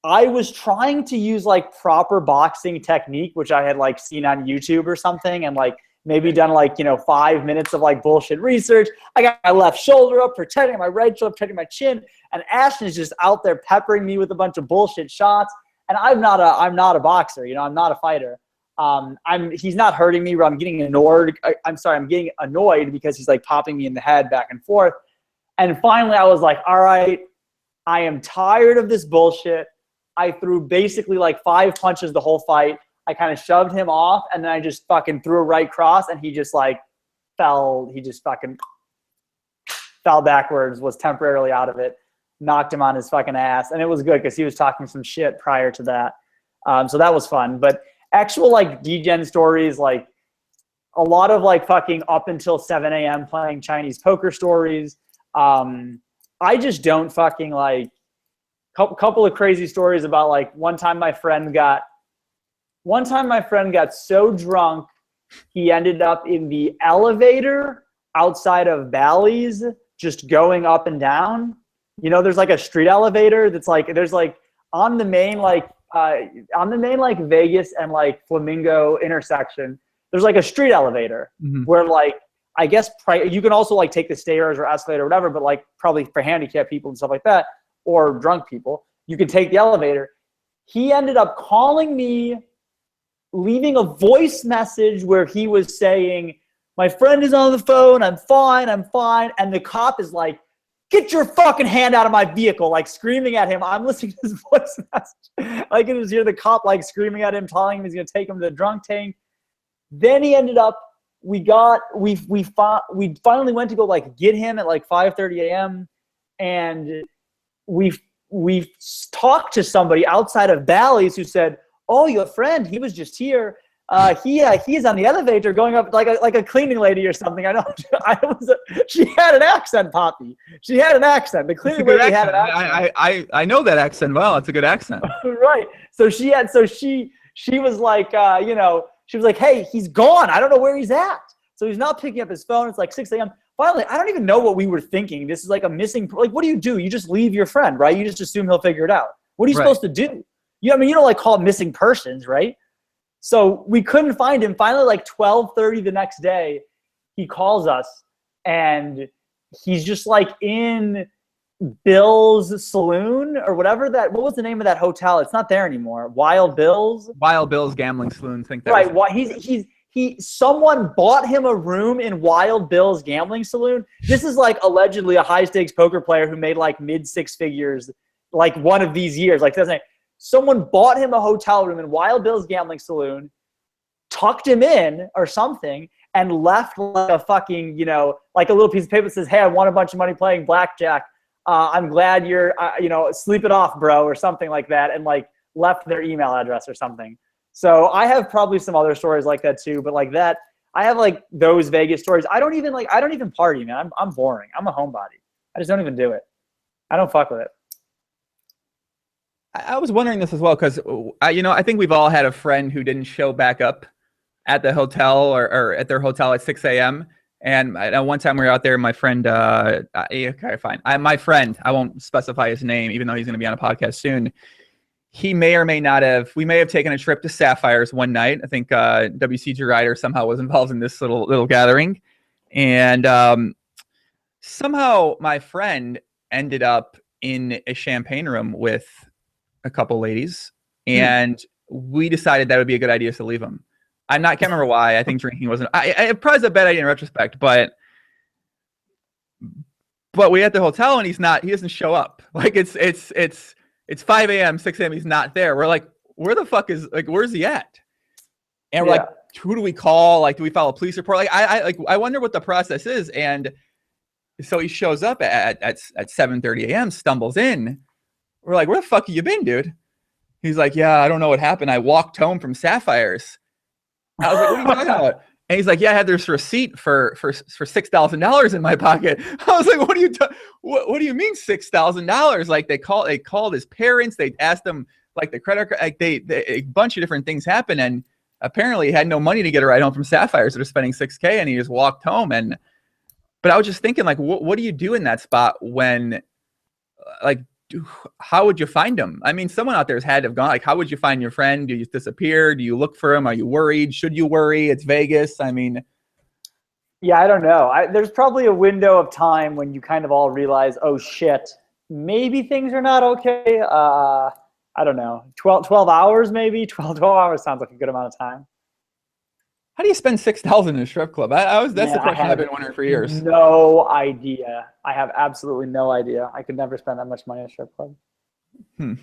I was trying to use like proper boxing technique, which I had like seen on YouTube or something, and like maybe done like, 5 minutes of like bullshit research. I got my left shoulder up, protecting my right shoulder, protecting my chin. And Ashton is just out there peppering me with a bunch of bullshit shots. And I'm not a boxer, I'm not a fighter. He's not hurting me, but I'm getting annoyed. I'm getting annoyed because he's like popping me in the head back and forth. And finally I was like, all right, I am tired of this bullshit. I threw basically like 5 punches the whole fight. I kind of shoved him off, and then I just fucking threw a right cross, and he just like fell. He just fucking fell backwards, was temporarily out of it, knocked him on his fucking ass. And it was good because he was talking some shit prior to that. So that was fun. But actual like DGen stories, like a lot of like fucking up until 7 a.m. playing Chinese poker stories. I just don't fucking like couple of crazy stories about like one time my friend got so drunk he ended up in the elevator outside of Bally's, just going up and down. There's like a street elevator that's like, there's like on the main like Vegas and like Flamingo intersection, there's like a street elevator where like, I guess you can also like take the stairs or escalator or whatever, but like probably for handicapped people and stuff like that, or drunk people, you can take the elevator. He ended up calling me, leaving a voice message where he was saying, my friend is on the phone, I'm fine. And the cop is like, get your fucking hand out of my vehicle, like screaming at him. I'm listening to his voice message. I can just hear the cop like screaming at him, telling him he's going to take him to the drunk tank. Then he ended up, we finally went to go like get him at like 5:30 a.m. And we talked to somebody outside of Bally's who said, oh, your friend, he was just here. He's on the elevator going up like a cleaning lady or something. I know. She had an accent, Poppy. She had an accent. The cleaning lady had an accent. I know that accent well. It's a good accent. Right. So she was like, she was like, hey, he's gone. I don't know where he's at. So he's not picking up his phone. It's like 6 a.m. Finally, I don't even know what we were thinking. This is like a missing. Like, what do? You just leave your friend, right? You just assume he'll figure it out. What are you supposed to do? You don't like call it missing persons, right? So we couldn't find him. Finally, like 12:30 the next day, he calls us, and he's just like in Bill's Saloon or whatever that. What was the name of that hotel? It's not there anymore. Wild Bill's. Wild Bill's Gambling Saloon. Think that. Right. He's Someone bought him a room in Wild Bill's gambling saloon. This is like allegedly a high stakes poker player who made like mid six figures, like one of these years. Like someone bought him a hotel room in Wild Bill's gambling saloon, tucked him in or something, and left like a fucking, like a little piece of paper that says, hey, I won a bunch of money playing blackjack. I'm glad you're, sleep it off, bro, or something like that. And like left their email address or something. So I have probably some other stories like that too. But like that, I have like those Vegas stories. I don't even party, man. I'm boring. I'm a homebody. I just don't even do it. I don't fuck with it. I was wondering this as well, because, I think we've all had a friend who didn't show back up at the hotel or at their hotel at 6 a.m. And one time we were out there, my friend, okay, fine. My friend, I won't specify his name, even though he's going to be on a podcast soon. He may or may not have, we may have taken a trip to Sapphires one night. I think WCG Ryder somehow was involved in this little gathering. And somehow my friend ended up in a champagne room with a couple ladies. And we decided that would be a good idea to leave him. Can't remember why. I think drinking wasn't. It probably was a bad idea in retrospect, but we at the hotel and he doesn't show up. Like it's 5 a.m., 6 a.m. He's not there. We're like, where the fuck where's he at? And we're like, who do we call? Like, do we file a police report? Like, I wonder what the process is. And so he shows up at 7:30 a.m., stumbles in. We're like, where the fuck have you been, dude? He's like, yeah, I don't know what happened. I walked home from Sapphires. I was like, what are you talking about? And he's like, yeah, I had this receipt for $6,000 in my pocket. I was like, what do you mean $6,000? Like they called his parents. They asked him like the credit card, like a bunch of different things happened. And apparently he had no money to get a ride home from Sapphires. They're spending $6,000 and he just walked home. But I was just thinking like, what do you do in that spot when how would you find him? I mean, someone out there has had to have gone. Like, how would you find your friend? Do you disappear? Do you look for him? Are you worried? Should you worry? It's Vegas. I mean, yeah, I don't know. There's probably a window of time when you kind of all realize, oh shit, maybe things are not okay. I don't know, 12 hours maybe. 12 hours sounds like a good amount of time. How do you spend $6,000 in a strip club? That's the question I've been wondering for years. No idea. I have absolutely no idea. I could never spend that much money in a strip club. You're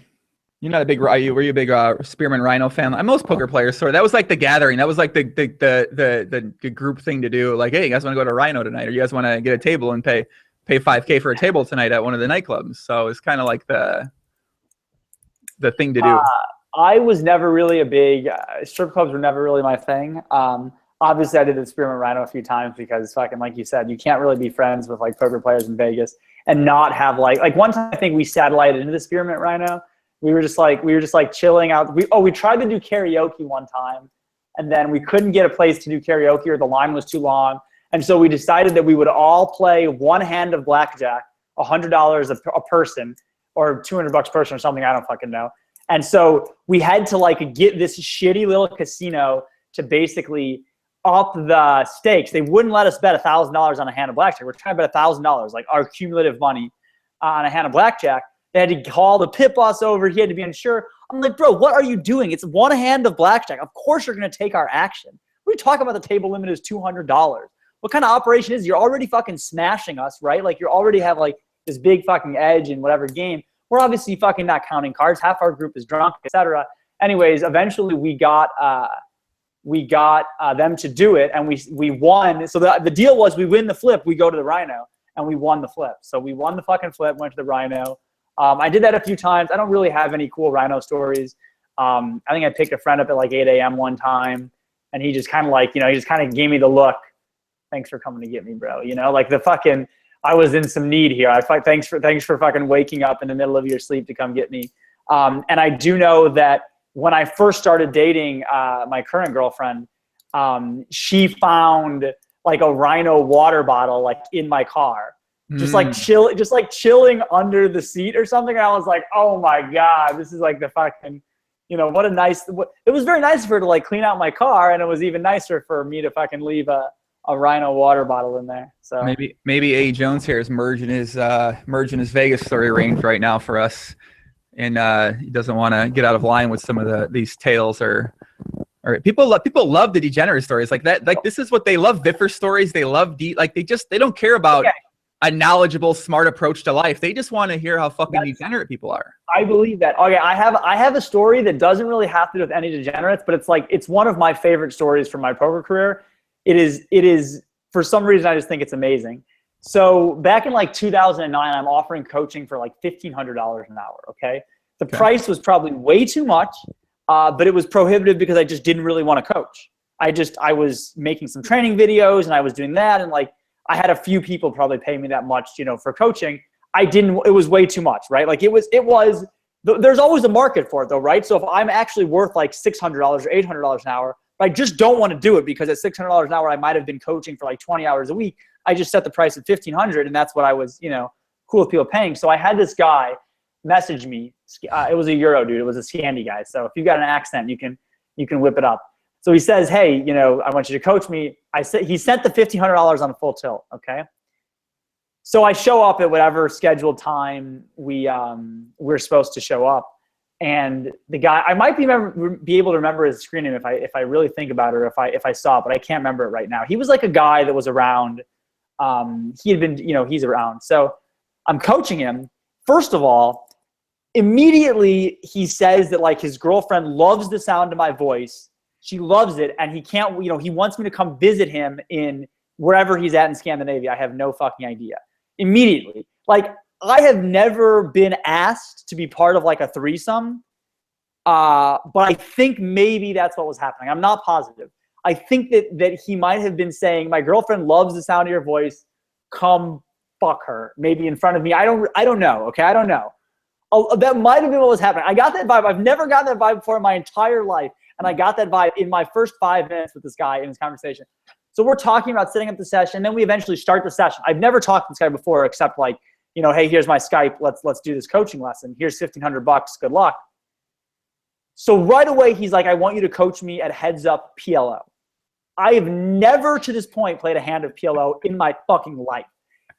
not a big. Were you a big Spearman Rhino fan? Most poker players. So that was like the gathering. That was like the group thing to do. Like, hey, you guys want to go to Rhino tonight, or you guys want to get a table and pay $5,000 for a table tonight at one of the nightclubs. So it's kind of like the thing to do. I was never really a big strip clubs were never really my thing. Obviously, I did the Spearman Rhino a few times because fucking like you said, you can't really be friends with like poker players in Vegas and not have like one time I think we satellited into the Spearman Rhino. We were just like chilling out. We tried to do karaoke one time, and then we couldn't get a place to do karaoke or the line was too long, and so we decided that we would all play one hand of blackjack, $100 a person, or $200 a person or something. I don't fucking know. And so we had to like get this shitty little casino to basically up the stakes. They wouldn't let us bet $1,000 on a hand of blackjack. We're trying to bet $1,000, like our cumulative money on a hand of blackjack. They had to call the pit boss over. He had to be unsure. I'm like, bro, what are you doing? It's one hand of blackjack. Of course you're going to take our action. We talk about the table limit is $200. What kind of operation is it? You're already fucking smashing us, right? Like you already have like this big fucking edge in whatever game. We're obviously fucking not counting cards. Half our group is drunk, etc. Anyways, eventually we got them to do it, and we won. So the deal was we win the flip, we go to the Rhino, and we won the flip. So we won the fucking flip, went to the Rhino. I did that a few times. I don't really have any cool Rhino stories. I think I picked a friend up at like 8 a.m. one time, and he just kind of like, he just kind of gave me the look. Thanks for coming to get me, bro. Like the fucking. I was in some need here. Thanks for fucking waking up in the middle of your sleep to come get me. And I do know that when I first started dating my current girlfriend, she found like a Rhino water bottle like in my car, just like chilling under the seat or something. And I was like, oh my god, this is like the fucking, what a nice. It was very nice for her to like clean out my car, and it was even nicer for me to fucking leave a Rhino water bottle in there. So maybe AEJones here is merging his Vegas story range right now for us, and he doesn't want to get out of line with some of these tales or All right. People love the degenerate stories like that. Like this is what they love. Viffer stories. They love they don't care about a knowledgeable, smart approach to life. They just want to hear how fucking degenerate people are. I believe that. Okay, I have a story that doesn't really have to do with any degenerates, but it's one of my favorite stories from my poker career. It is for some reason I just think it's amazing. So back in like 2009, I'm offering coaching for like $1,500 an hour. Okay, the price was probably way too much, but it was prohibitive because I just didn't really want to coach. I was making some training videos and I was doing that, and like I had a few people probably pay me that much, for coaching. It was way too much, right? Like it was, there's always a market for it though, right? So if I'm actually worth like $600 or $800 an hour, but I just don't want to do it because at $600 an hour, I might've been coaching for like 20 hours a week. I just set the price at $1,500 and that's what I was, cool with people paying. So I had this guy message me. It was a Euro dude. It was a Scandi guy. So if you've got an accent, you can whip it up. So he says, hey, I want you to coach me. He sent the $1,500 on a full tilt. Okay. So I show up at whatever scheduled time we're supposed to show up. And the guy, I might be able to remember his screen name if I really think about it, or if I saw it, but I can't remember it right now. He was like a guy that was around. He had been, he's around. So I'm coaching him. First of all, immediately he says that like his girlfriend loves the sound of my voice. She loves it. And he can't, he wants me to come visit him in wherever he's at in Scandinavia. I have no fucking idea. Immediately. Like, I have never been asked to be part of like a threesome, but I think maybe that's what was happening. I'm not positive. I think that he might have been saying, my girlfriend loves the sound of your voice. Come fuck her, maybe in front of me. I don't know. Okay, I don't know. Oh, that might have been what was happening. I got that vibe. I've never gotten that vibe before in my entire life, and I got that vibe in my first 5 minutes with this guy in this conversation. So we're talking about setting up the session, then we eventually start the session. I've never talked to this guy before except like, hey, here's my Skype. Let's do this coaching lesson. Here's $1,500. Good luck. So right away, he's like, I want you to coach me at Heads Up PLO. I have never to this point played a hand of PLO in my fucking life.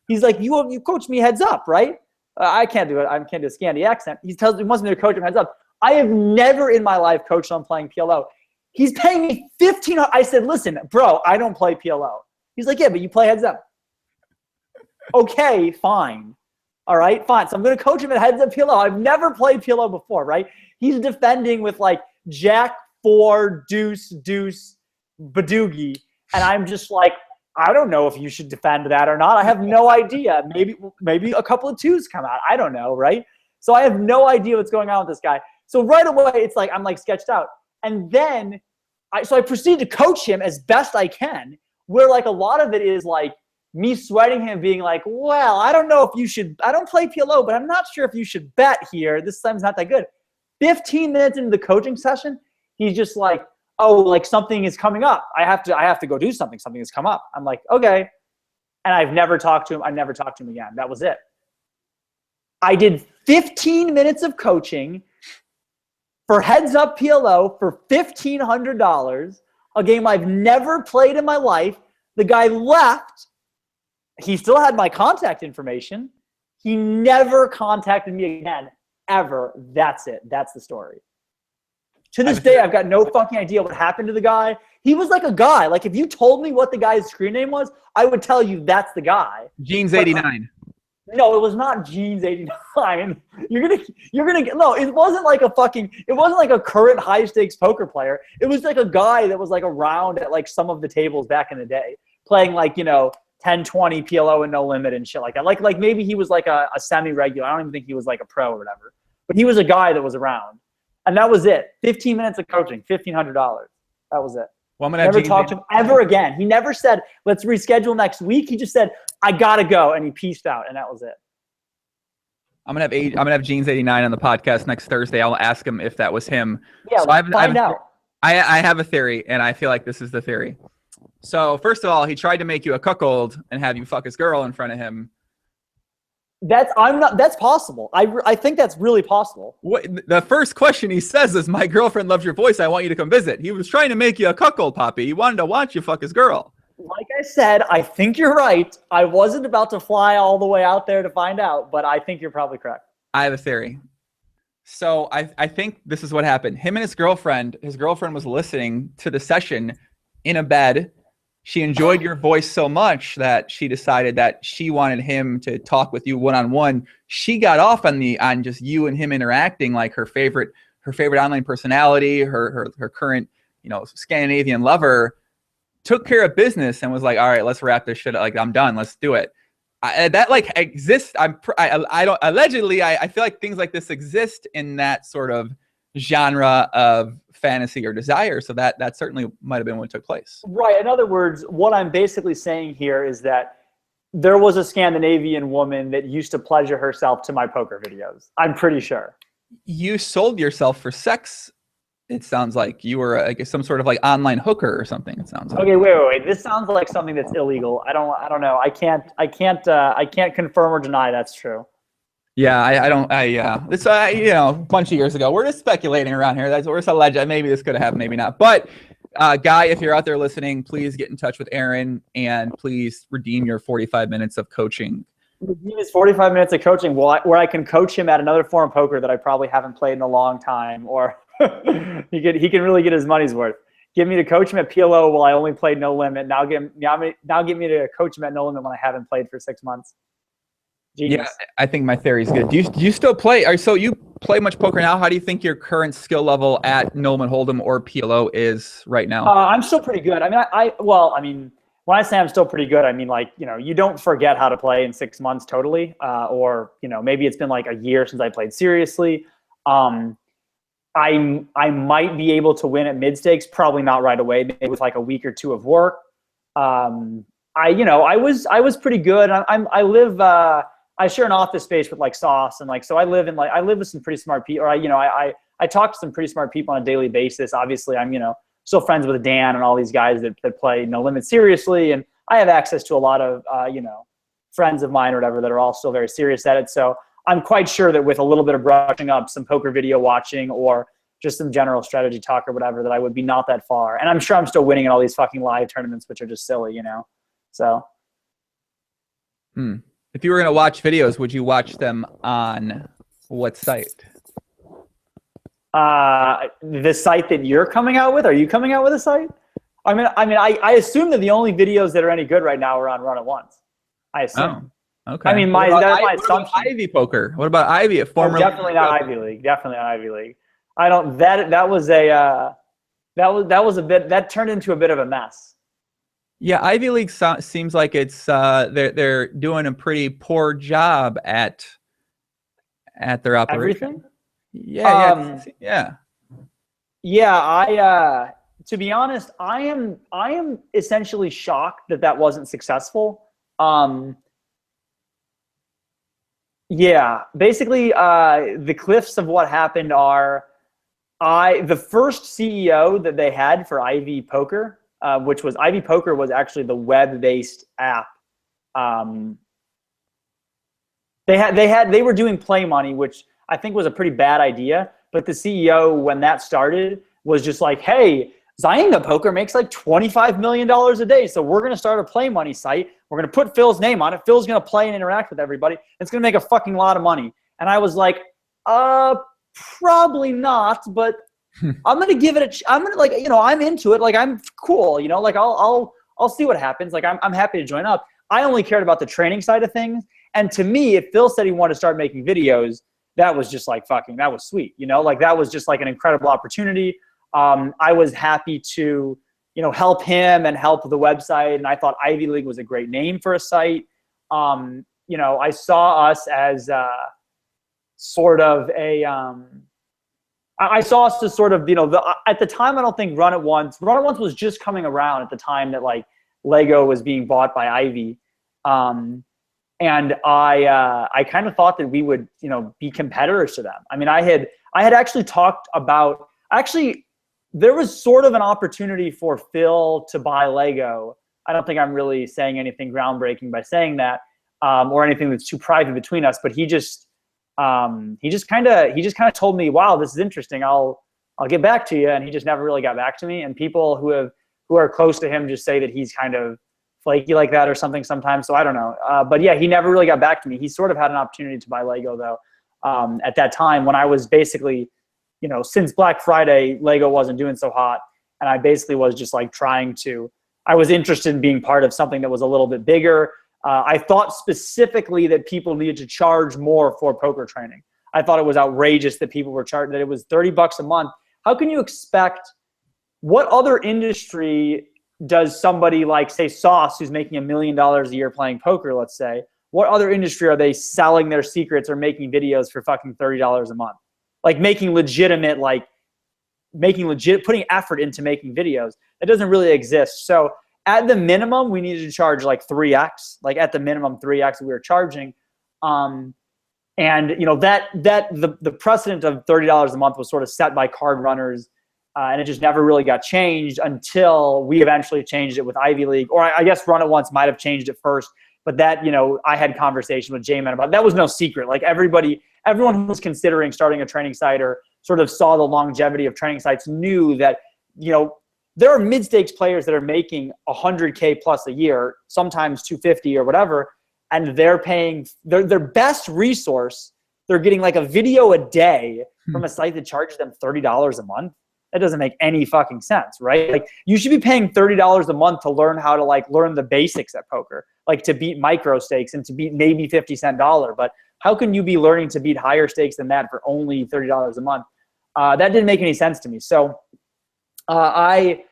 He's like, you coach me Heads Up, right? I can't do it. I can't do a Scandi accent. He wants me to coach him Heads Up. I have never in my life coached on playing PLO. He's paying me $1,500. I said, listen, bro, I don't play PLO. He's like, yeah, but you play Heads Up. Okay, fine. All right, fine. So I'm going to coach him at Heads Up PLO. I've never played PLO before, right? He's defending with like Jack, 4, deuce, deuce, badoogie. And I'm just like, I don't know if you should defend that or not. I have no idea. Maybe a couple of twos come out. I don't know, right? So I have no idea what's going on with this guy. So right away, it's like I'm like sketched out. And then I proceed to coach him as best I can, where like a lot of it is like me sweating him being like, well, I don't know if you should, I don't play PLO, but I'm not sure if you should bet here. This time's not that good. 15 minutes into the coaching session, he's just like, oh, like something is coming up. I have to go do something. Something has come up. I'm like, okay. And I've never talked to him. I've never talked to him again. That was it. I did 15 minutes of coaching for Heads Up PLO for $1,500, a game I've never played in my life. The guy left. He still had my contact information. He never contacted me again, ever. That's it. That's the story. To this day, I've got no fucking idea what happened to the guy. He was like a guy. Like if you told me what the guy's screen name was, I would tell you that's the guy. Jeans 89. No, it was not Jeans 89. You're gonna get, no, it wasn't like a current high stakes poker player. It was like a guy that was like around at like some of the tables back in the day, playing like, 10, 20 PLO and no limit and shit like that. Like maybe he was like a semi-regular. I don't even think he was like a pro or whatever. But he was a guy that was around. And that was it. 15 minutes of coaching, $1,500. That was it. Well, I'm gonna never talked to him ever again. He never said, let's reschedule next week. He just said, I gotta go. And he peaced out. And that was it. I'm gonna have Jeans 89 on the podcast next Thursday. I'll ask him if that was him. Yeah, so find out. I have a theory, and I feel like this is the theory. So first of all, he tried to make you a cuckold and have you fuck his girl in front of him. That's possible. I think that's really possible. The first question he says is, my girlfriend loves your voice. I want you to come visit. He was trying to make you a cuckold, Poppy. He wanted to watch you fuck his girl. Like I said, I think you're right. I wasn't about to fly all the way out there to find out, but I think you're probably correct. I have a theory. So I think this is what happened. Him and his girlfriend was listening to the session in a bed. She enjoyed your voice so much that she decided that she wanted him to talk with you one-on-one. She got off on just you and him interacting, like her favorite online personality, her current, Scandinavian lover, took care of business and was like, all right, let's wrap this shit up. Like, I'm done. Let's do it. That like exists. I don't allegedly. I feel like things like this exist in that sort of genre of fantasy or desire. So that certainly might have been what took place. Right. In other words, what I'm basically saying here is that there was a Scandinavian woman that used to pleasure herself to my poker videos. I'm pretty sure. You sold yourself for sex. It sounds like you were some sort of like online hooker or something. It sounds like. Okay, wait. This sounds like something that's illegal. I don't know. I can't confirm or deny that's true. Yeah, it's a bunch of years ago. We're just speculating around here. We're just alleged. Maybe this could have happened, maybe not. But Guy, if you're out there listening, please get in touch with Aaron and please redeem your 45 minutes of coaching. Redeem his 45 minutes of coaching where I can coach him at another form of poker that I probably haven't played in a long time, or he can really get his money's worth. Get me to coach him at PLO while I only played No Limit. Now get me to coach him at No Limit when I haven't played for 6 months. Genius. Yeah, I think my theory is good. Do you still play? So you play much poker now? How do you think your current skill level at No Limit Hold'em or PLO is right now? I'm still pretty good. I mean, when I say I'm still pretty good, I mean, like, you don't forget how to play in 6 months totally, or maybe it's been like a year since I played seriously. I might be able to win at mid stakes, probably not right away, maybe with like a week or two of work. I was pretty good. I share an office space with like Sauce, and so I live with some pretty smart people. Or I talk to some pretty smart people on a daily basis. Obviously, I'm still friends with Dan and all these guys that play No Limit seriously, and I have access to a lot of friends of mine or whatever that are all still very serious at it. So I'm quite sure that with a little bit of brushing up, some poker video watching, or just some general strategy talk or whatever, that I would be not that far. And I'm sure I'm still winning in all these fucking live tournaments, which are just silly, So. If you were going to watch videos, would you watch them on what site? The site that you're coming out with? Are you coming out with a site? I assume that the only videos that are any good right now are on Run It Once. I assume. Oh, okay. I mean, that's my assumption. What about Ivy Poker? What about Ivy? Definitely not Ivy League. Definitely not Ivy League. I don't. That turned into a bit of a mess. Yeah, Ivy League seems like it's they're doing a pretty poor job at their operation. Everything? Yeah. To be honest, I am essentially shocked that wasn't successful. Basically, the cliffs of what happened are, the first CEO that they had for Ivy Poker, which was Ivy Poker, was actually the web-based app. They were doing play money, which I think was a pretty bad idea. But the CEO, when that started, was just like, hey, Zynga Poker makes like $25 million a day, so we're going to start a play money site. We're going to put Phil's name on it. Phil's going to play and interact with everybody. It's going to make a fucking lot of money. And I was like, probably not, but I'm going to give it I'm going to, I'm into it. Like, I'm cool, I'll see what happens. Like, I'm happy to join up. I only cared about the training side of things. And to me, if Phil said he wanted to start making videos, that was just like that was sweet. That was just like an incredible opportunity. I was happy to, help him and help the website. And I thought Ivy League was a great name for a site. I saw us as sort of a, I saw us as sort of, at the time, I don't think Run It Once was just coming around at the time that like Lego was being bought by Ivy. And I kind of thought that we would, be competitors to them. I mean, I had actually talked about, there was sort of an opportunity for Phil to buy Lego. I don't think I'm really saying anything groundbreaking by saying that, or anything that's too private between us. But he just kind of told me, wow, this is interesting. I'll get back to you. And he just never really got back to me. And people who are close to him just say that he's kind of flaky like that or something sometimes. So I don't know. But yeah, he never really got back to me. He sort of had an opportunity to buy Lego though. at that time when I was basically, you know, since Black Friday, Lego wasn't doing so hot. And I basically was just like I was interested in being part of something that was a little bit bigger. I thought specifically that people needed to charge more for poker training. I thought it was outrageous that people were charging, that it was $30 a month. How can you expect, what other industry does somebody like, say, Sauce, who's making $1 million a year playing poker, let's say, what other industry are they selling their secrets or making videos for fucking $30 a month? Like putting effort into making videos. That doesn't really exist. So at the minimum, we needed to charge like 3x, like at the minimum 3x we were charging. And you know, the precedent of $30 a month was sort of set by card runners, and it just never really got changed until we eventually changed it with Ivy League, or I guess Run It Once might have changed it first. But that, you know, I had conversation with J-Man about, that was no secret. Like everyone who was considering starting a training site or sort of saw the longevity of training sites knew that, you know, there are mid-stakes players that are making 100K plus a year, sometimes 250 or whatever, and they're paying their best resource. They're getting like a video a day from a site that charges them $30 a month. That doesn't make any fucking sense, right? Like you should be paying $30 a month to learn how to like learn the basics at poker, like to beat micro stakes and to beat maybe 50-cent dollar. But how can you be learning to beat higher stakes than that for only $30 a month? That didn't make any sense to me. So I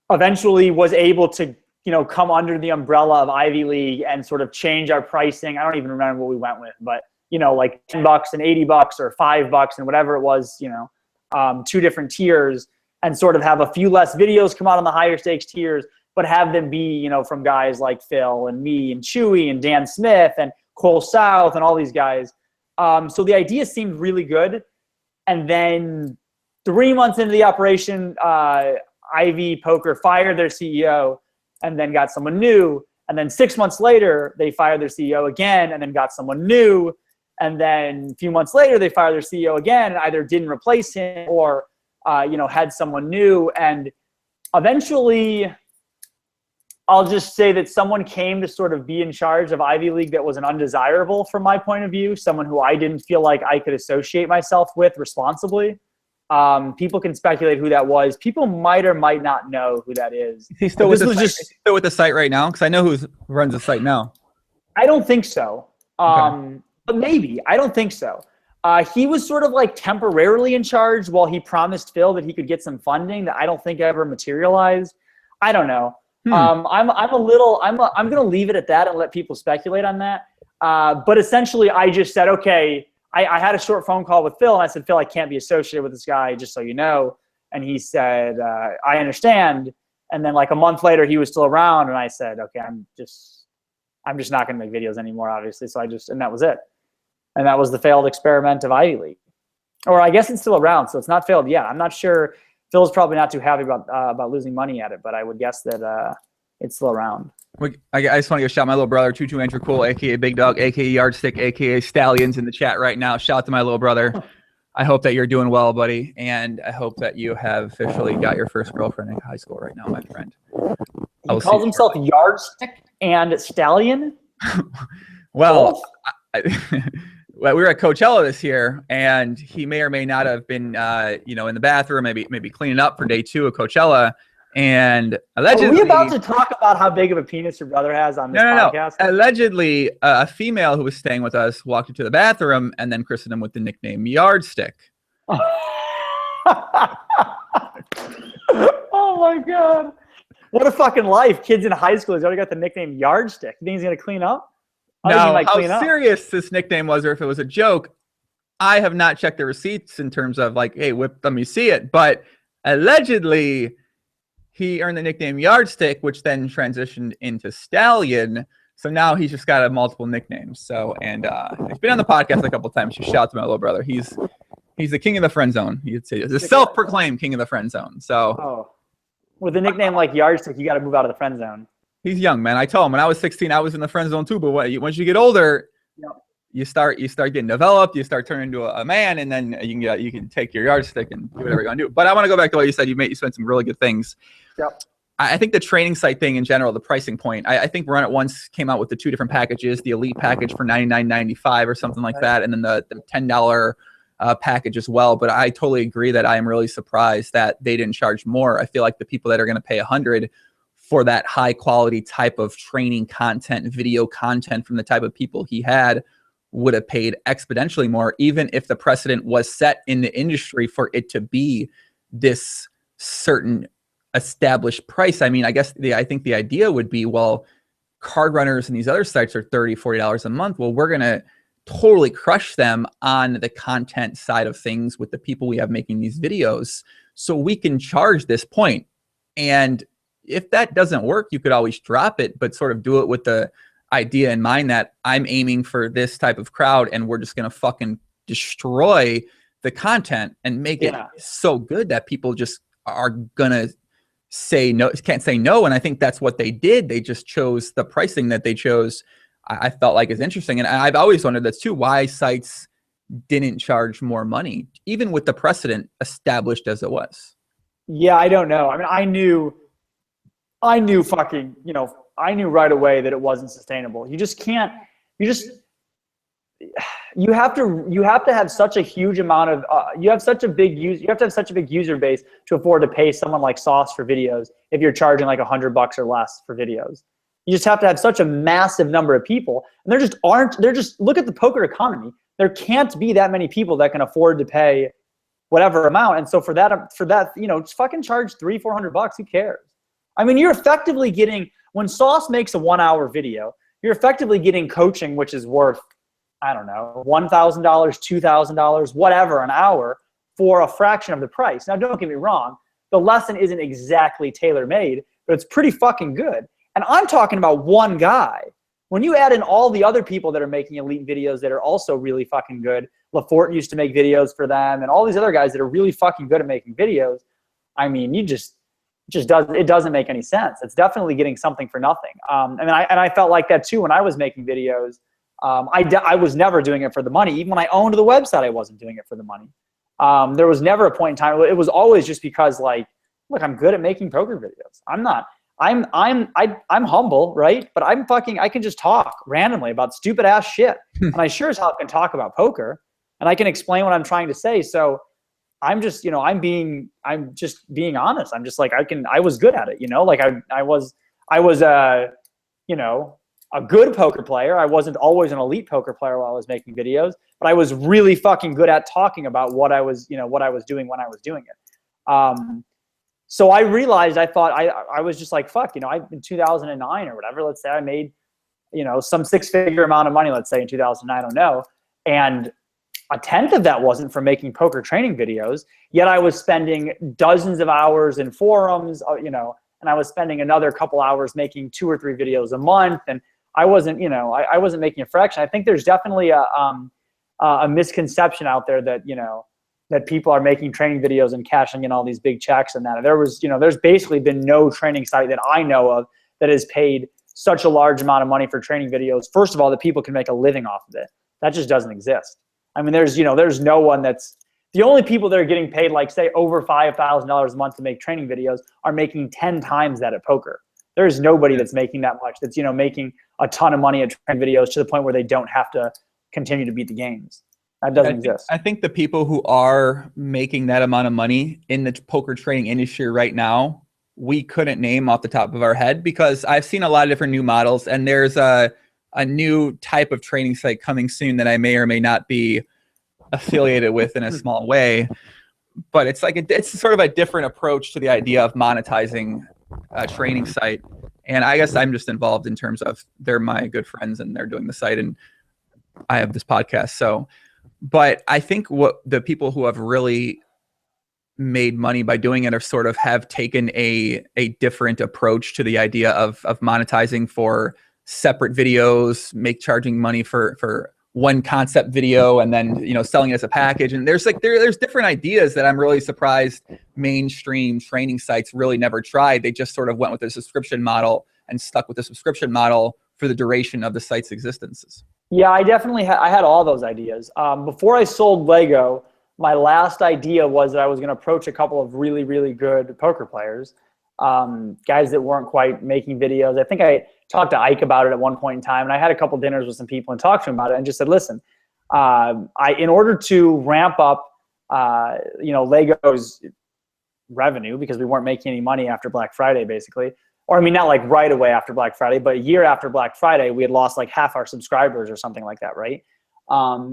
eventually was able to, you know, come under the umbrella of Ivy League and sort of change our pricing. I don't even remember what we went with, but, you know, like $10 and $80 or $5 and whatever it was, you know, 2 different tiers, and sort of have a few less videos come out on the higher stakes tiers, but have them be, you know, from guys like Phil and me and Chewy and Dan Smith and Cole South and all these guys. So the idea seemed really good. And then 3 months into the operation, Ivy Poker fired their CEO and then got someone new. And then 6 months later, they fired their CEO again and then got someone new. And then a few months later, they fired their CEO again and either didn't replace him or, you know, had someone new. And eventually, I'll just say that someone came to sort of be in charge of Ivy League that was an undesirable from my point of view, someone who I didn't feel like I could associate myself with responsibly. People can speculate who that was. People might or might not know who that is. Is he still with the site right now? Because I know who runs the site now. I don't think so. Okay. But maybe. I don't think so. He was sort of like temporarily in charge while he promised Phil that he could get some funding that I don't think ever materialized. I don't know. I'm going to leave it at that and let people speculate on that. But essentially I just said, okay, I had a short phone call with Phil and I said, Phil, I can't be associated with this guy, just so you know. And he said, I understand. And then like a month later, he was still around. And I said, okay, I'm just not going to make videos anymore, obviously. So and that was it. And that was the failed experiment of Ivy League. Or I guess it's still around, so it's not failed yet. I'm not sure. Phil's probably not too happy about losing money at it, but I would guess that it's still around. I just want to give a shout out my little brother, Tutu Andrew Cool, a.k.a. Big Dog, a.k.a. Yardstick, a.k.a. Stallions in the chat right now. Shout out to my little brother. I hope that you're doing well, buddy, and I hope that you have officially got your first girlfriend in high school right now, my friend. He calls himself Yardstick and Stallion? Well, we were at Coachella this year, and he may or may not have been, you know, in the bathroom, maybe cleaning up for day 2 of Coachella. And allegedly, are we about to talk about how big of a penis your brother has on this podcast? No. Allegedly, a female who was staying with us walked into the bathroom and then christened him with the nickname Yardstick. Oh my God. What a fucking life. Kids in high school, he's already got the nickname Yardstick. You think he's going to clean up? Now, how serious this nickname was or if it was a joke, I have not checked the receipts in terms of like, hey, let me see it. But allegedly, he earned the nickname Yardstick, which then transitioned into Stallion. So now he's just got multiple nicknames. So, and he's been on the podcast a couple of times. Just shout out to my little brother. He's the king of the friend zone. You'd say the self-proclaimed king of the friend zone. So, with a nickname like Yardstick, you got to move out of the friend zone. He's young, man. I told him when I was 16, I was in the friend zone too. But once you get older, you start getting developed. You start turning into a man, and then you can take your yardstick and do whatever you're gonna do. But I want to go back to what you said. You spent some really good things. Yep. I think the training site thing in general, the pricing point, I think Run It Once came out with the 2 different packages, the elite package for $99.95 or something like that, and then the $10 package as well. But I totally agree that I am really surprised that they didn't charge more. I feel like the people that are going to pay $100 for that high quality type of training content, video content from the type of people he had would have paid exponentially more, even if the precedent was set in the industry for it to be this certain established price. I mean, I think the idea would be, well, card runners and these other sites are $30-$40 a month. Well, we're going to totally crush them on the content side of things with the people we have making these videos, so we can charge this point. And if that doesn't work, you could always drop it, but sort of do it with the idea in mind that I'm aiming for this type of crowd and we're just going to fucking destroy the content and make it so good that people just are going to say no, can't say no. And I think that's what they did. They just chose the pricing that they chose. I felt like is interesting. And I've always wondered that too, why sites didn't charge more money, even with the precedent established as it was. Yeah, I don't know. I mean, I knew right away that it wasn't sustainable. You have to have such a huge amount of, you have to have such a big user base to afford to pay someone like Sauce for videos if you're charging like $100 or less for videos. You just have to have such a massive number of people, and look at the poker economy. There can't be that many people that can afford to pay whatever amount. And so for that, just fucking charge $300-$400. Who cares? I mean, you're effectively getting, when Sauce makes a 1-hour video, you're effectively getting coaching, which is worth, I don't know, $1,000, $2,000, whatever, an hour for a fraction of the price. Now, don't get me wrong. The lesson isn't exactly tailor-made, but it's pretty fucking good. And I'm talking about one guy. When you add in all the other people that are making elite videos that are also really fucking good, LaForte used to make videos for them, and all these other guys that are really fucking good at making videos, I mean, it doesn't make any sense. It's definitely getting something for nothing. And I felt like that too when I was making videos. I was never doing it for the money. Even when I owned the website, I wasn't doing it for the money. There was never a point in time. It was always just because, like, look, I'm good at making poker videos. I'm humble, right? But I can just talk randomly about stupid ass shit. And I sure as hell can talk about poker, and I can explain what I'm trying to say. So I'm just, I'm just being honest. I'm just like, I was good at it, like I was a good poker player. I wasn't always an elite poker player while I was making videos, but I was really fucking good at talking about what I was doing when I was doing it. So I realized, I thought I was just like, fuck, in 2009 or whatever, let's say I made, some 6-figure amount of money, let's say in 2009, I don't know. And a tenth of that wasn't from making poker training videos, yet I was spending dozens of hours in forums, and I was spending another couple hours making 2 or 3 videos a month. And I wasn't, I wasn't making a fraction. I think there's definitely a misconception out there that, that people are making training videos and cashing in all these big checks and that. There's basically been no training site that I know of that has paid such a large amount of money for training videos. First of all, that people can make a living off of it. That just doesn't exist. I mean, there's no one that's, the only people that are getting paid, like, say, over $5,000 a month to make training videos are making 10 times that at poker. There's nobody that's making that much, that's, making a ton of money at training videos to the point where they don't have to continue to beat the games. That doesn't exist. I think the people who are making that amount of money in the poker training industry right now, we couldn't name off the top of our head, because I've seen a lot of different new models, and there's a new type of training site coming soon that I may or may not be affiliated with in a small way. But it's like it's sort of a different approach to the idea of monetizing a training site. And I guess I'm just involved in terms of they're my good friends and they're doing the site and I have this podcast. So, but I think what the people who have really made money by doing it are sort of have taken a different approach to the idea of monetizing for separate videos, charging money for one concept video, and then selling it as a package. And there's different ideas that I'm really surprised mainstream training sites really never tried. They just sort of went with a subscription model and stuck with the subscription model for the duration of the site's existences. Yeah, I definitely I had all those ideas. Before I sold Lego, my last idea was that I was going to approach a couple of really, really good poker players guys that weren't quite making videos. I think I talked to Ike about it at one point in time, and I had a couple dinners with some people and talked to him about it and just said, listen, in order to ramp up, Leggo's revenue, because we weren't making any money after Black Friday, basically, or I mean, not like right away after Black Friday, but a year after Black Friday, we had lost like half our subscribers or something like that, right?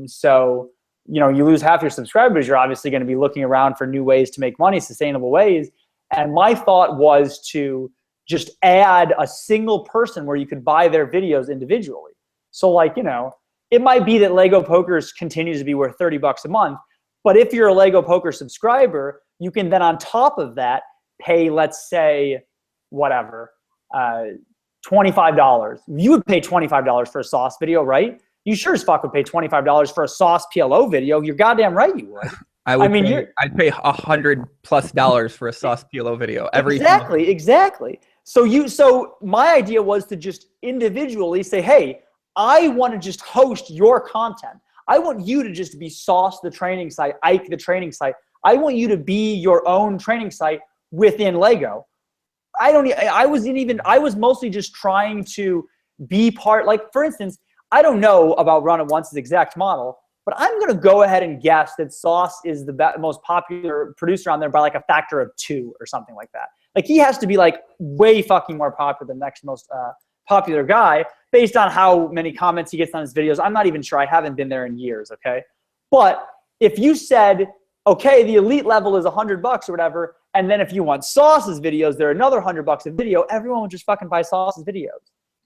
So, you lose half your subscribers, you're obviously going to be looking around for new ways to make money, sustainable ways. And my thought was to just add a single person where you could buy their videos individually. So like, it might be that LeggoPoker continues to be worth $30 a month, but if you're a LeggoPoker subscriber, you can then on top of that pay, let's say, whatever, $25. You would pay $25 for a sauce video, right? You sure as fuck would pay $25 for a sauce PLO video. You're goddamn right you would. I'd pay $100+ for a sauce PLO video every time. Exactly. So my idea was to just individually say, hey, I want to just host your content. I want you to just be Sauce the training site, Ike the training site. I want you to be your own training site within Leggo. I was mostly just trying to be part, like for instance, I don't know about Run It Once's exact model, but I'm going to go ahead and guess that Sauce is the most popular producer on there by like a factor of 2 or something like that. Like he has to be like way fucking more popular than the next most popular guy based on how many comments he gets on his videos. I'm not even sure. I haven't been there in years, okay? But if you said, okay, the elite level is $100 or whatever, and then if you want Sauce's videos, they're another $100 a video, everyone would just fucking buy Sauce's videos.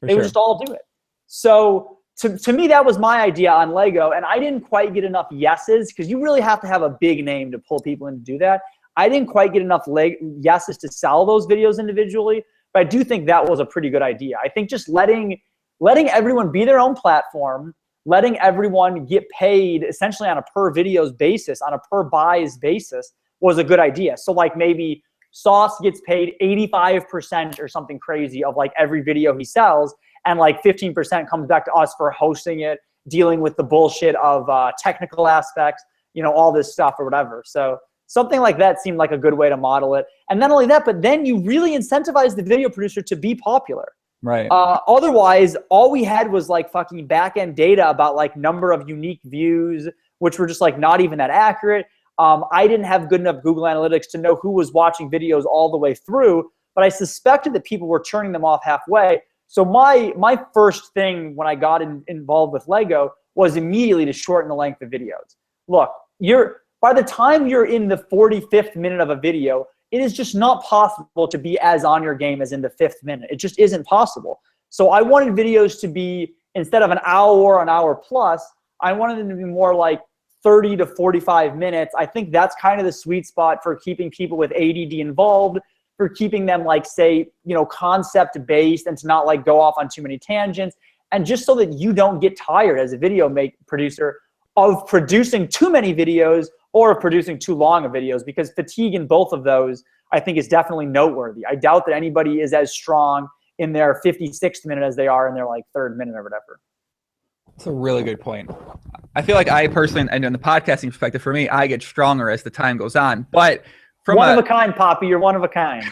They would just all do it. So to me, that was my idea on Leggo, and I didn't quite get enough yeses because you really have to have a big name to pull people in to do that. I didn't quite get enough yeses to sell those videos individually, but I do think that was a pretty good idea. I think just letting everyone be their own platform, letting everyone get paid essentially on a per videos basis, on a per buys basis was a good idea. So like maybe Sauce gets paid 85% or something crazy of like every video he sells, and like 15% comes back to us for hosting it, dealing with the bullshit of technical aspects, all this stuff or whatever. So something like that seemed like a good way to model it. And not only that, but then you really incentivize the video producer to be popular. Right. Otherwise, all we had was like fucking back-end data about like number of unique views, which were just like not even that accurate. I didn't have good enough Google Analytics to know who was watching videos all the way through, but I suspected that people were turning them off halfway. So my first thing when I got involved with Leggo was immediately to shorten the length of videos. Look, by the time you're in the 45th minute of a video, it is just not possible to be as on your game as in the 5th minute. It just isn't possible. So I wanted videos to be, instead of an hour plus, I wanted them to be more like 30 to 45 minutes. I think that's kind of the sweet spot for keeping people with ADD involved, for keeping them like, say, concept based and to not like go off on too many tangents. And just so that you don't get tired as a video producer of producing too many videos or of producing too long of videos, because fatigue in both of those, I think, is definitely noteworthy. I doubt that anybody is as strong in their 56th minute as they are in their like 3rd minute or whatever. That's a really good point. I feel like I personally, and in the podcasting perspective, for me, I get stronger as the time goes on. But from one of a kind, Poppy, you're one of a kind.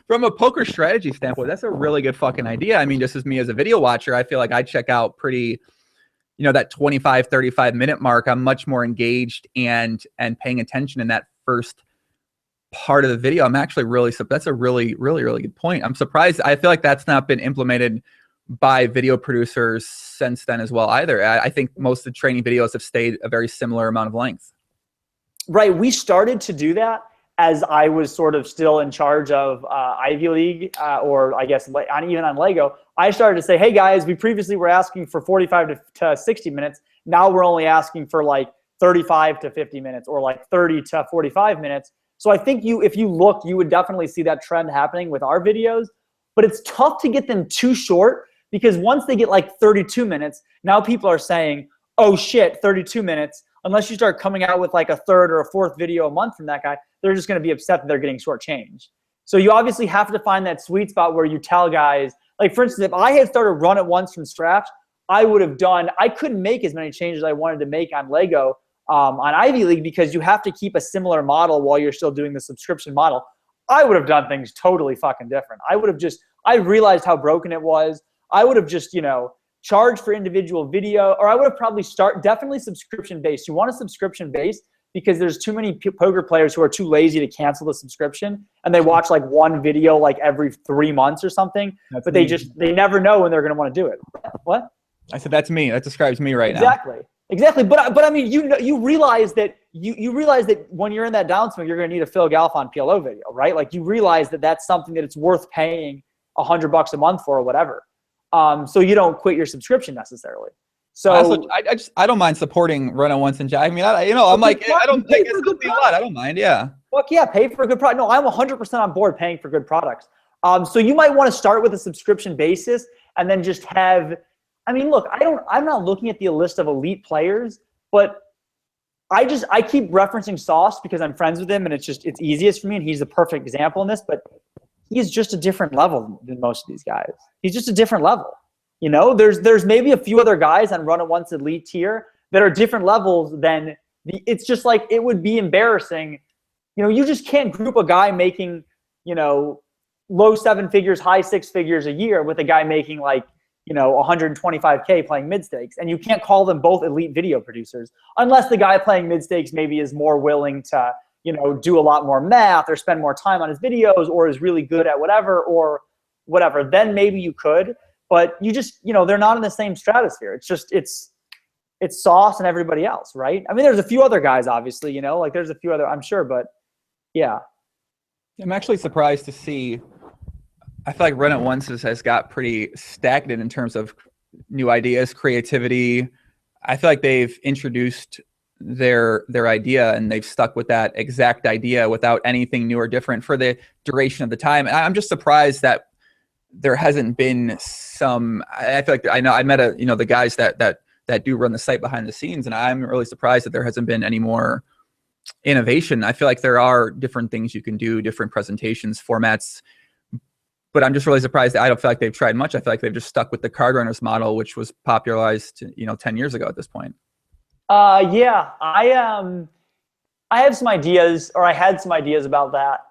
From a poker strategy standpoint, that's a really good fucking idea. I mean, just as me as a video watcher, I feel like I check out pretty, that 25, 35 minute mark. I'm much more engaged and paying attention in that first part of the video. I'm actually that's a really, really, really good point. I'm surprised. I feel like that's not been implemented by video producers since then as well either. I think most of the training videos have stayed a very similar amount of length. Right. We started to do that as I was sort of still in charge of Ivy League, or I guess even on Leggo. I started to say, hey guys, we previously were asking for 45 to 60 minutes. Now we're only asking for like 35 to 50 minutes or like 30 to 45 minutes. So I think if you look, you would definitely see that trend happening with our videos, but it's tough to get them too short, because once they get like 32 minutes, now people are saying, oh shit, 32 minutes. Unless you start coming out with like a 3rd or a 4th video a month from that guy, they're just going to be upset that they're getting shortchanged. So you obviously have to find that sweet spot where you tell guys, like for instance, if I had started Run It Once from scratch, I couldn't make as many changes as I wanted to make on Leggo on Ivy League, because you have to keep a similar model while you're still doing the subscription model. I would have done things totally fucking different. I realized how broken it was. I would have just, charged for individual video, or I would have probably definitely subscription based. You want a subscription based because there's too many poker players who are too lazy to cancel the subscription, and they watch like one video like every 3 months or something. But they never know when they're going to want to do it. What? I said that's me. That describes me right now. Exactly. But I mean, you realize that you realize that when you're in that downswing, you're going to need a Phil Galfond PLO video, right? Like you realize that that's something that it's worth paying $100 a month for or whatever. So you don't quit your subscription necessarily. So I don't mind supporting run-on-ones and I mean, I'm like, I don't think it's going to be a lot. I don't mind. Yeah. Fuck yeah. Pay for a good product. No, I'm 100% on board paying for good products. So you might want to start with a subscription basis and then just have, I mean, look, I'm not looking at the list of elite players, but I keep referencing Sauce because I'm friends with him and it's easiest for me. And he's the perfect example in this, but he's just a different level than most of these guys. He's just a different level. There's maybe a few other guys on run-on-one's elite tier that are different levels than it's just like, it would be embarrassing. You just can't group a guy making, low 7 figures, high 6 figures a year with a guy making like, 125K playing mid stakes. And you can't call them both elite video producers unless the guy playing mid stakes maybe is more willing to, do a lot more math or spend more time on his videos or is really good at whatever, then maybe you could, but you just, they're not in the same stratosphere. It's Sauce and everybody else, right? I mean, there's a few other guys, obviously, like there's a few other, I'm sure, but yeah. I'm actually surprised to see, I feel like run-on-ones has got pretty stagnant in terms of new ideas, creativity. I feel like they've introduced their idea and they've stuck with that exact idea without anything new or different for the duration of the time. And I'm just surprised that there hasn't been some, I feel like I met the guys that do run the site behind the scenes. And I'm really surprised that there hasn't been any more innovation. I feel like there are different things you can do, different presentations, formats, but I'm just really surprised that I don't feel like they've tried much. I feel like they've just stuck with the card runners model, which was popularized, 10 years ago at this point. Yeah, I have some ideas, or I had some ideas about that.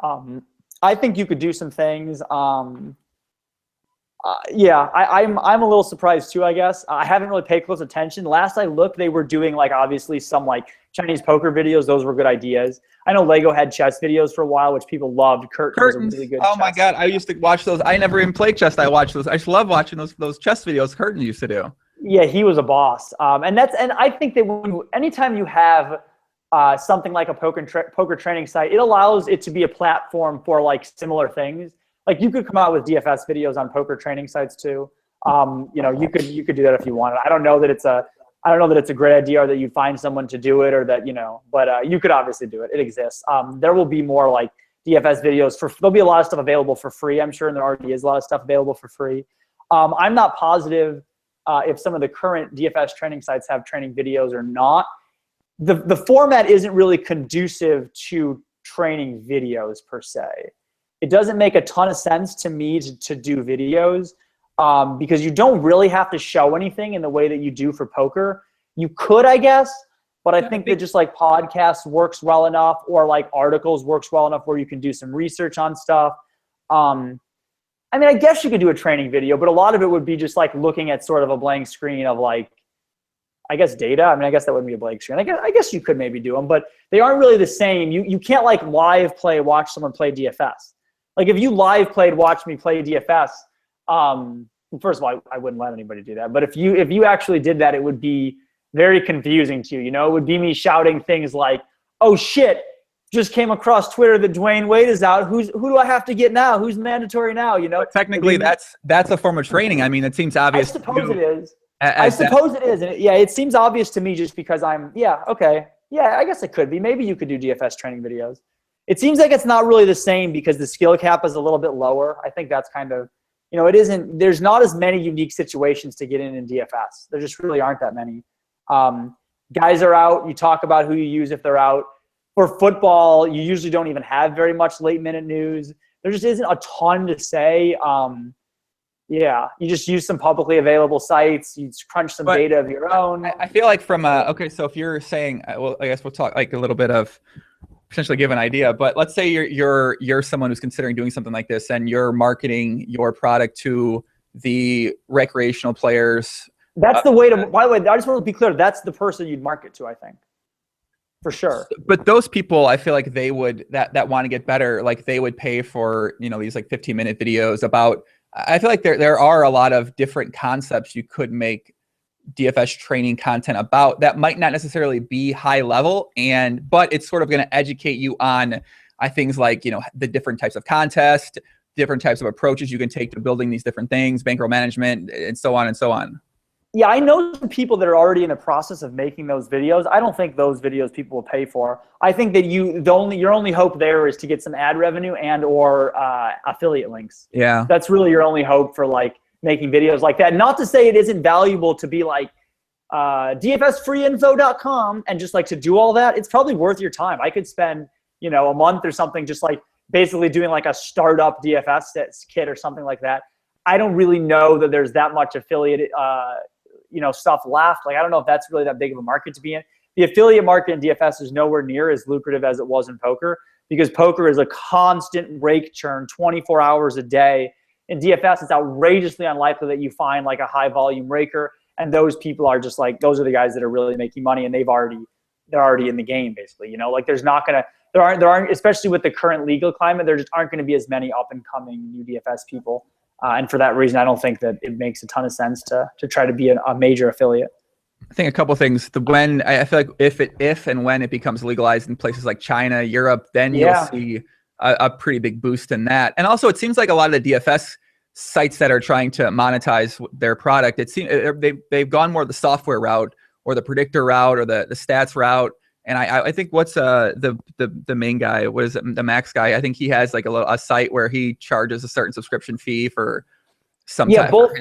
I think you could do some things. Yeah, I'm a little surprised too, I guess. I haven't really paid close attention. Last I looked, they were doing like obviously some like Chinese poker videos. Those were good ideas. I know Lego had chess videos for a while, which people loved. Curtains. Was a really good. Oh my God, I used to watch those. I never even played chess. I watched those. I just love watching those chess videos Curtin used to do. Yeah, he was a boss. And I think that anytime you have something like a poker training site, it allows it to be a platform for like similar things. Like you could come out with DFS videos on poker training sites too. You could do that if you wanted. I don't know that it's a great idea or that you find someone to do it or that, but you could obviously do it. It exists. There will be more like DFS videos there'll be a lot of stuff available for free, I'm sure, and there already is a lot of stuff available for free. I'm not positive if some of the current DFS training sites have training videos or not. The format isn't really conducive to training videos per se. It doesn't make a ton of sense to me to do videos because you don't really have to show anything in the way that you do for poker. You could, I guess, but I think that just like podcasts works well enough or like articles works well enough where you can do some research on stuff. I mean, I guess you could do a training video, but a lot of it would be just like looking at sort of a blank screen of like, I guess data. I mean, I guess that wouldn't be a blank screen. I guess you could maybe do them, but they aren't really the same. You can't like watch someone play DFS. Like if you watch me play DFS, first of all, I wouldn't let anybody do that. But if you actually did that, it would be very confusing to you. It would be me shouting things like, "Oh shit, just came across Twitter that Dwayne Wade is out. Who do I have to get now? Who's mandatory now?" But technically, that's a form of training. I mean, it seems obvious. I suppose it is. And it seems obvious to me just because okay. Yeah, I guess it could be. Maybe you could do DFS training videos. It seems like it's not really the same because the skill cap is a little bit lower. I think that's kind of, it isn't, there's not as many unique situations to get in DFS. There just really aren't that many. Guys are out. You talk about who you use if they're out. For football, you usually don't even have very much late minute news. There just isn't a ton to say. You just use some publicly available sites. You crunch some data of your own. I feel like so if you're saying, well, I guess we'll talk like a little bit of potentially give an idea, but let's say you're someone who's considering doing something like this and you're marketing your product to the recreational players. That's the way to, by the way, I just want to be clear, that's the person you'd market to, I think. For sure. But those people, I feel like they would, that want to get better, like they would pay for, these like 15-minute videos about, I feel like there are a lot of different concepts you could make DFS training content about that might not necessarily be high level, but it's sort of going to educate you on things like, the different types of contest, different types of approaches you can take to building these different things, bankroll management, and so on and so on. Yeah, I know some people that are already in the process of making those videos. I don't think those videos people will pay for. I think that your only hope there is to get some ad revenue and or affiliate links. Yeah, that's really your only hope for like making videos like that. Not to say it isn't valuable to be like dfsfreeinfo.com and just like to do all that. It's probably worth your time. I could spend a month or something just like basically doing like a startup DFS kit or something like that. I don't really know that there's that much affiliate stuff left. Like, I don't know if that's really that big of a market to be in. The affiliate market in DFS is nowhere near as lucrative as it was in poker, because poker is a constant rake churn 24 hours a day. In DFS, it's outrageously unlikely that you find like a high volume raker. And those people are just like, those are the guys that are really making money, and they're already in the game basically. Like there aren't, especially with the current legal climate, there just aren't going to be as many up and coming new DFS people. And for that reason, I don't think that it makes a ton of sense to try to be a major affiliate. I think a couple of things. I feel like if and when it becomes legalized in places like China, Europe, then you'll see a pretty big boost in that. And also, it seems like a lot of the DFS sites that are trying to monetize their product, it seems they've gone more the software route or the predictor route or the stats route. And I think what's the main guy, what is it, the Max guy? I think he has like a site where he charges a certain subscription fee for some. Yeah, both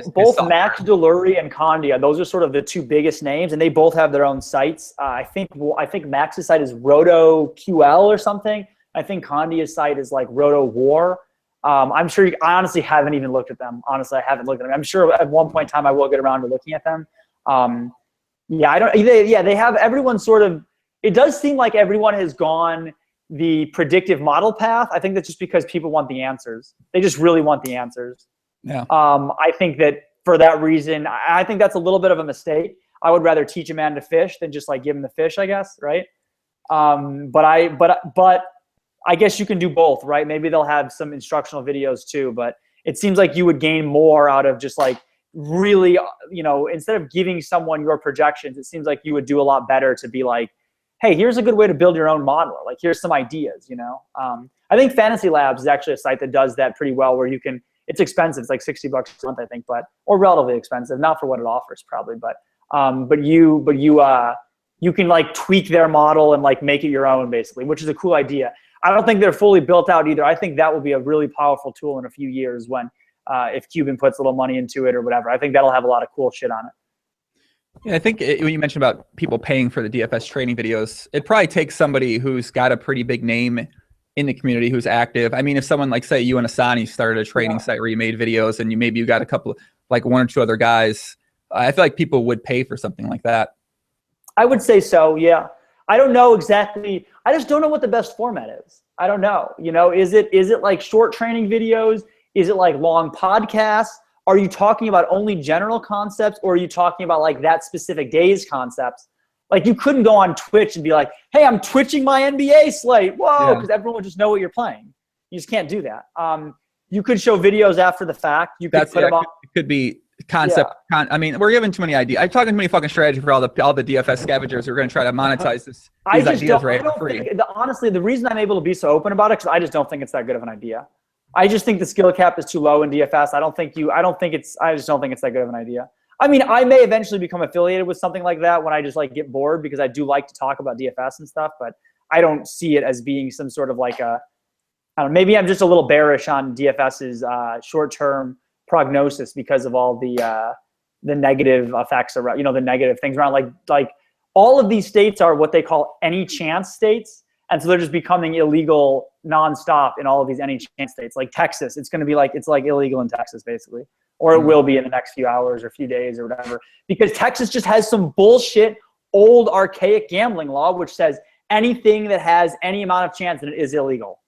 Max Delury and Condia, those are sort of the two biggest names, and they both have their own sites. I think Max's site is RotoQL or something. I think Condia's site is like Roto War. I'm sure I honestly haven't even looked at them. Honestly, I haven't looked at them. I'm sure at one point in time I will get around to looking at them. They have everyone sort of. It does seem like everyone has gone the predictive model path. I think that's just because people want the answers. They just really want the answers. Yeah. I think that for that reason, I think that's a little bit of a mistake. I would rather teach a man to fish than just like give him the fish, I guess, right? But I guess you can do both, right? Maybe they'll have some instructional videos too, but it seems like you would gain more out of just like really, instead of giving someone your projections, it seems like you would do a lot better to be like, hey, here's a good way to build your own model. Like, here's some ideas, I think Fantasy Labs is actually a site that does that pretty well, where you can, it's expensive. It's like $60 a month, I think, or relatively expensive, not for what it offers probably, but you can like tweak their model and like make it your own basically, which is a cool idea. I don't think they're fully built out either. I think that will be a really powerful tool in a few years when, if Cuban puts a little money into it or whatever. I think that'll have a lot of cool shit on it. Yeah, I think when you mentioned about people paying for the DFS training videos, it probably takes somebody who's got a pretty big name in the community who's active. I mean, if someone like, say, you and Asani started a training site where you made videos and you got a couple of, like one or two other guys, I feel like people would pay for something like that. I would say so, yeah. I don't know exactly. I just don't know what the best format is. I don't know. Is it like short training videos? Is it like long podcasts? Are you talking about only general concepts, or are you talking about like that specific day's concepts? Like, you couldn't go on Twitch and be like, hey, I'm twitching my NBA slate. Whoa, because everyone would just know what you're playing. You just can't do that. You could show videos after the fact. You could put them on. It could be concept. Yeah. I mean, we're giving too many ideas. I'm talking too many fucking strategy for all the DFS scavengers who are going to try to monetize these ideas right for free. Honestly, the reason I'm able to be so open about it, because I just don't think it's that good of an idea. I just think the skill cap is too low in DFS. I just don't think it's that good of an idea. I mean, I may eventually become affiliated with something like that when I just like get bored, because I do like to talk about DFS and stuff, but I don't see it as being some sort of like I don't know, maybe I'm just a little bearish on DFS's short-term prognosis because of all the negative effects around, the negative things around, like all of these states are what they call any chance states. And so they're just becoming illegal nonstop in all of these any chance states. Like Texas, it's going to be like, it's like illegal in Texas basically, or it will be in the next few hours or few days or whatever, because Texas just has some bullshit, old archaic gambling law, which says anything that has any amount of chance in it is illegal.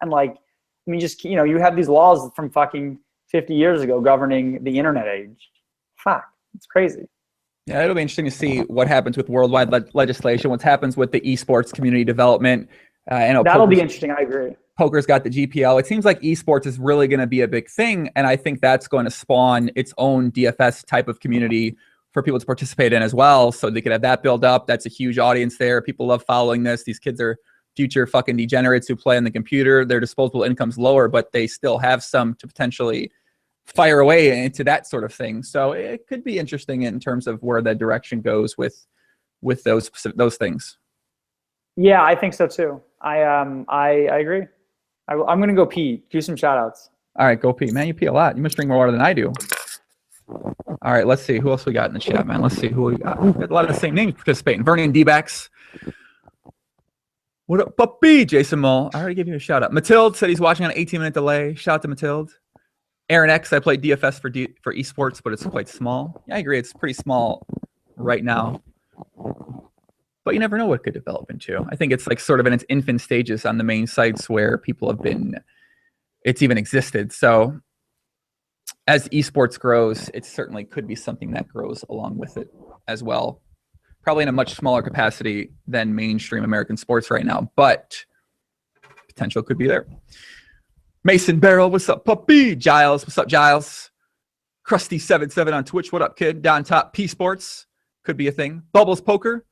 And like, I mean, just, you have these laws from fucking 50 years ago governing the internet age. Fuck, it's crazy. Yeah, it'll be interesting to see what happens with worldwide legislation, what happens with the esports community development. That'll be interesting. I agree. Poker's got the GPL. It seems like esports is really going to be a big thing, and I think that's going to spawn its own DFS type of community for people to participate in as well, so they could have that build up. That's a huge audience there. People love following this. These kids are future fucking degenerates who play on the computer. Their disposable income's lower, but they still have some to potentially fire away into that sort of thing. So it could be interesting in terms of where the direction goes with those things. Yeah, I think so too. I agree. I'm gonna go pee. Do some shout outs. All right, go pee. Man, you pee a lot. You must drink more water than I do. All right, let's see who else we got in the chat, man. Let's see who we got. We've got a lot of the same names participating. Vernon D-backs. What up, puppy? Jason Mull. I already gave you a shout out. Matilde said he's watching on an 18-minute delay. Shout out to Matilde. Aaron X, I played DFS for esports, but it's quite small. Yeah, I agree. It's pretty small right now. But you never know what it could develop into. I think it's like sort of in its infant stages on the main sites where people have been, it's even existed. So as esports grows, it certainly could be something that grows along with it as well. Probably in a much smaller capacity than mainstream American sports right now, but potential could be there. Mason Barrel, what's up, puppy? Giles, what's up, Giles? Krusty77 on Twitch, what up, kid? Down top, P Sports, could be a thing. Bubbles Poker,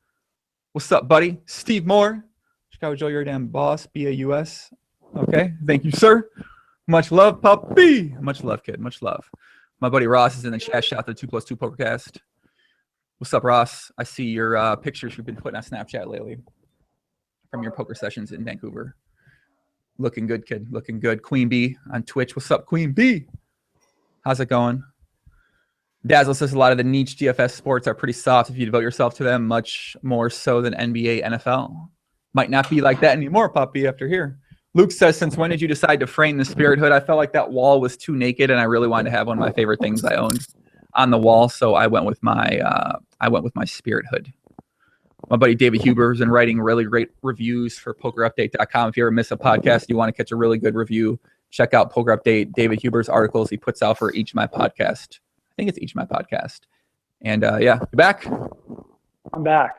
what's up, buddy? Steve Moore, Chicago Joe, you're a damn boss, BAUS. Okay, thank you, sir. Much love, puppy. Much love, kid, much love. My buddy Ross is in the chat. Shout out to the 2+2 Pokercast. What's up, Ross? I see your pictures you've been putting on Snapchat lately from your poker sessions in Vancouver. Looking good, kid. Looking good. Queen Bee on Twitch. What's up, Queen Bee? How's it going? Dazzle says a lot of the niche DFS sports are pretty soft if you devote yourself to them, much more so than NBA, NFL. Might not be like that anymore, puppy, after here. Luke says, since when did you decide to frame the Spirit Hood? I felt like that wall was too naked, and I really wanted to have one of my favorite things I owned on the wall, so I went with my Spirit Hood. My buddy David Huber has been writing really great reviews for PokerUpdate.com. If you ever miss a podcast, you want to catch a really good review, check out Poker Update. David Huber's articles he puts out for each of my podcast. I think it's each of my podcast. And yeah, you back? I'm back.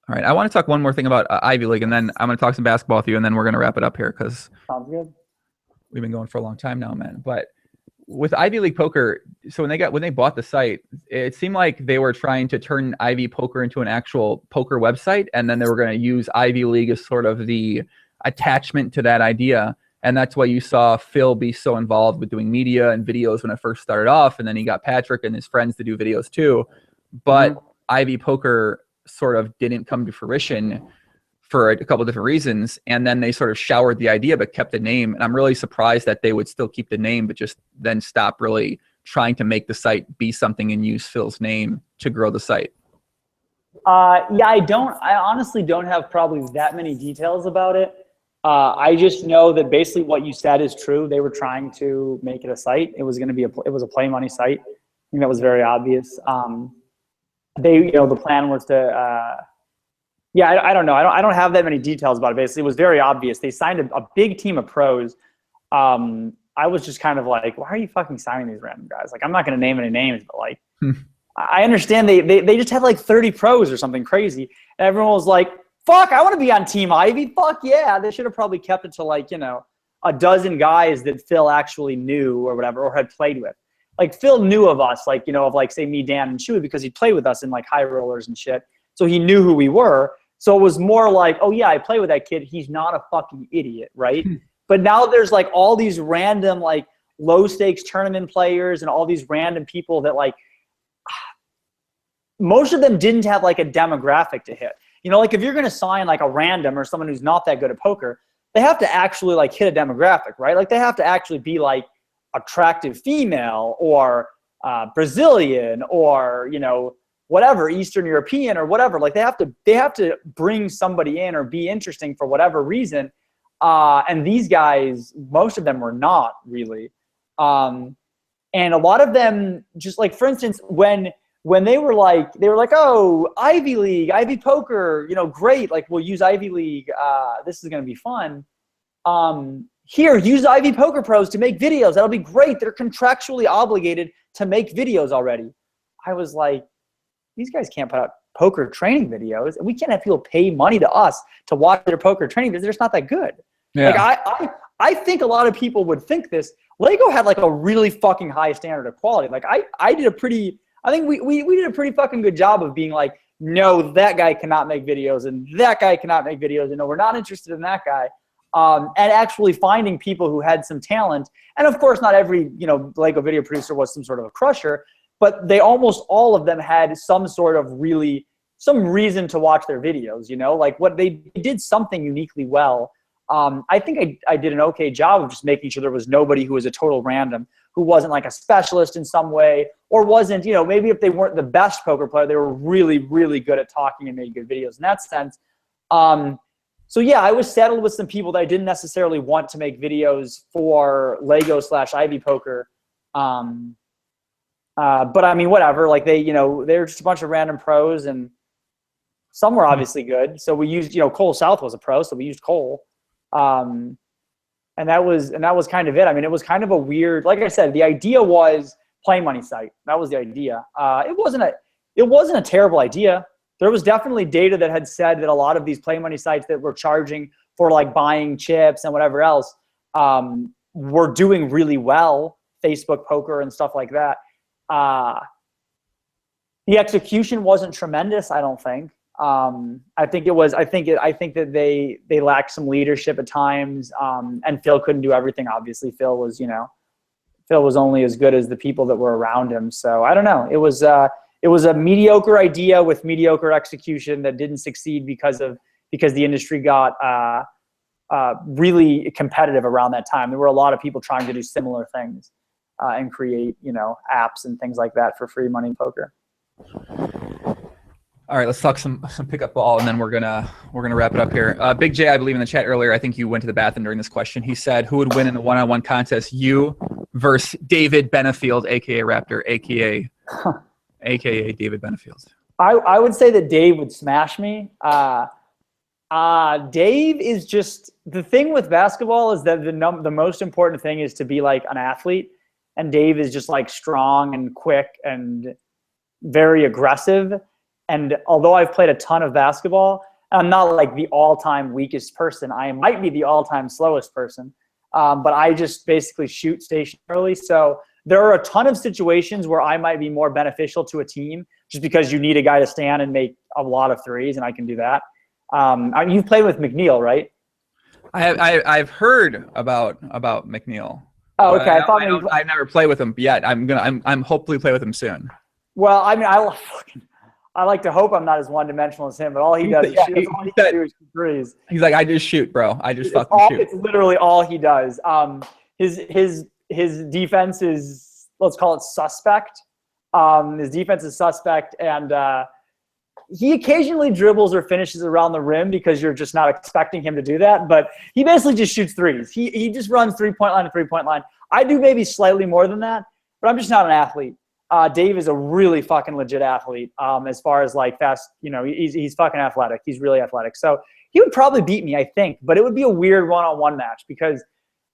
All right, I want to talk one more thing about Ivy League, and then I'm going to talk some basketball with you, and then we're going to wrap it up here because sounds good. We've been going for a long time now, man. But with Ivy League Poker, so when they bought the site, it seemed like they were trying to turn Ivy Poker into an actual poker website, and then they were going to use Ivy League as sort of the attachment to that idea. And that's why you saw Phil be so involved with doing media and videos when it first started off, and then he got Patrick and his friends to do videos too. But Ivy Poker sort of didn't come to fruition for a couple of different reasons, and then they sort of showered the idea but kept the name. And I'm really surprised that they would still keep the name but just then stop really trying to make the site be something and use Phil's name to grow the site. Yeah, I honestly don't have probably that many details about it. I just know that basically what you said is true. They were trying to make it a site. It was going to be it was a play money site. I think that was very obvious. The plan was to I don't know. I don't have that many details about it. Basically, it was very obvious. They signed a big team of pros. I was just kind of like, why are you fucking signing these random guys? Like, I'm not going to name any names, but like, I understand they just had like 30 pros or something crazy. And everyone was like, fuck, I want to be on Team Ivy. Fuck yeah. They should have probably kept it to like, a dozen guys that Phil actually knew or whatever, or had played with. Like Phil knew of us, like, of like, say me, Dan, and Chewy, because he played with us in like high rollers and shit. So he knew who we were. So it was more like, oh yeah, I play with that kid. He's not a fucking idiot, right? But now there's like all these random like low stakes tournament players and all these random people that like, most of them didn't have like a demographic to hit. Like if you're going to sign like a random or someone who's not that good at poker, they have to actually like hit a demographic, right? Like they have to actually be like attractive female or Brazilian or, whatever, Eastern European or whatever. Like they have to bring somebody in or be interesting for whatever reason. And these guys, most of them were not really. And a lot of them just like, for instance, when when they were like, oh, Ivy League, Ivy Poker, great. Like, we'll use Ivy League. This is going to be fun. Here, use Ivy Poker Pros to make videos. That'll be great. They're contractually obligated to make videos already. I was like, these guys can't put out poker training videos. We can't have people pay money to us to watch their poker training videos. They're just not that good. Yeah. Like, I think a lot of people would think this. Lego had like a really fucking high standard of quality. Like I think we did a pretty fucking good job of being like, no, that guy cannot make videos and that guy cannot make videos. And no, we're not interested in that guy. And actually finding people who had some talent. And of course, not every, Lego video producer was some sort of a crusher, but they almost all of them had some reason to watch their videos, like what they did something uniquely well. I think I did an okay job of just making sure there was nobody who was a total random, who wasn't like a specialist in some way, or wasn't, maybe if they weren't the best poker player, they were really, really good at talking and made good videos in that sense. So yeah, I was settled with some people that I didn't necessarily want to make videos for Lego/Ivy Poker. But I mean, whatever, like they're just a bunch of random pros, and some were obviously good. So we used, Cole South was a pro, so we used Cole. And that was kind of it. I mean, it was kind of a weird, like I said, the idea was play money site. That was the idea. It wasn't a terrible idea. There was definitely data that had said that a lot of these play money sites that were charging for like buying chips and whatever else, were doing really well, Facebook poker and stuff like that. The execution wasn't tremendous, I don't think. I think that they lacked some leadership at times. And Phil couldn't do everything. Obviously, Phil was only as good as the people that were around him. So I don't know. It was a mediocre idea with mediocre execution that didn't succeed because the industry got really competitive around that time. There were a lot of people trying to do similar things and create, apps and things like that for free money poker. All right, let's talk some pickup ball, and then we're gonna wrap it up here. Big J, I believe in the chat earlier, I think you went to the bathroom during this question. He said, "Who would win in a one-on-one contest? You versus David Benefield, aka Raptor, aka David Benefield." I would say that Dave would smash me. Dave is just, the thing with basketball is that the most important thing is to be like an athlete, and Dave is just like strong and quick and very aggressive. And although I've played a ton of basketball, I'm not like the all-time weakest person. I might be the all-time slowest person, but I just basically shoot stationarily. So there are a ton of situations where I might be more beneficial to a team just because you need a guy to stand and make a lot of threes, and I can do that. You've played with McNeil, right? I've heard about McNeil. Oh, okay. I've never played with him yet. I'm hopefully play with him soon. Well, I mean, I like to hope I'm not as one-dimensional as him, but all he does is shoot. All he can do is shoot threes. He's like, I just shoot, bro. I just fucking shoot. It's literally all he does. His defense is, let's call it suspect. His defense is suspect, and he occasionally dribbles or finishes around the rim because you're just not expecting him to do that. But he basically just shoots threes. He just runs three-point line to three-point line. I do maybe slightly more than that, but I'm just not an athlete. Dave is a really fucking legit athlete as far as like fast, he's fucking athletic. He's really athletic. So he would probably beat me, I think, but it would be a weird one-on-one match because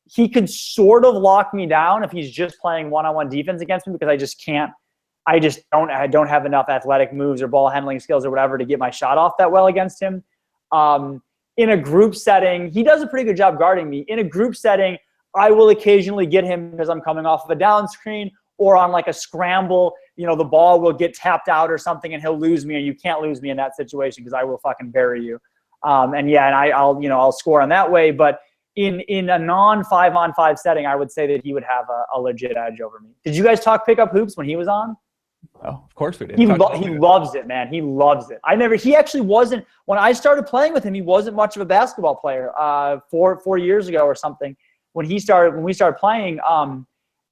he could sort of lock me down if he's just playing one-on-one defense against me because I don't have enough athletic moves or ball handling skills or whatever to get my shot off that well against him. In a group setting, he does a pretty good job guarding me. In a group setting, I will occasionally get him because I'm coming off of a down screen, or on like a scramble, the ball will get tapped out or something and he'll lose me, and you can't lose me in that situation because I will fucking bury you. I'll score in that way. But in a non-5-on-5 setting, I would say that he would have a legit edge over me. Did you guys talk pickup hoops when he was on? Oh, of course we did. He loves it, man. He loves it. He actually wasn't, when I started playing with him, he wasn't much of a basketball player 4 years ago or something when we started playing.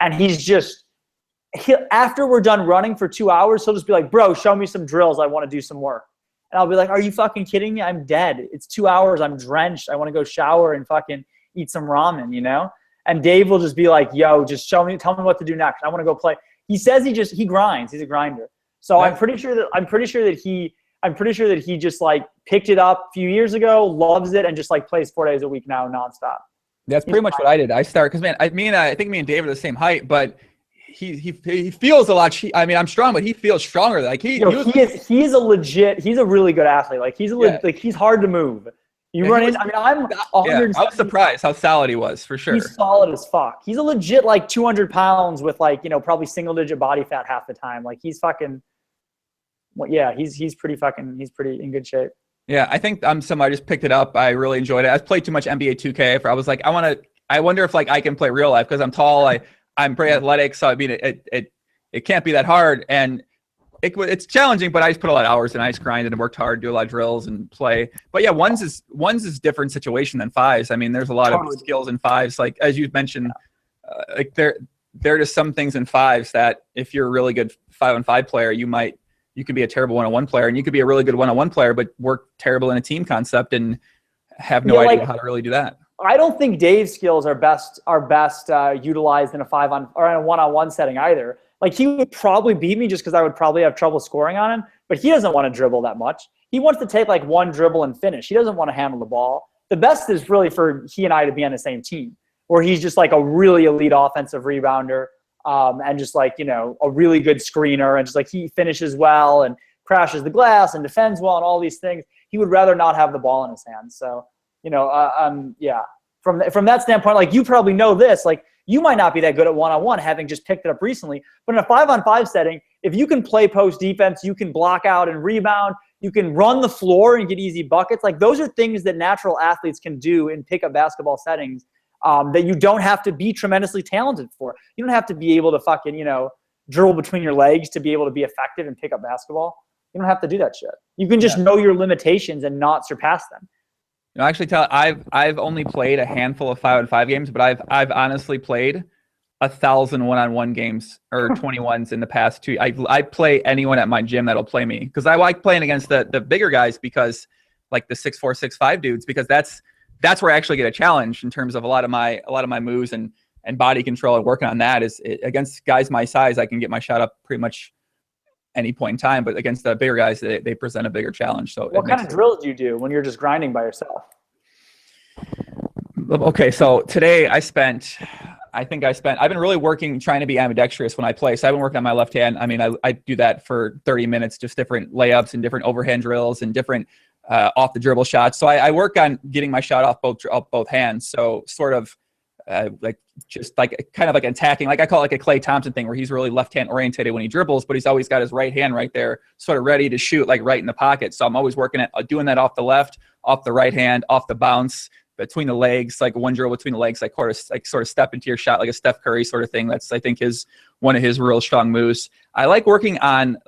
And he's just, after we're done running for 2 hours, he'll just be like, bro, show me some drills. I want to do some work. And I'll be like, are you fucking kidding me? I'm dead. It's 2 hours. I'm drenched. I want to go shower and fucking eat some ramen, And Dave will just be like, yo, just tell me what to do next. I want to go play. He says he grinds. He's a grinder. So I'm pretty sure that he just like picked it up a few years ago, loves it, and just like plays 4 days a week now nonstop. That's pretty much what I did. I started because man, I think me and Dave are the same height, but he feels a lot. I'm strong, but he feels stronger. Like he's a really good athlete. Like he's hard to move. You run in. I mean, I'm 100. I was surprised how solid he was for sure. He's solid as fuck. He's a legit like 200 pounds with like probably single digit body fat half the time. Like he's fucking. Well, yeah, he's pretty in good shape. Yeah, I think I just picked it up. I really enjoyed it. I played too much NBA 2K. I was like, I wonder if like I can play real life because I'm tall. I'm pretty athletic, so I mean it can't be that hard. And it's challenging, but I just put a lot of hours and I just grinded and worked hard, do a lot of drills and play. But yeah, ones is different situation than fives. I mean, there's a lot of skills in fives. Like as you mentioned, like there are just some things in fives that if you're a really good 5-on-5 player, you could be a terrible 1-on-1 player, and you could be a really good 1-on-1 player, but work terrible in a team concept and have no idea how to really do that. I don't think Dave's skills are best utilized in a 5-on or in a 1-on-1 setting either. Like he would probably beat me just because I would probably have trouble scoring on him, but he doesn't want to dribble that much. He wants to take like one dribble and finish. He doesn't want to handle the ball. The best is really for he and I to be on the same team, where he's just like a really elite offensive rebounder, and just like, a really good screener, and just like he finishes well and crashes the glass and defends well and all these things. He would rather not have the ball in his hands. So, yeah, from that standpoint, like you probably know this, like you might not be that good at 1-on-1 having just picked it up recently, but in a 5-on-5 setting, if you can play post defense, you can block out and rebound, you can run the floor and get easy buckets. Like those are things that natural athletes can do in pickup basketball settings. That you don't have to be tremendously talented for. You don't have to be able to fucking, dribble between your legs to be able to be effective and pick up basketball. You don't have to do that shit. You can just know your limitations and not surpass them. Actually, I've only played a handful of 5-on-5 games, but I've honestly played 1,000 1-on-1 games or 21s in the past 2. I play anyone at my gym that'll play me because I like playing against the bigger guys because like the 6'4", 6'5" dudes, because that's where I actually get a challenge in terms of a lot of my moves and body control, and working on that against guys my size. I can get my shot up pretty much any point in time, but against the bigger guys, they present a bigger challenge. So what kind of drills do you do when you're just grinding by yourself? Okay, so today I've been really working, trying to be ambidextrous when I play. So I've been working on my left hand. I mean, I do that for 30 minutes, just different layups and different overhand drills and different off the dribble shots. So I work on getting my shot off both hands. So sort of like just like kind of like attacking, like I call it like a Klay Thompson thing, where he's really left-hand orientated when he dribbles, but he's always got his right hand right there, sort of ready to shoot, like right in the pocket. So I'm always working at doing that off the left, off the right hand, off the bounce, between the legs, like one dribble between the legs, like sort of step into your shot, like a Steph Curry sort of thing. That's, I think, one of his real strong moves. I like working on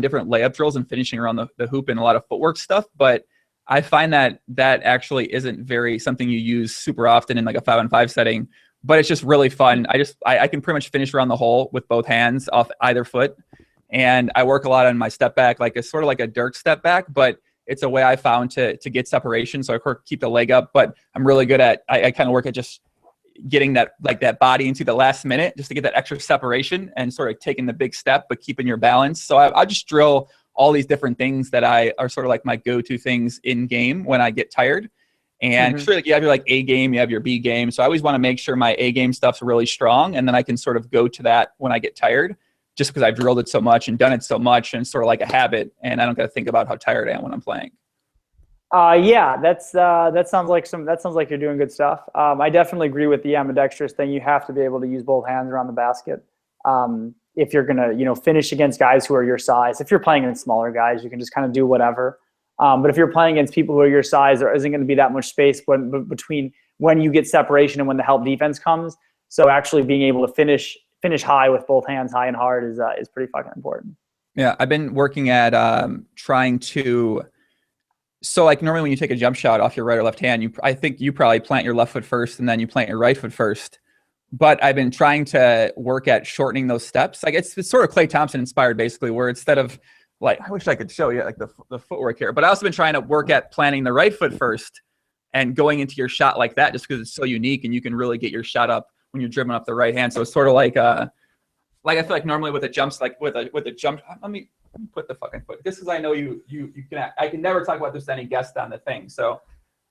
different layup drills and finishing around the hoop and a lot of footwork stuff, but I find that actually isn't something you use super often in like a 5-on-5 setting, but it's just really fun. I can pretty much finish around the hole with both hands off either foot. And I work a lot on my step back, like it's sort of like a Dirk step back, but it's a way I found to get separation. So I keep the leg up, but I'm really good at, I kind of work at just getting that body into the last minute, just to get that extra separation and sort of taking the big step, but keeping your balance. So I just drill all these different things that are sort of like my go-to things in game when I get tired. And sure, like you have your like A game, you have your B game. So I always want to make sure my A game stuff's really strong, and then I can sort of go to that when I get tired, just because I've drilled it so much and done it so much, and it's sort of like a habit, and I don't got to think about how tired I am when I'm playing. Yeah, that sounds like you're doing good stuff. I definitely agree with the ambidextrous thing. You have to be able to use both hands around the basket. If you're gonna, finish against guys who are your size. If you're playing against smaller guys, you can just kind of do whatever. But if you're playing against people who are your size, there isn't going to be that much space between when you get separation and when the help defense comes. So actually being able to finish high with both hands, high and hard, is pretty fucking important. Yeah, I've been working at trying to. So like normally when you take a jump shot off your right or left hand, I think you probably plant your left foot first and then you plant your right foot first. But I've been trying to work at shortening those steps. Like it's sort of Klay Thompson inspired, basically, where instead of like, I wish I could show you like the footwork here, but I also been trying to work at planting the right foot first and going into your shot like that, just because it's so unique and you can really get your shot up when you're dribbling up the right hand. So it's sort of like I feel like normally with a jumps, like with a jump, let me put the fucking foot. This is I know you can. I can never talk about this to any guest on the thing. So,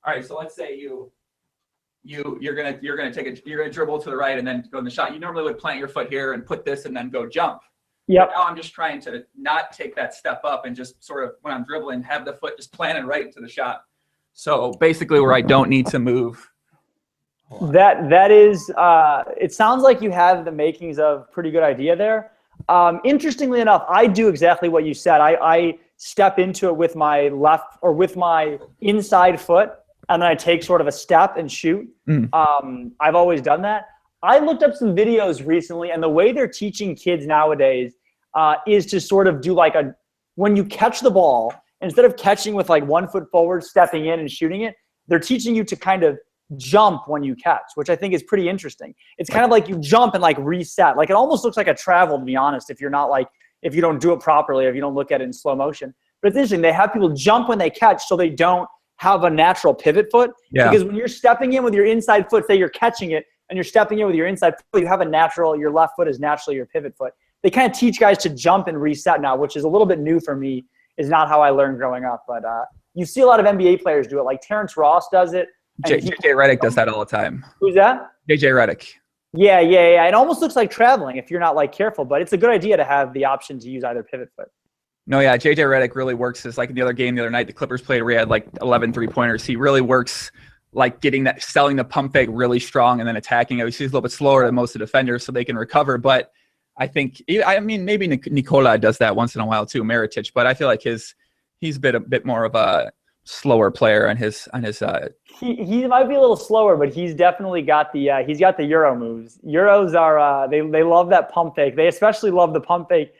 all right. So let's say you're gonna dribble to the right and then go in the shot. You normally would plant your foot here and put this and then go jump. Yep. Now I'm just trying to not take that step up and just sort of when I'm dribbling have the foot just planted right into the shot. So basically, where I don't need to move. That is. It sounds like you have the makings of pretty good idea there. Interestingly enough, I do exactly what you said. I step into it with my left or with my inside foot, and then I take sort of a step and shoot. I've always done that. I looked up some videos recently, and the way they're teaching kids nowadays is to sort of do like when you catch the ball, instead of catching with like 1 foot forward, stepping in and shooting it, they're teaching you to kind of jump when you catch, which I think is pretty interesting. It's kind of like you jump and like reset. Like it almost looks like a travel, to be honest, if you don't do it properly, if you don't look at it in slow motion. But it's interesting. They have people jump when they catch so they don't have a natural pivot foot. Yeah. Because when you're stepping in with your inside foot, say you're catching it and you're stepping in with your inside foot, you have your left foot is naturally your pivot foot. They kind of teach guys to jump and reset now, which is a little bit new for me, is not how I learned growing up. But you see a lot of NBA players do it. Like Terrence Ross does it. JJ Redick does that all the time. Who's that? JJ Redick. Yeah. It almost looks like traveling if you're not like careful, but it's a good idea to have the option to use either pivot foot. No, yeah, JJ Redick really works. It's like in the other game the other night, the Clippers played where he had like 11 3-pointers. He really works like selling the pump fake really strong and then attacking. Obviously, he's a little bit slower than most of the defenders, so they can recover. But I think, maybe Nikola does that once in a while too, Mirotic. But I feel like he's a bit more of a slower player on his. He might be a little slower, but he's definitely got the Euro moves. Euros are they love that pump fake. They especially love the pump fake,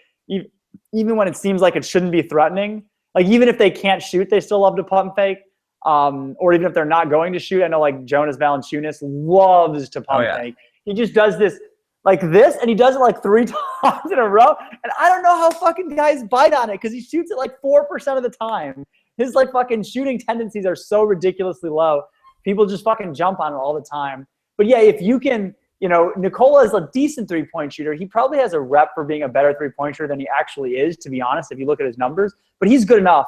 even when it seems like it shouldn't be threatening. Like even if they can't shoot, they still love to pump fake. Or even if they're not going to shoot, I know like Jonas Valanciunas loves to pump fake. He just does this like this, and he does it like 3 times in a row. And I don't know how fucking guys bite on it because he shoots it like 4% of the time. His like fucking shooting tendencies are so ridiculously low. People just fucking jump on it all the time. But yeah, if you can, Nikola is a decent 3-point shooter. He probably has a rep for being a better 3-point shooter than he actually is, to be honest, if you look at his numbers. But he's good enough.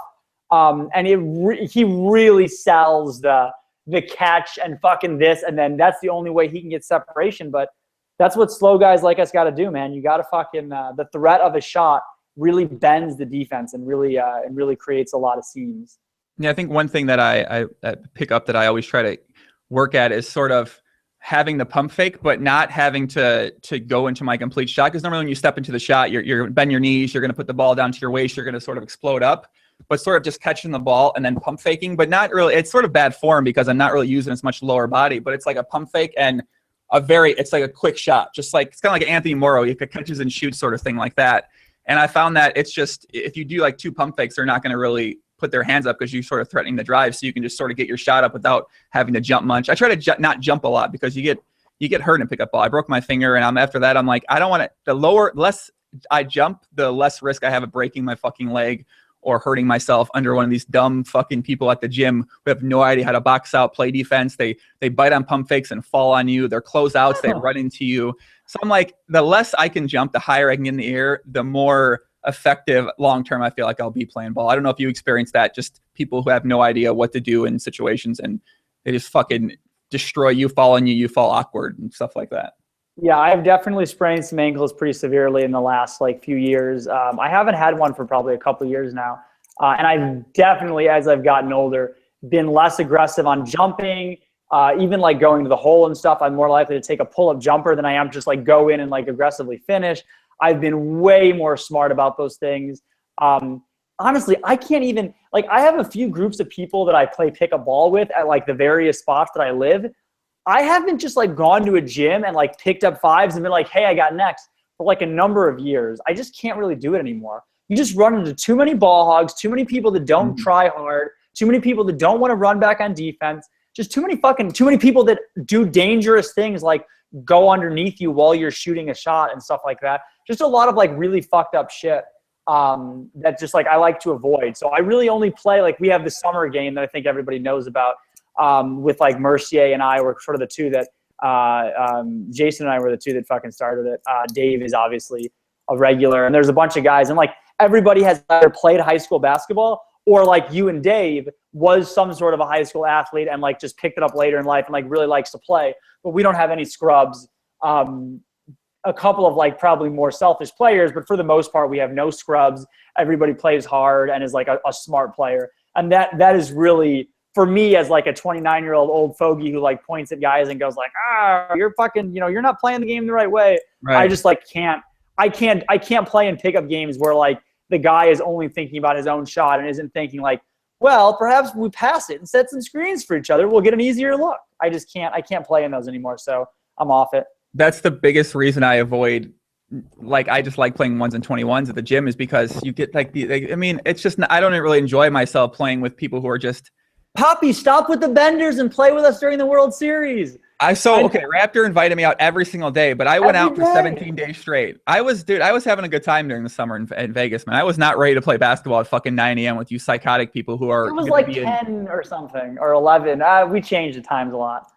And he really sells the catch and fucking this, and then that's the only way he can get separation. But that's what slow guys like us got to do, man. You got to fucking the threat of a shot really bends the defense and really creates a lot of seams. Yeah, I think one thing that I pick up that I always try to work at is sort of having the pump fake, but not having to go into my complete shot. Because normally when you step into the shot, you're bend your knees, you're going to put the ball down to your waist, you're going to sort of explode up. But sort of just catching the ball and then pump faking, but not really. It's sort of bad form because I'm not really using as much lower body. But it's like a pump fake and it's like a quick shot, just like it's kind of like Anthony Morrow, you could catches and shoots sort of thing like that. And I found that it's just if you do like 2 pump fakes, they're not going to really put their hands up because you're sort of threatening the drive, so you can just sort of get your shot up without having to jump much. I try to not jump a lot because you get hurt and pick up ball. I broke my finger, and after that I'm like I don't want to. The less I jump, the less risk I have of breaking my fucking leg or hurting myself under one of these dumb fucking people at the gym who have no idea how to box out, play defense. They bite on pump fakes and fall on you. They're closeouts. They run into you. So I'm like, the less I can jump, the higher I can get in the air, the more effective long-term I feel like I'll be playing ball. I don't know if you experienced that, just people who have no idea what to do in situations and they just fucking destroy you, fall on you, you fall awkward and stuff like that. Yeah, I've definitely sprained some ankles pretty severely in the last few years. I haven't had one for probably a couple of years now. And I've definitely, as I've gotten older, been less aggressive on jumping, even like going to the hole and stuff. I'm more likely to take a pull-up jumper than I am just like go in and like aggressively finish. I've been way more smart about those things. Honestly, I can't even, I have a few groups of people that I play pick a ball with at the various spots that I live. I haven't just gone to a gym and picked up fives and been like, hey, I got next for a number of years. I just can't really do it anymore. You just run into too many ball hogs, too many people that don't try hard, too many people that don't want to run back on defense, just too many people that do dangerous things like go underneath you while you're shooting a shot and stuff like that. Just a lot of really fucked up shit that just I like to avoid. So I really only play we have the summer game that I think everybody knows about. With Mercier and I were sort of the two that Jason and I were the two that fucking started it. Dave is obviously a regular, and there's a bunch of guys, and everybody has either played high school basketball or like you and Dave was some sort of a high school athlete and like just picked it up later in life and like really likes to play. But we don't have any scrubs. A couple of like probably more selfish players, but for the most part, we have no scrubs. Everybody plays hard and is like a smart player. And that is really, for me as like a 29-year-old old fogey who like points at guys and goes like, you're fucking, you're not playing the game the right way. Right. I just like I can't play in pickup games where like the guy is only thinking about his own shot and isn't thinking like, well, perhaps we pass it and set some screens for each other. We'll get an easier look. I can't play in those anymore. So I'm off it. That's the biggest reason I avoid, like, I just like playing 1s and 21s at the gym is because you get like it's just, I don't really enjoy myself playing with people who are just. Poppy, stop with the benders and play with us during the World Series. Raptor invited me out every single day, but I went out for 17 days straight. I was having a good time during the summer in Vegas, man. I was not ready to play basketball at fucking 9 a.m. with you psychotic people who are. It was like 10 or something, or 11. We changed the times a lot.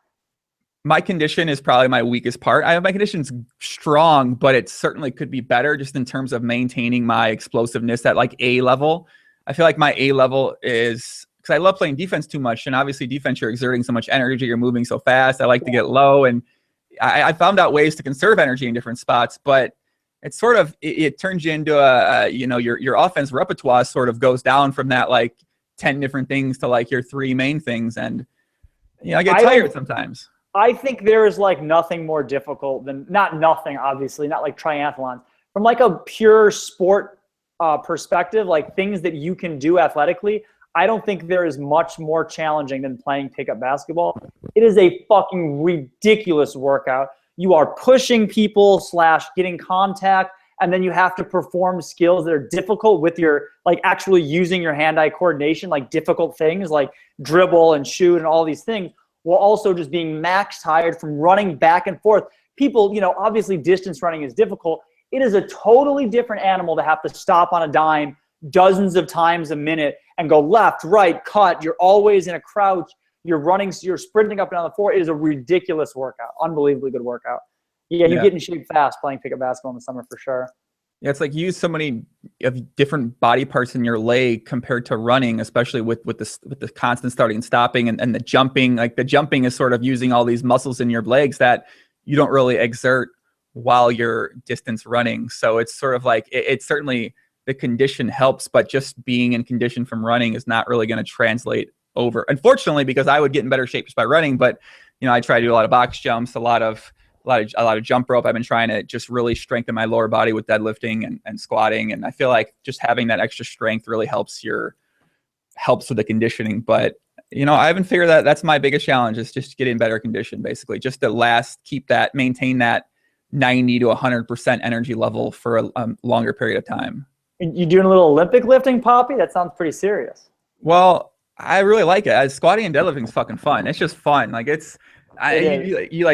My condition is probably my weakest part. My condition's strong, but it certainly could be better just in terms of maintaining my explosiveness at like A level. I feel like my A level is, because I love playing defense too much. And obviously defense, you're exerting so much energy. You're moving so fast. I like to get low. And I found out ways to conserve energy in different spots, but it's sort of, it turns you into your offense repertoire sort of goes down from that like 10 different things to like your 3 main things. And I get tired sometimes. I think there is like nothing more difficult than, not nothing, obviously, not like triathlons. From like a pure sport perspective, like things that you can do athletically, I don't think there is much more challenging than playing pickup basketball. It is a fucking ridiculous workout. You are pushing people / getting contact, and then you have to perform skills that are difficult with your, like actually using your hand-eye coordination, like difficult things like dribble and shoot and all these things, while also just being max tired from running back and forth. People, obviously distance running is difficult. It is a totally different animal to have to stop on a dime dozens of times a minute and go left, right, cut. You're always in a crouch. You're sprinting up and down the floor. It is a ridiculous workout. Unbelievably good workout. Yeah, you get in shape fast playing pickup basketball in the summer for sure. Yeah, it's like you use so many of different body parts in your leg compared to running, especially with the constant starting and stopping and the jumping. Like the jumping is sort of using all these muscles in your legs that you don't really exert while you're distance running. So it's sort of like it's certainly the condition helps, but just being in condition from running is not really going to translate over. Unfortunately, because I would get in better shape just by running, but I try to do a lot of box jumps, a lot of jump rope. I've been trying to just really strengthen my lower body with deadlifting and squatting. And I feel like just having that extra strength really helps with the conditioning. But, I haven't figured that that's my biggest challenge is just getting better condition, basically just to maintain that 90 to 100% energy level for a longer period of time. You doing a little Olympic lifting, Poppy? That sounds pretty serious. Well, I really like it. Squatting and deadlifting is fucking fun. It's just fun. Like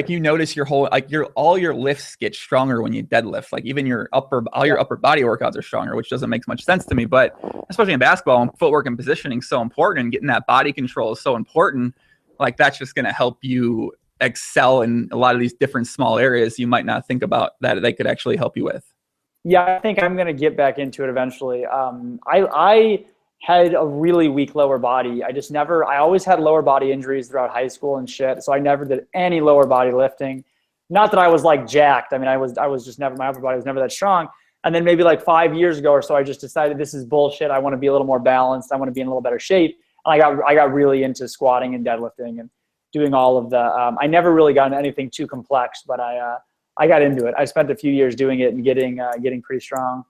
you notice your whole, like all your lifts get stronger when you deadlift. Like even your upper body workouts are stronger, which doesn't make much sense to me. But especially in basketball, footwork and positioning is so important, and getting that body control is so important. Like that's just going to help you excel in a lot of these different small areas you might not think about that they could actually help you with. Yeah, I think I'm going to get back into it eventually. I had a really weak lower body. I always had lower body injuries throughout high school and shit. So I never did any lower body lifting. Not that I was like jacked. I mean, I was just never, my upper body was never that strong. And then maybe like 5 years ago or so, I just decided this is bullshit. I want to be a little more balanced. I want to be in a little better shape. And I got really into squatting and deadlifting and doing all of the, I never really got into anything too complex, but I got into it. I spent a few years doing it and getting pretty strong.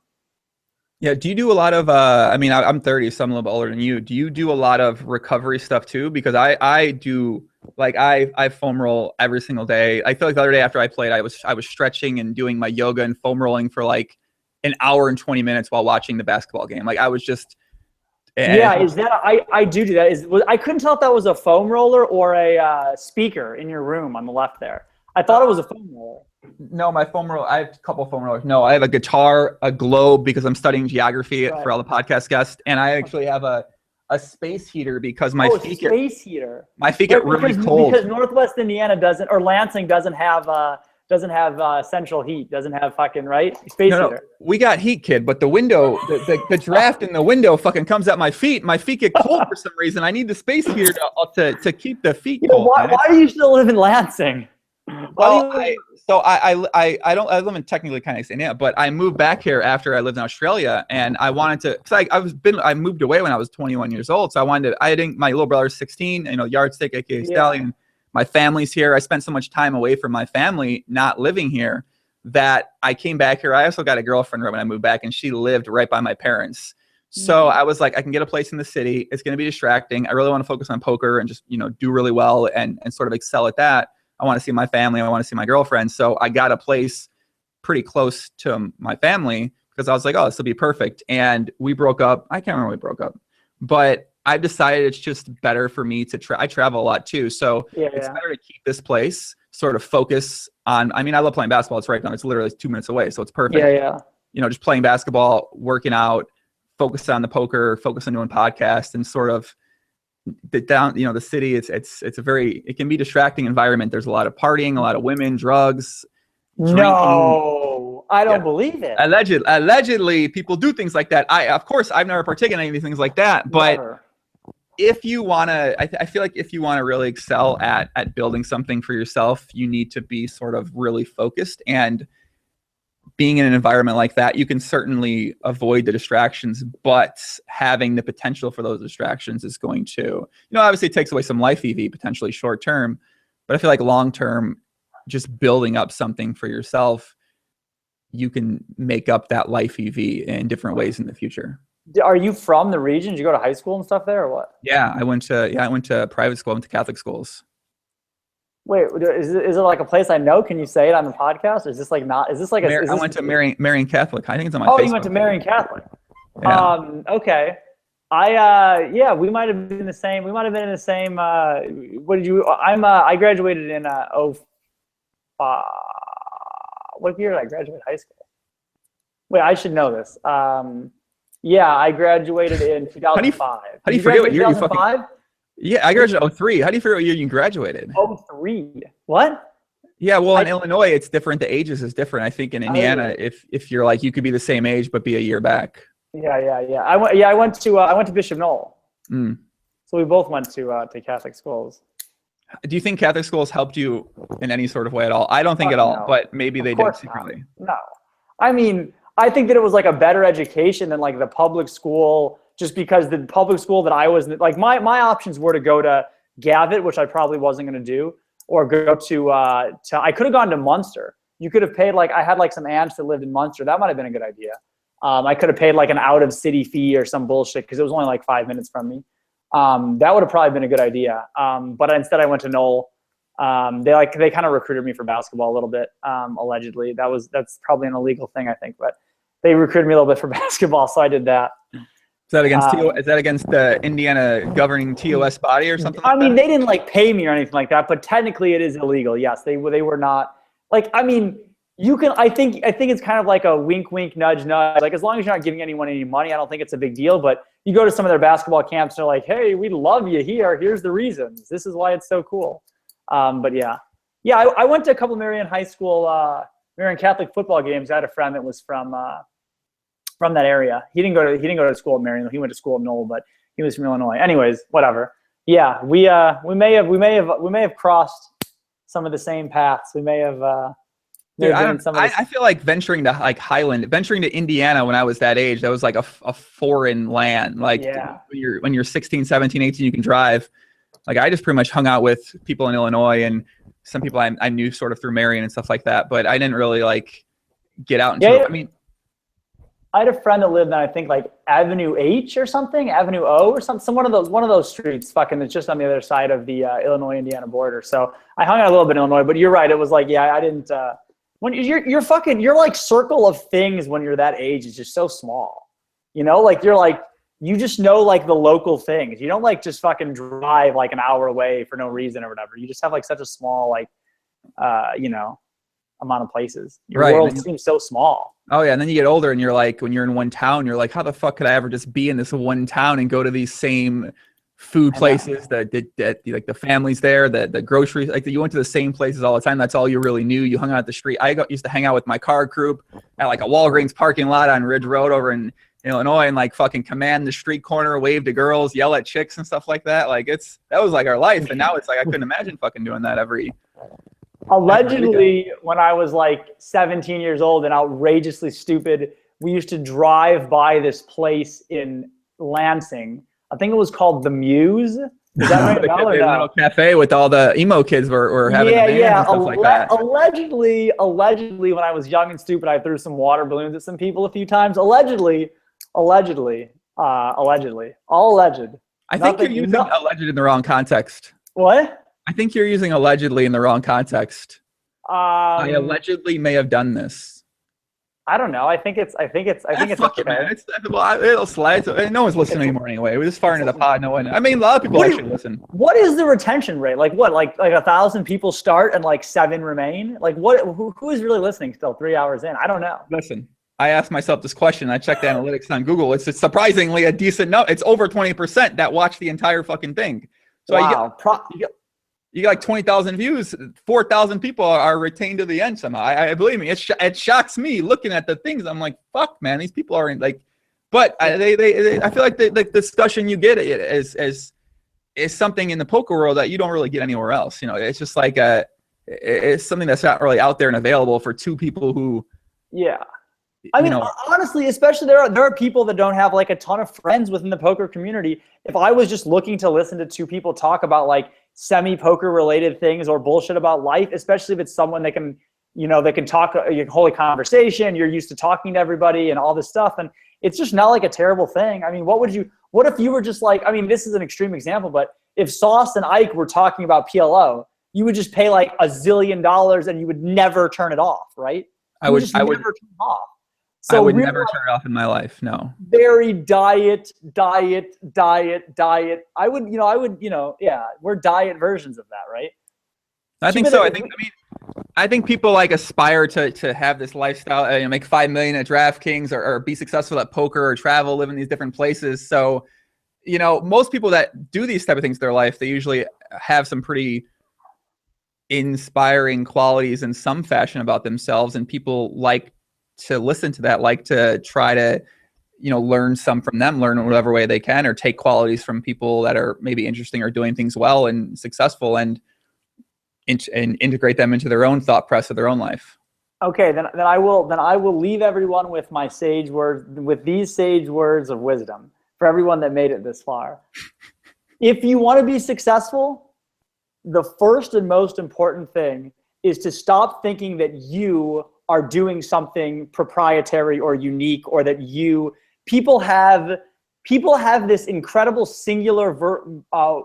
Yeah. Do you do a lot of, I'm 30, so I'm a little bit older than you. Do you do a lot of recovery stuff too? Because I do, like I foam roll every single day. I feel like the other day after I played, I was stretching and doing my yoga and foam rolling for like an hour and 20 minutes while watching the basketball game. Like I was just. Is that, I do that. I couldn't tell if that was a foam roller or a speaker in your room on the left there. I thought it was a foam roller. No, my foam roller. I have a couple of foam rollers. No, I have a guitar, a globe because I'm studying geography for all the podcast guests, and I actually have a space heater because my feet get really cold. Because Northwest Indiana doesn't, or Lansing doesn't have doesn't have central heat, doesn't have fucking, right? Space heater. We got heat, kid, but the window, the draft in the window fucking comes at my feet. My feet get cold for some reason. I need the space heater to keep the feet cold. Why do you still live in Lansing? Well, I live in technically kind of Indiana, but I moved back here after I lived in Australia, and I wanted to, because I moved away when I was 21 years old, so my little brother's 16, yardstick, aka Stallion. My family's here. I spent so much time away from my family, not living here, that I came back here. I also got a girlfriend right when I moved back, and she lived right by my parents. So I was like, I can get a place in the city. It's going to be distracting. I really want to focus on poker and just do really well and sort of excel at that. I want to see my family. I want to see my girlfriend. So I got a place pretty close to my family because I was like, oh, this will be perfect. And we broke up. I can't remember when we broke up, but I've decided it's just better for me to I travel a lot too. So it's better to keep this place, sort of focus on, I love playing basketball. It's right now. It's literally 2 minutes away. So it's perfect. Just playing basketball, working out, focus on the poker, focus on doing podcasts, and sort of the city, it can be a distracting environment. There's a lot of partying, a lot of women, drugs, drinking. No, I don't believe it. Allegedly, people do things like that. Of course, I've never partaken in any of these things like that, but if you want to, I feel like if you want to really excel at building something for yourself, you need to be sort of really focused, and being in an environment like that, you can certainly avoid the distractions, but having the potential for those distractions is going to, obviously it takes away some life EV, potentially short term, but I feel like long term, just building up something for yourself, you can make up that life EV in different ways in the future. Are you from the region? Did you go to high school and stuff there or what? Yeah, I went to private school. I went to Catholic schools. Wait, is it like a place I know? Can you say it on the podcast? Is this like not? Is this like a? I went to Marian Catholic. I think it's on my. Oh, Facebook. you went to Marian Catholic. Yeah. Okay. We might have been in the same. We might have been in the same. What did you? I graduated in what year did I graduate high school? Wait, I should know this. I graduated in 2005. How do you forget what year you fucking? 2005? Yeah, I graduated in 03. How do you figure out what year you graduated? 03. What? Yeah, well, in Illinois, it's different. The ages is different. I think in Indiana, if you're like, you could be the same age but be a year back. Yeah. I went to Bishop Knoll. So we both went to Catholic schools. Do you think Catholic schools helped you in any sort of way at all? I don't think at all, but maybe they did secretly. No. I think that it was like a better education than like the public school, just because the public school that I was like, my options were to go to Gavitt, which I probably wasn't going to do, or go to I could have gone to Munster. You could have paid, like, I had like some aunts that lived in Munster. That might have been a good idea. I could have paid like an out of city fee or some bullshit because it was only like 5 minutes from me. That would have probably been a good idea. But instead I went to Knoll. They kind of recruited me for basketball a little bit, allegedly. That's probably an illegal thing, I think, but they recruited me a little bit for basketball, so I did that. Is that against the Indiana governing TOS body or something? They didn't like pay me or anything like that, but technically it is illegal. Yes, they were not like. You can. I think it's kind of like a wink, wink, nudge, nudge. Like, as long as you're not giving anyone any money, I don't think it's a big deal. But you go to some of their basketball camps, and they're like, "Hey, we love you here. Here's the reasons. This is why it's so cool." But yeah. I went to a couple of Marian High School, Marian Catholic football games. I had a friend that was from that area. He didn't go to school at Marian. He went to school at Knoll, but he was from Illinois. Anyways, whatever. Yeah, we may have crossed some of the same paths. We may have. Dude, I feel like venturing to Indiana when I was that age, that was like a foreign land. Like, when you're 16, 17, 18, you can drive. Like, I just pretty much hung out with people in Illinois and some people I knew sort of through Marian and stuff like that. But I didn't really like get out into it. I had a friend that lived on, I think, like Avenue H or something, Avenue O or something, one of those streets. Fucking, it's just on the other side of the Illinois-Indiana border. So I hung out a little bit in Illinois, but you're right. It was like, I didn't. When you're like circle of things when you're that age is just so small. Like you just know like the local things. You don't like just fucking drive like an hour away for no reason or whatever. You just have like such a small like amount of places. Your world seems so small. Oh yeah, and then you get older and you're like, when you're in one town, you're like, how the fuck could I ever just be in this one town and go to these same food places, that like the families there, the groceries, like you went to the same places all the time. That's all you really knew. You hung out at the street. Used to hang out with my car group at like a Walgreens parking lot on Ridge Road over in Illinois, and like fucking command the street corner, wave to girls, yell at chicks and stuff like that. Like that was like our life. And now it's like I couldn't imagine fucking doing that Allegedly, when I was like 17 years old and outrageously stupid, we used to drive by this place in Lansing. I think it was called The Muse. Is that right? The little cafe with all the emo kids were having and stuff like that. Allegedly, when I was young and stupid, I threw some water balloons at some people a few times. Allegedly. All alleged. I think you're using alleged in the wrong context. What? I think you're using allegedly in the wrong context. I allegedly may have done this. I don't know. I think it's okay. It'll slide. No one's listening anymore anyway. We're this far into the pod. No one. I mean, a lot of people actually listen. What is the retention rate? Like what? Like 1,000 people start and like 7 remain? Like what? Who is really listening still 3 hours in? I don't know. Listen, I asked myself this question. I checked the analytics on Google. It's surprisingly a decent note. It's over 20% that watch the entire fucking thing. So wow. You got like 20,000 views, 4,000 people are retained to the end somehow. I believe me, it shocks me looking at the things. I'm like, fuck, man, these people aren't like. But I feel like the discussion you get is something in the poker world that you don't really get anywhere else. It's just like it's something that's not really out there and available for two people who. Yeah. I mean, honestly, especially there are people that don't have like a ton of friends within the poker community. If I was just looking to listen to two people talk about like semi-poker related things or bullshit about life, especially if it's someone that can, they can talk, you can hold a conversation, you're used to talking to everybody and all this stuff. And it's just not like a terrible thing. I mean, what if you were just like, I mean, this is an extreme example, but if Sauce and Ike were talking about PLO, you would just pay like $1 zillion and you would never turn it off, right? I would never turn it off. So I would never turn it off in my life. No. Very diet. I would, we're diet versions of that, right? I think so. I think people like aspire to have this lifestyle, make $5 million at DraftKings or be successful at poker or travel, live in these different places. So, most people that do these type of things in their life, they usually have some pretty inspiring qualities in some fashion about themselves, and people like to listen to that, like to try to, learn some from them, learn in whatever way they can, or take qualities from people that are maybe interesting or doing things well and successful, and integrate them into their own thought process of their own life. Okay, then I will leave everyone with my sage words, with these sage words of wisdom for everyone that made it this far. If you want to be successful, the first and most important thing is to stop thinking that you are doing something proprietary or unique, or that people have this incredible singular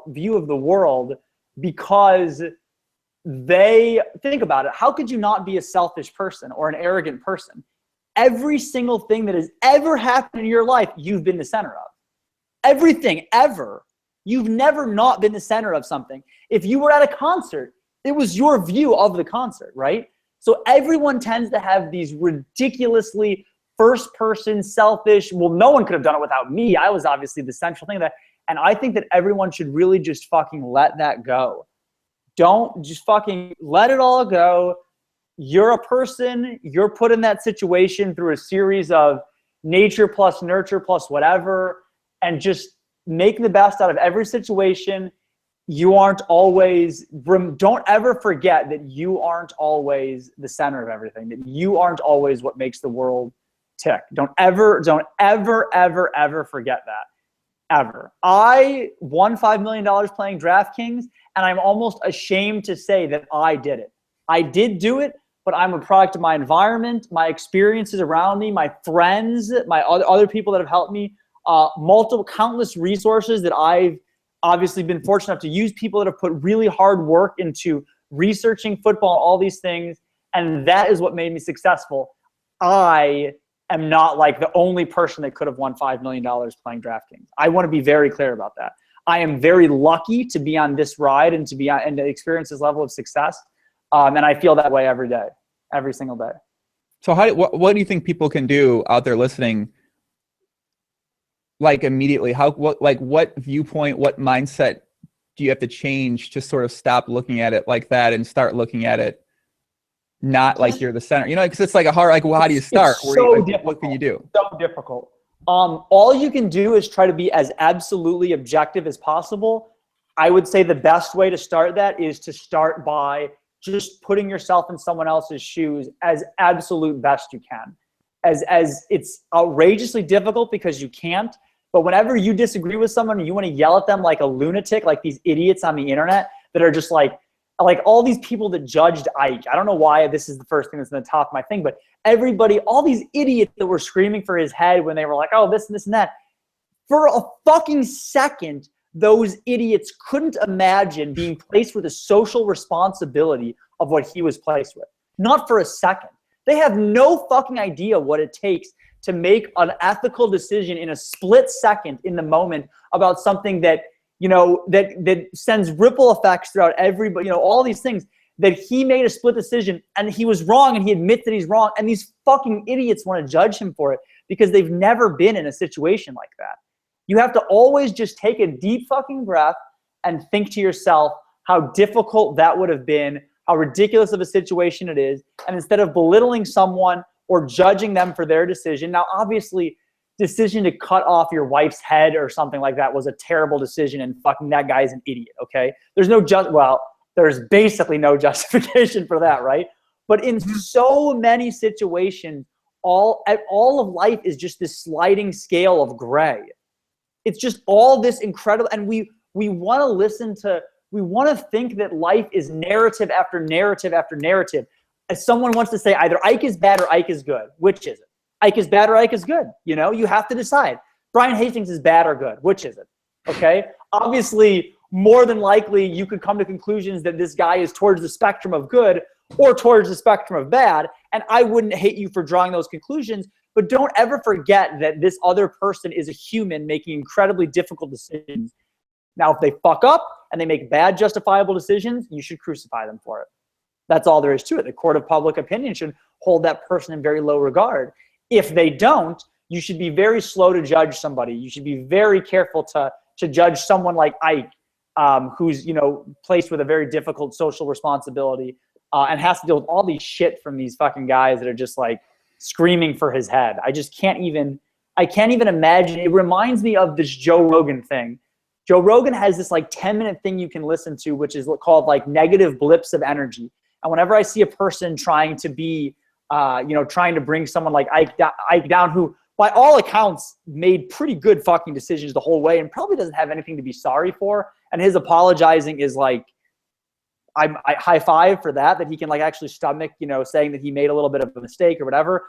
view of the world because they think about it. How could you not be a selfish person or an arrogant person? Every single thing that has ever happened in your life, you've been the center of. Everything ever. You've never not been the center of something. If you were at a concert, it was your view of the concert, right? So everyone tends to have these ridiculously first-person, selfish, well, no one could have done it without me. I was obviously the central thing of that. And I think that everyone should really just fucking let that go. Don't just fucking let it all go. You're a person. You're put in that situation through a series of nature plus nurture plus whatever, and just make the best out of every situation. You aren't always, don't ever forget that you aren't always the center of everything, that you aren't always what makes the world tick. Don't ever forget that, ever. I won $5 million playing DraftKings, and I'm almost ashamed to say that I did it. I did do it, but I'm a product of my environment, my experiences around me, my friends, my other people that have helped me, countless resources that I've obviously been fortunate enough to use, people that have put really hard work into researching football, all these things. And that is what made me successful. I am not like the only person that could have won $5 million playing DraftKings. I want to be very clear about that. I am very lucky to be on this ride and to experience this level of success. And I feel that way every day, every single day. So what do you think people can do out there listening, like immediately? What viewpoint, what mindset do you have to change to sort of stop looking at it like that and start looking at it not like you're the center? You know, because it's like a hard, like, well, how do you start? It's so difficult. What can you do? So difficult. All you can do is try to be as absolutely objective as possible. I would say the best way to start that is to start by just putting yourself in someone else's shoes as absolute best you can. As it's outrageously difficult because you can't, but whenever you disagree with someone and you want to yell at them like a lunatic, like these idiots on the internet that are just like all these people that judged Ike. I don't know why this is the first thing that's in the top of my thing, but everybody, all these idiots that were screaming for his head when they were like, oh, this and this and that. For a fucking second, those idiots couldn't imagine being placed with a social responsibility of what he was placed with. Not for a second. They have no fucking idea what it takes to make an ethical decision in a split second in the moment about something that, you know, that sends ripple effects throughout everybody, you know, all these things, that he made a split decision and he was wrong and he admits that he's wrong. And these fucking idiots want to judge him for it because they've never been in a situation like that. You have to always just take a deep fucking breath and think to yourself how difficult that would have been, how ridiculous of a situation it is. And instead of belittling someone or judging them for their decision, now obviously decision to cut off your wife's head or something like that was a terrible decision and fucking that guy's an idiot, okay? There's basically no justification for that, right? But in so many situations, all of life is just this sliding scale of gray. It's just all this incredible, and we want to listen to, we want to think that life is narrative after narrative after narrative. As someone wants to say either Ike is bad or Ike is good. Which is it? Ike is bad or Ike is good. You know, you have to decide. Brian Hastings is bad or good. Which is it? Okay? Obviously, more than likely, you could come to conclusions that this guy is towards the spectrum of good or towards the spectrum of bad. And I wouldn't hate you for drawing those conclusions, but don't ever forget that this other person is a human making incredibly difficult decisions. Now, if they fuck up and they make bad justifiable decisions, you should crucify them for it. That's all there is to it. The court of public opinion should hold that person in very low regard. If they don't, you should be very slow to judge somebody. You should be very careful to judge someone like Ike, who's, you know, placed with a very difficult social responsibility and has to deal with all these shit from these fucking guys that are just like screaming for his head. I can't even imagine. It reminds me of this Joe Rogan thing. Joe Rogan has this like 10-minute thing you can listen to, which is called like negative blips of energy. And whenever I see a person trying to be, trying to bring someone like Ike down, who by all accounts made pretty good fucking decisions the whole way and probably doesn't have anything to be sorry for. And his apologizing is like, I high five for that he can like actually stomach, you know, saying that he made a little bit of a mistake or whatever.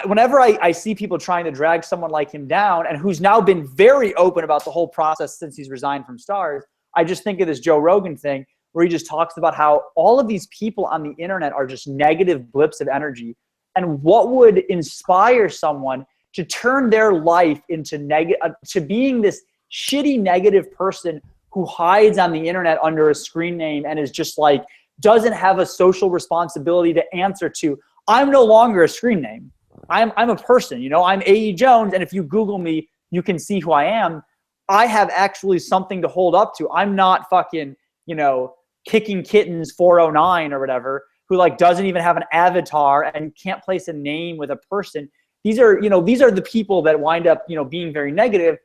Whenever I see people trying to drag someone like him down and who's now been very open about the whole process since he's resigned from Stars, I just think of this Joe Rogan thing where he just talks about how all of these people on the internet are just negative blips of energy. And what would inspire someone to turn their life into to being this shitty negative person who hides on the internet under a screen name and is just like, doesn't have a social responsibility to answer to. I'm no longer a screen name. I'm a person, you know, I'm AEJones. And if you Google me, you can see who I am. I have actually something to hold up to. I'm not fucking, you know, Kicking Kittens 409 or whatever, who like doesn't even have an avatar and can't place a name with a person. These are the people that wind up, you know, being very negative.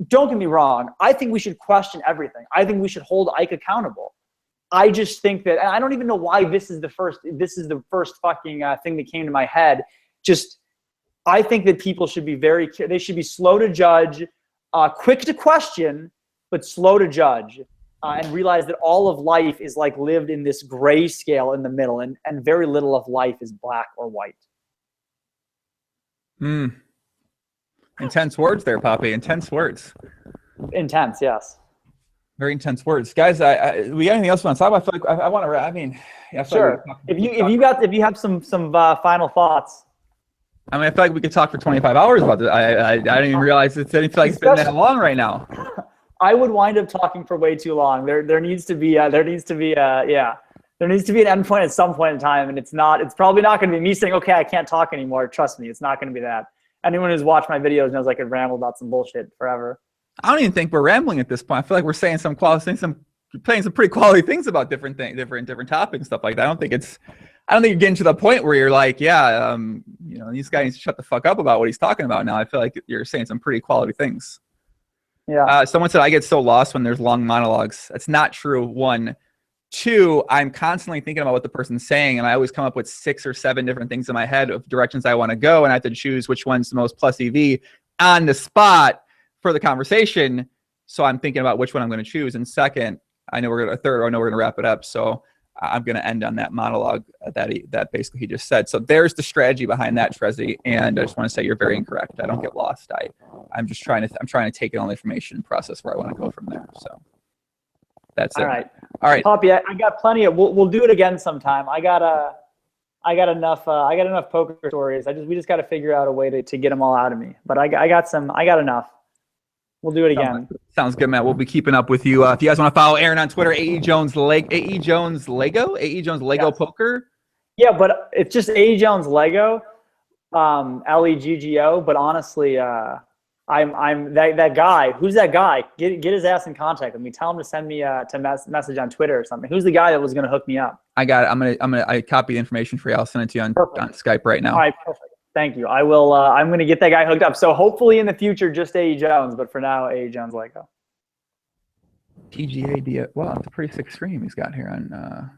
Don't get me wrong. I think we should question everything. I think we should hold Ike accountable. I just think that, and I don't even know why this is the first fucking thing that came to my head. Just, I think that people should be they should be slow to judge, quick to question, but slow to judge. And realize that all of life is like lived in this gray scale in the middle, and very little of life is black or white. Intense words there, Poppy. Intense words. Intense, yes. Very intense words, guys. We got anything else you want to talk about? I feel like I want to. I mean, yeah. Sure. If you have some final thoughts. I mean, I feel like we could talk for 25 hours about this. I didn't even realize it's been that long right now. I would wind up talking for way too long. There needs to be an endpoint at some point in time, and it's probably not going to be me saying, okay, I can't talk anymore. Trust me, it's not going to be that. anyone who's watched my videos knows I could ramble about some bullshit forever. I don't even think we're rambling at this point. I feel like we're saying some quality, playing some pretty quality things about different things, different topics, stuff like that. I don't think you're getting to the point where you're like, yeah, these guys need to shut the fuck up about what he's talking about now. I feel like you're saying some pretty quality things. Yeah. Someone said I get so lost when there's long monologues. That's not true. 1, 2, I'm constantly thinking about what the person's saying, and I always come up with 6 or 7 different things in my head of directions I want to go, and I have to choose which one's the most plus EV on the spot for the conversation. So I'm thinking about which one I'm going to choose. And second, I know we're going to wrap it up. So I'm going to end on that monologue that basically he just said. So there's the strategy behind that, Trezzy. And I just want to say you're very incorrect. I don't get lost. I'm trying to take in all the information and process where I want to go from there. So that's it. All right. Poppy, I got plenty of. We'll do it again sometime. I got enough poker stories. We just got to figure out a way to get them all out of me. But I got enough. We'll do it again. Sounds good, Matt. We'll be keeping up with you. If you guys want to follow Aaron on Twitter, AEJones LeggoPoker. Yeah, but it's just AEJones Leggo, LEGGO. But honestly, I'm that guy. Who's that guy? Get his ass in contact with me. Tell him to send me message on Twitter or something. Who's the guy that was gonna hook me up? I got it. I copy the information for you. I'll send it to you on Skype right now. All right, perfect. Thank you. I will. I'm going to get that guy hooked up. So hopefully in the future, just AEJones, but for now, AEJones Leggo. PGA. Wow, it's a pretty sick stream he's got here on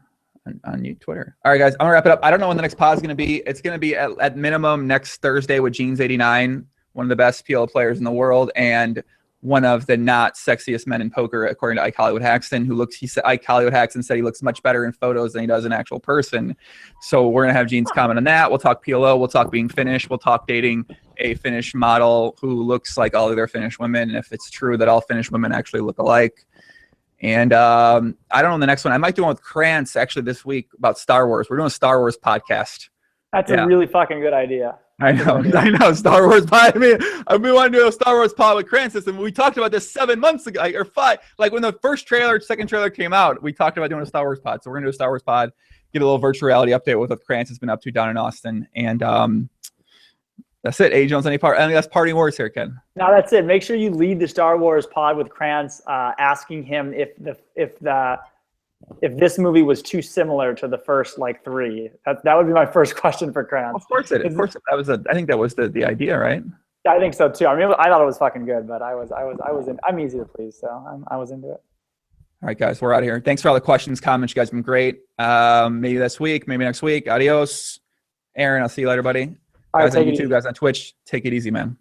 Twitter. All right, guys, I'm gonna wrap it up. I don't know when the next pod is going to be. It's going to be at minimum next Thursday with Jeans89, one of the best PLO players in the world, and one of the not sexiest men in poker, according to Ike Hollywood Haxton, Ike Hollywood Haxton said he looks much better in photos than he does in actual person. So we're going to have Jeans comment on that. We'll talk PLO. We'll talk being Finnish. We'll talk dating a Finnish model who looks like all other Finnish women, and if it's true that all Finnish women actually look alike. And I don't know the next one. I might do one with Krantz actually this week about Star Wars. We're doing a Star Wars podcast. That's a really fucking good idea. I know. Star Wars pod. I've been wanting to do a Star Wars pod with Krantz, and we talked about this 7 months ago, or 5. Like when the second trailer came out, we talked about doing a Star Wars pod. So we're gonna do a Star Wars pod, get a little virtual reality update with what Krantz has been up to down in Austin, and that's it. AEJones, any last parting words here, Ken? No, that's it. Make sure you lead the Star Wars pod with Krantz, asking him if this movie was too similar to the first 3. That would be my first question for Krantz. Of course it. I think that was the idea, right? I think so too. I mean, I thought it was fucking good, but I'm easy to please, so I was into it. All right, guys, we're out of here. Thanks for all the questions, comments. You guys have been great. Maybe this week, maybe next week. Adios. Aaron, I'll see you later, buddy. All right, guys on YouTube, guys on Twitch, take it easy, man.